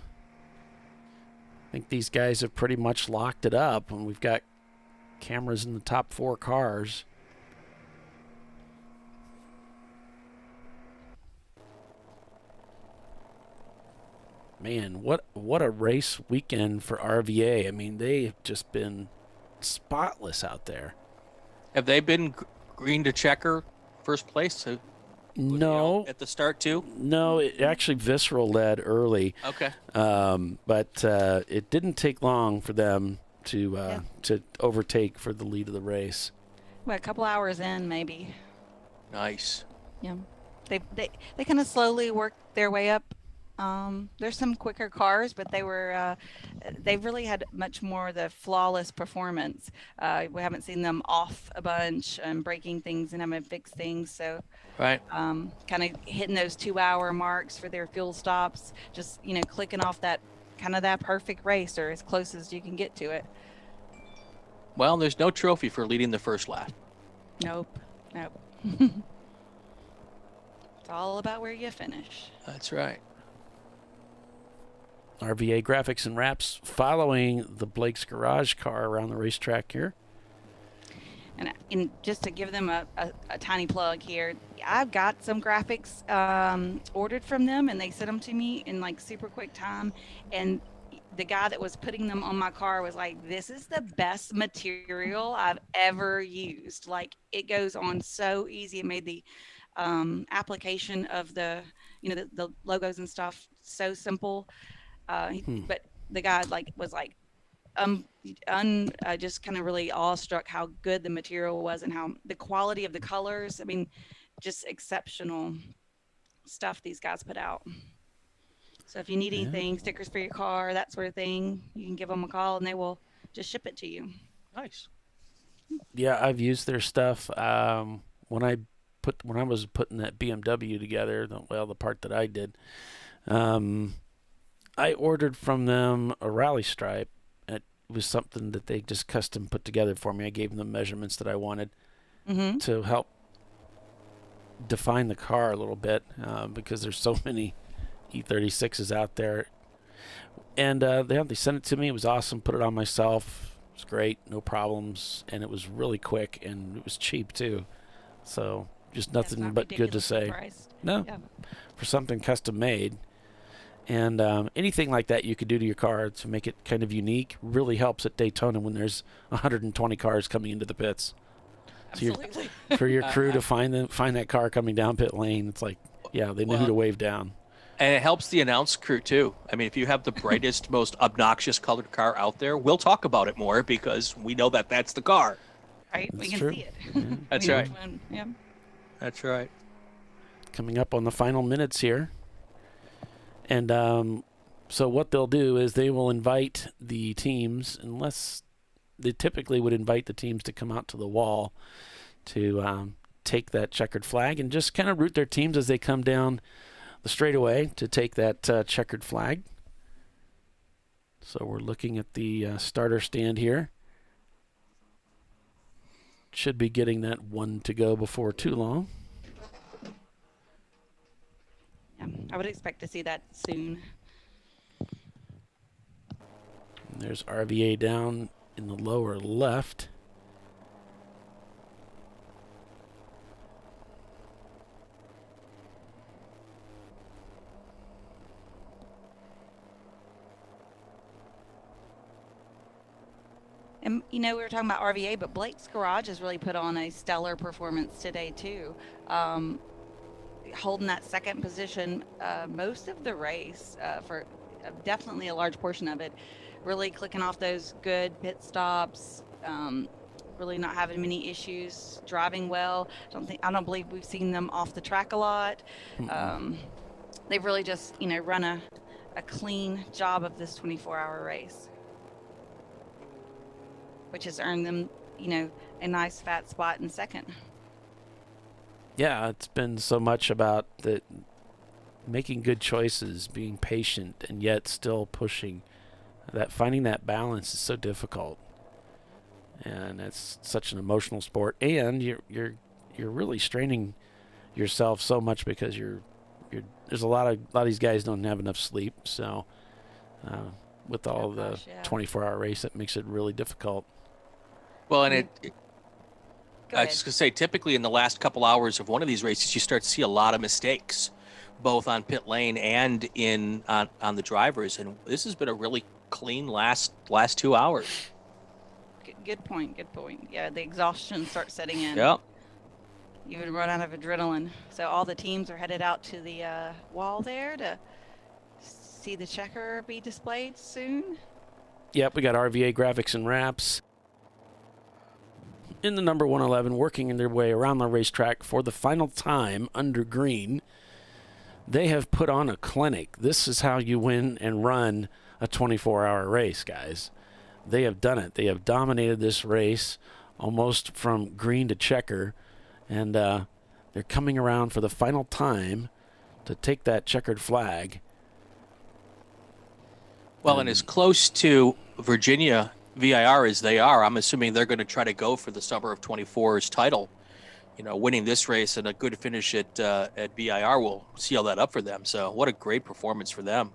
I think these guys have pretty much locked it up, and we've got cameras in the top 4 cars. Man, what a race weekend for RVA. I mean, they've just been spotless out there. Have they been green to checker first place? No. At the start, too? No, it actually Visceral led early. Okay. But it didn't take long for them to overtake for the lead of the race. Well, a couple hours in, maybe. Nice. Yeah. They kind of slowly worked their way up. There's some quicker cars, but they've really had much more the flawless performance. We haven't seen them off a bunch and breaking things and having to fix things. So, right. Kind of hitting those 2-hour marks for their fuel stops, just clicking off that perfect race or as close as you can get to it. Well, there's no trophy for leading the first lap. Nope. It's all about where you finish. That's right. RVA Graphics and Wraps following the Blake's Garage car around the racetrack here. And just to give them a tiny plug here, I've got some graphics ordered from them, and they sent them to me in like super quick time. And the guy that was putting them on my car was like, "This is the best material I've ever used. Like, it goes on so easy. It made the application of the logos and stuff so simple." But the guy was just kind of really awestruck how good the material was and how the quality of the colors. I mean, just exceptional stuff these guys put out. So if you need anything, stickers for your car, that sort of thing, you can give them a call and they will just ship it to you. Nice. Yeah, I've used their stuff. When I was putting that BMW together, the part that I did, I ordered from them a rally stripe. It was something that they just custom put together for me. I gave them the measurements that I wanted to help define the car a little bit because there's so many E36s out there. And they sent it to me. It was awesome. Put it on myself. It was great. No problems. And it was really quick, and it was cheap, too. So just nothing but good to say. Priced. No, for something custom made. And anything like that you could do to your car to make it kind of unique really helps at Daytona when there's 120 cars coming into the pits. Absolutely. So for your crew to find that car coming down pit lane, it's like, yeah, they know who to wave down. And it helps the announce crew, too. I mean, if you have the brightest, most obnoxious colored car out there, we'll talk about it more because we know that that's the car. Right? That's we can true. see it. That's right. Yeah. That's right. Coming up on the final minutes here. And so what they'll do is they will invite the teams, unless they typically would invite the teams to come out to the wall to take that checkered flag and just kind of route their teams as they come down the straightaway to take that checkered flag. So we're looking at the starter stand here. Should be getting that one to go before too long. Yeah, I would expect to see that soon. And there's RVA down in the lower left. And we were talking about RVA, but Blake's Garage has really put on a stellar performance today too. Holding that second position most of the race for definitely a large portion of it. Really clicking off those good pit stops. Really not having many issues, driving well. I don't believe we've seen them off the track a lot. They've really just run a clean job of this 24-hour race, which has earned them a nice fat spot in second. Yeah, it's been so much about making good choices, being patient, and yet still pushing. Finding that balance is so difficult, and it's such an emotional sport. And you're really straining yourself so much because there's a lot of these guys don't have enough sleep. So with all the 24-hour race, it makes it really difficult. Well, and I was just going to say, typically in the last couple hours of one of these races, you start to see a lot of mistakes, both on pit lane and on the drivers. And this has been a really clean last 2 hours. Good point. Yeah, the exhaustion starts setting in. Yep. You would run out of adrenaline. So all the teams are headed out to the wall there to see the checker be displayed soon. Yep, we got RVA graphics and wraps in the number 111 working their way around the racetrack for the final time under green. They have put on a clinic. This is how you win and run a 24-hour race, guys. They have done it. They have dominated this race almost from green to checker, and they're coming around for the final time to take that checkered flag. Well, and as close to Virginia VIR as they are, I'm assuming they're going to try to go for the Summer of 24's title. Winning this race and a good finish at VIR will seal that up for them. So what a great performance for them.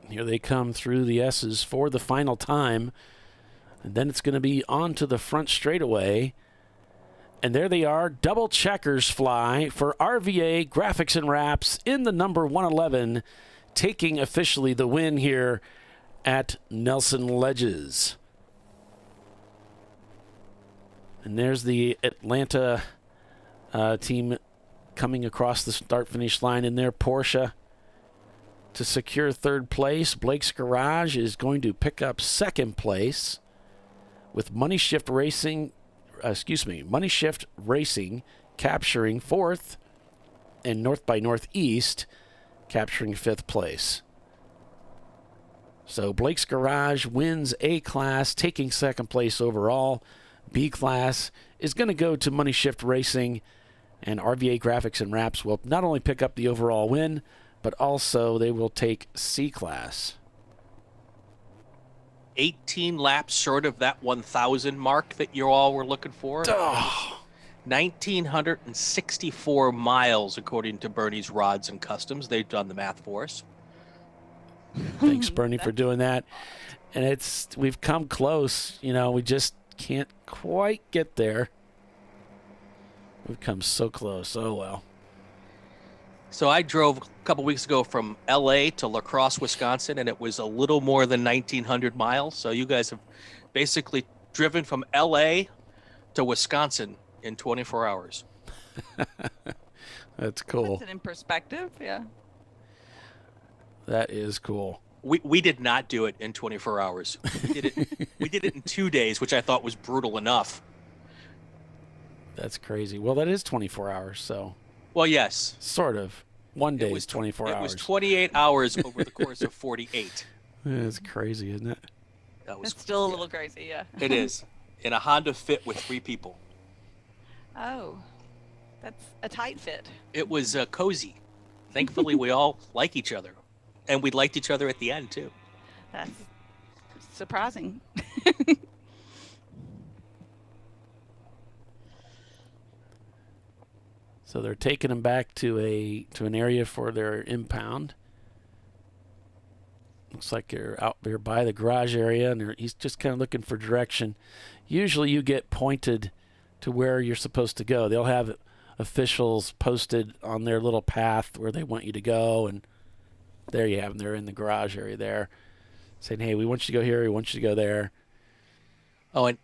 Here they come through the S's for the final time. And then it's going to be on to the front straightaway. And there they are, double checkers fly for RVA Graphics and Wraps in the number 111, taking officially the win here at Nelson Ledges. And there's the Atlanta team coming across the start-finish line in their Porsche to secure third place. Blake's Garage is going to pick up second place with Money Shift Racing capturing fourth, and North by Northeast capturing fifth place. So Blake's Garage wins A class, taking second place overall. B class is going to go to Money Shift Racing, and RVA Graphics and Wraps will not only pick up the overall win, but also they will take C class. 18 laps short of that 1,000 mark that you all were looking for. 1,964 miles, according to Bernie's Rods and Customs. They've done the math for us. Thanks, Bernie, for doing that. And we've come close. We just can't quite get there. We've come so close. Oh, well. So I drove a couple weeks ago from L.A. to La Crosse, Wisconsin, and it was a little more than 1,900 miles. So you guys have basically driven from L.A. to Wisconsin in 24 hours. That's cool. Puts it in perspective, yeah. That is cool. We did not do it in 24 hours. We did it in 2 days, which I thought was brutal enough. That's crazy. Well, that is 24 hours, so. Well, yes. Sort of. One day is 24 hours. It was 28 hours over the course of 48. It's crazy, isn't it? It's still a little crazy, yeah. It is. In a Honda Fit with 3 people. Oh, that's a tight fit. It was cozy. Thankfully, we all like each other. And we liked each other at the end, too. That's surprising. So they're taking him back to an area for their impound. Looks like they're out there by the garage area, and he's just kind of looking for direction. Usually you get pointed to where you're supposed to go. They'll have officials posted on their little path where they want you to go, and there you have them. They're in the garage area there saying, hey, we want you to go here, we want you to go there. Oh, and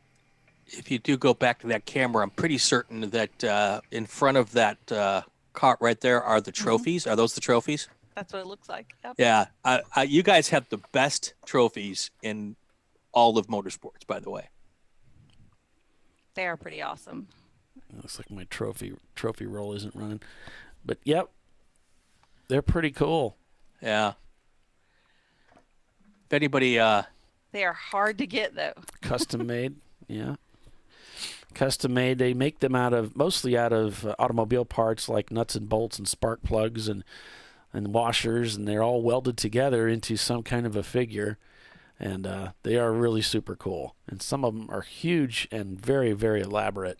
if you do go back to that camera, I'm pretty certain that in front of that cart right there are the trophies. Are those the trophies? That's what it looks like. Yep. Yeah. You guys have the best trophies in all of motorsports, by the way. They are pretty awesome. Looks like my trophy roll isn't running. But, yep, they're pretty cool. Yeah. If anybody... They are hard to get, though. Custom made, yeah. Custom made. They make them mostly out of automobile parts like nuts and bolts and spark plugs and washers, and they're all welded together into some kind of a figure. And they are really super cool. And some of them are huge and very, very elaborate.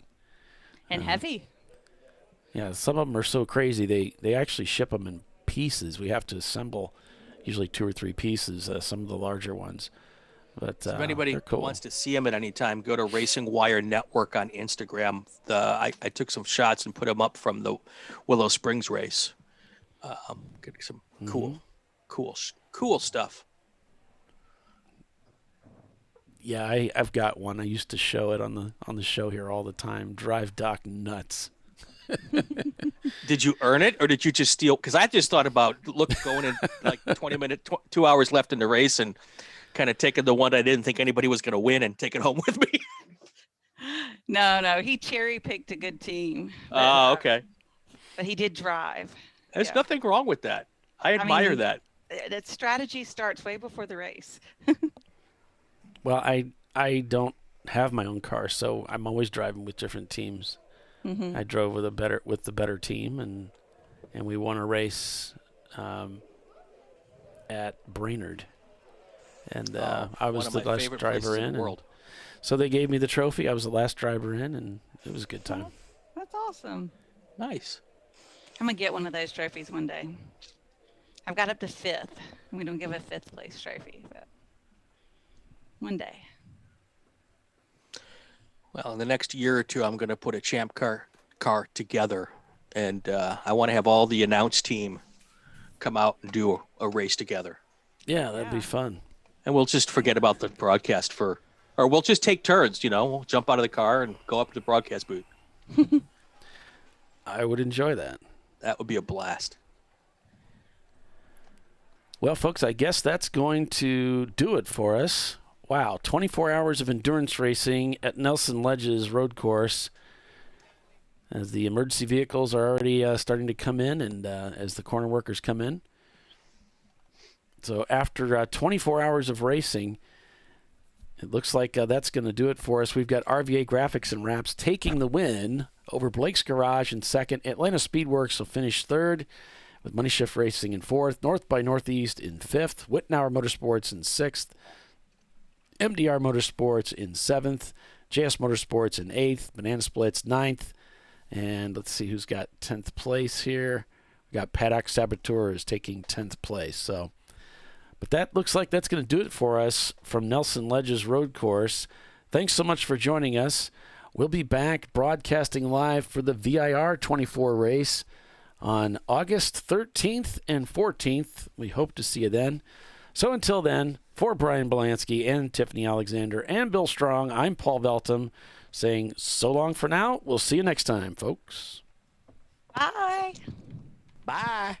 And heavy. Yeah, some of them are so crazy. They actually ship them in pieces. We have to assemble usually 2 or 3 pieces, some of the larger ones. But if anybody cool. wants to see them at any time, go to Racing Wire Network on Instagram. I took some shots and put them up from the Willow Springs race. Getting some cool stuff. Yeah, I've got one. I used to show it on the show here all the time. Drive Doc nuts. Did you earn it, or did you just steal? Because I just thought about going in like 20 minutes, 2 hours left in the race, and kind of taking the one I didn't think anybody was going to win and take it home with me. No, he cherry picked a good team. Oh, okay. But he did drive. There's nothing wrong with that. I admire that. That strategy starts way before the race. Well, I don't have my own car, so I'm always driving with different teams. Mm-hmm. I drove with the better team, and we won a race at Brainerd, and I was the last driver in. So they gave me the trophy. I was the last driver in, and it was a good time. That's awesome. Nice. I'm gonna get one of those trophies one day. I've got up to 5th. We don't give a 5th place trophy, but one day. Well, in the next year or two, I'm going to put a Champ car together, and I want to have all the announce team come out and do a race together. Yeah, that'd be fun. And we'll just forget about the broadcast or we'll just take turns, We'll jump out of the car and go up to the broadcast booth. I would enjoy that. That would be a blast. Well, folks, I guess that's going to do it for us. Wow, 24 hours of endurance racing at Nelson Ledges Road Course, as the emergency vehicles are already starting to come in, and as the corner workers come in. So after 24 hours of racing, it looks like that's going to do it for us. We've got RVA Graphics and Wraps taking the win over Blake's Garage in second. Atlanta Speedworks will finish third, with Money Shift Racing in fourth. North by Northeast in fifth. Wittenauer Motorsports in sixth. MDR Motorsports in 7th, JS Motorsports in 8th, Banana Splits 9th, and let's see who's got 10th place here. We got Paddock Saboteurs taking 10th place. So, but that looks like that's going to do it for us from Nelson Ledges Road Course. Thanks so much for joining us. We'll be back broadcasting live for the VIR 24 race on August 13th and 14th. We hope to see you then. So until then, for Brian Belansky and Tiffany Alexander and Bill Strong, I'm Paul Veltum saying so long for now. We'll see you next time, folks. Bye. Bye.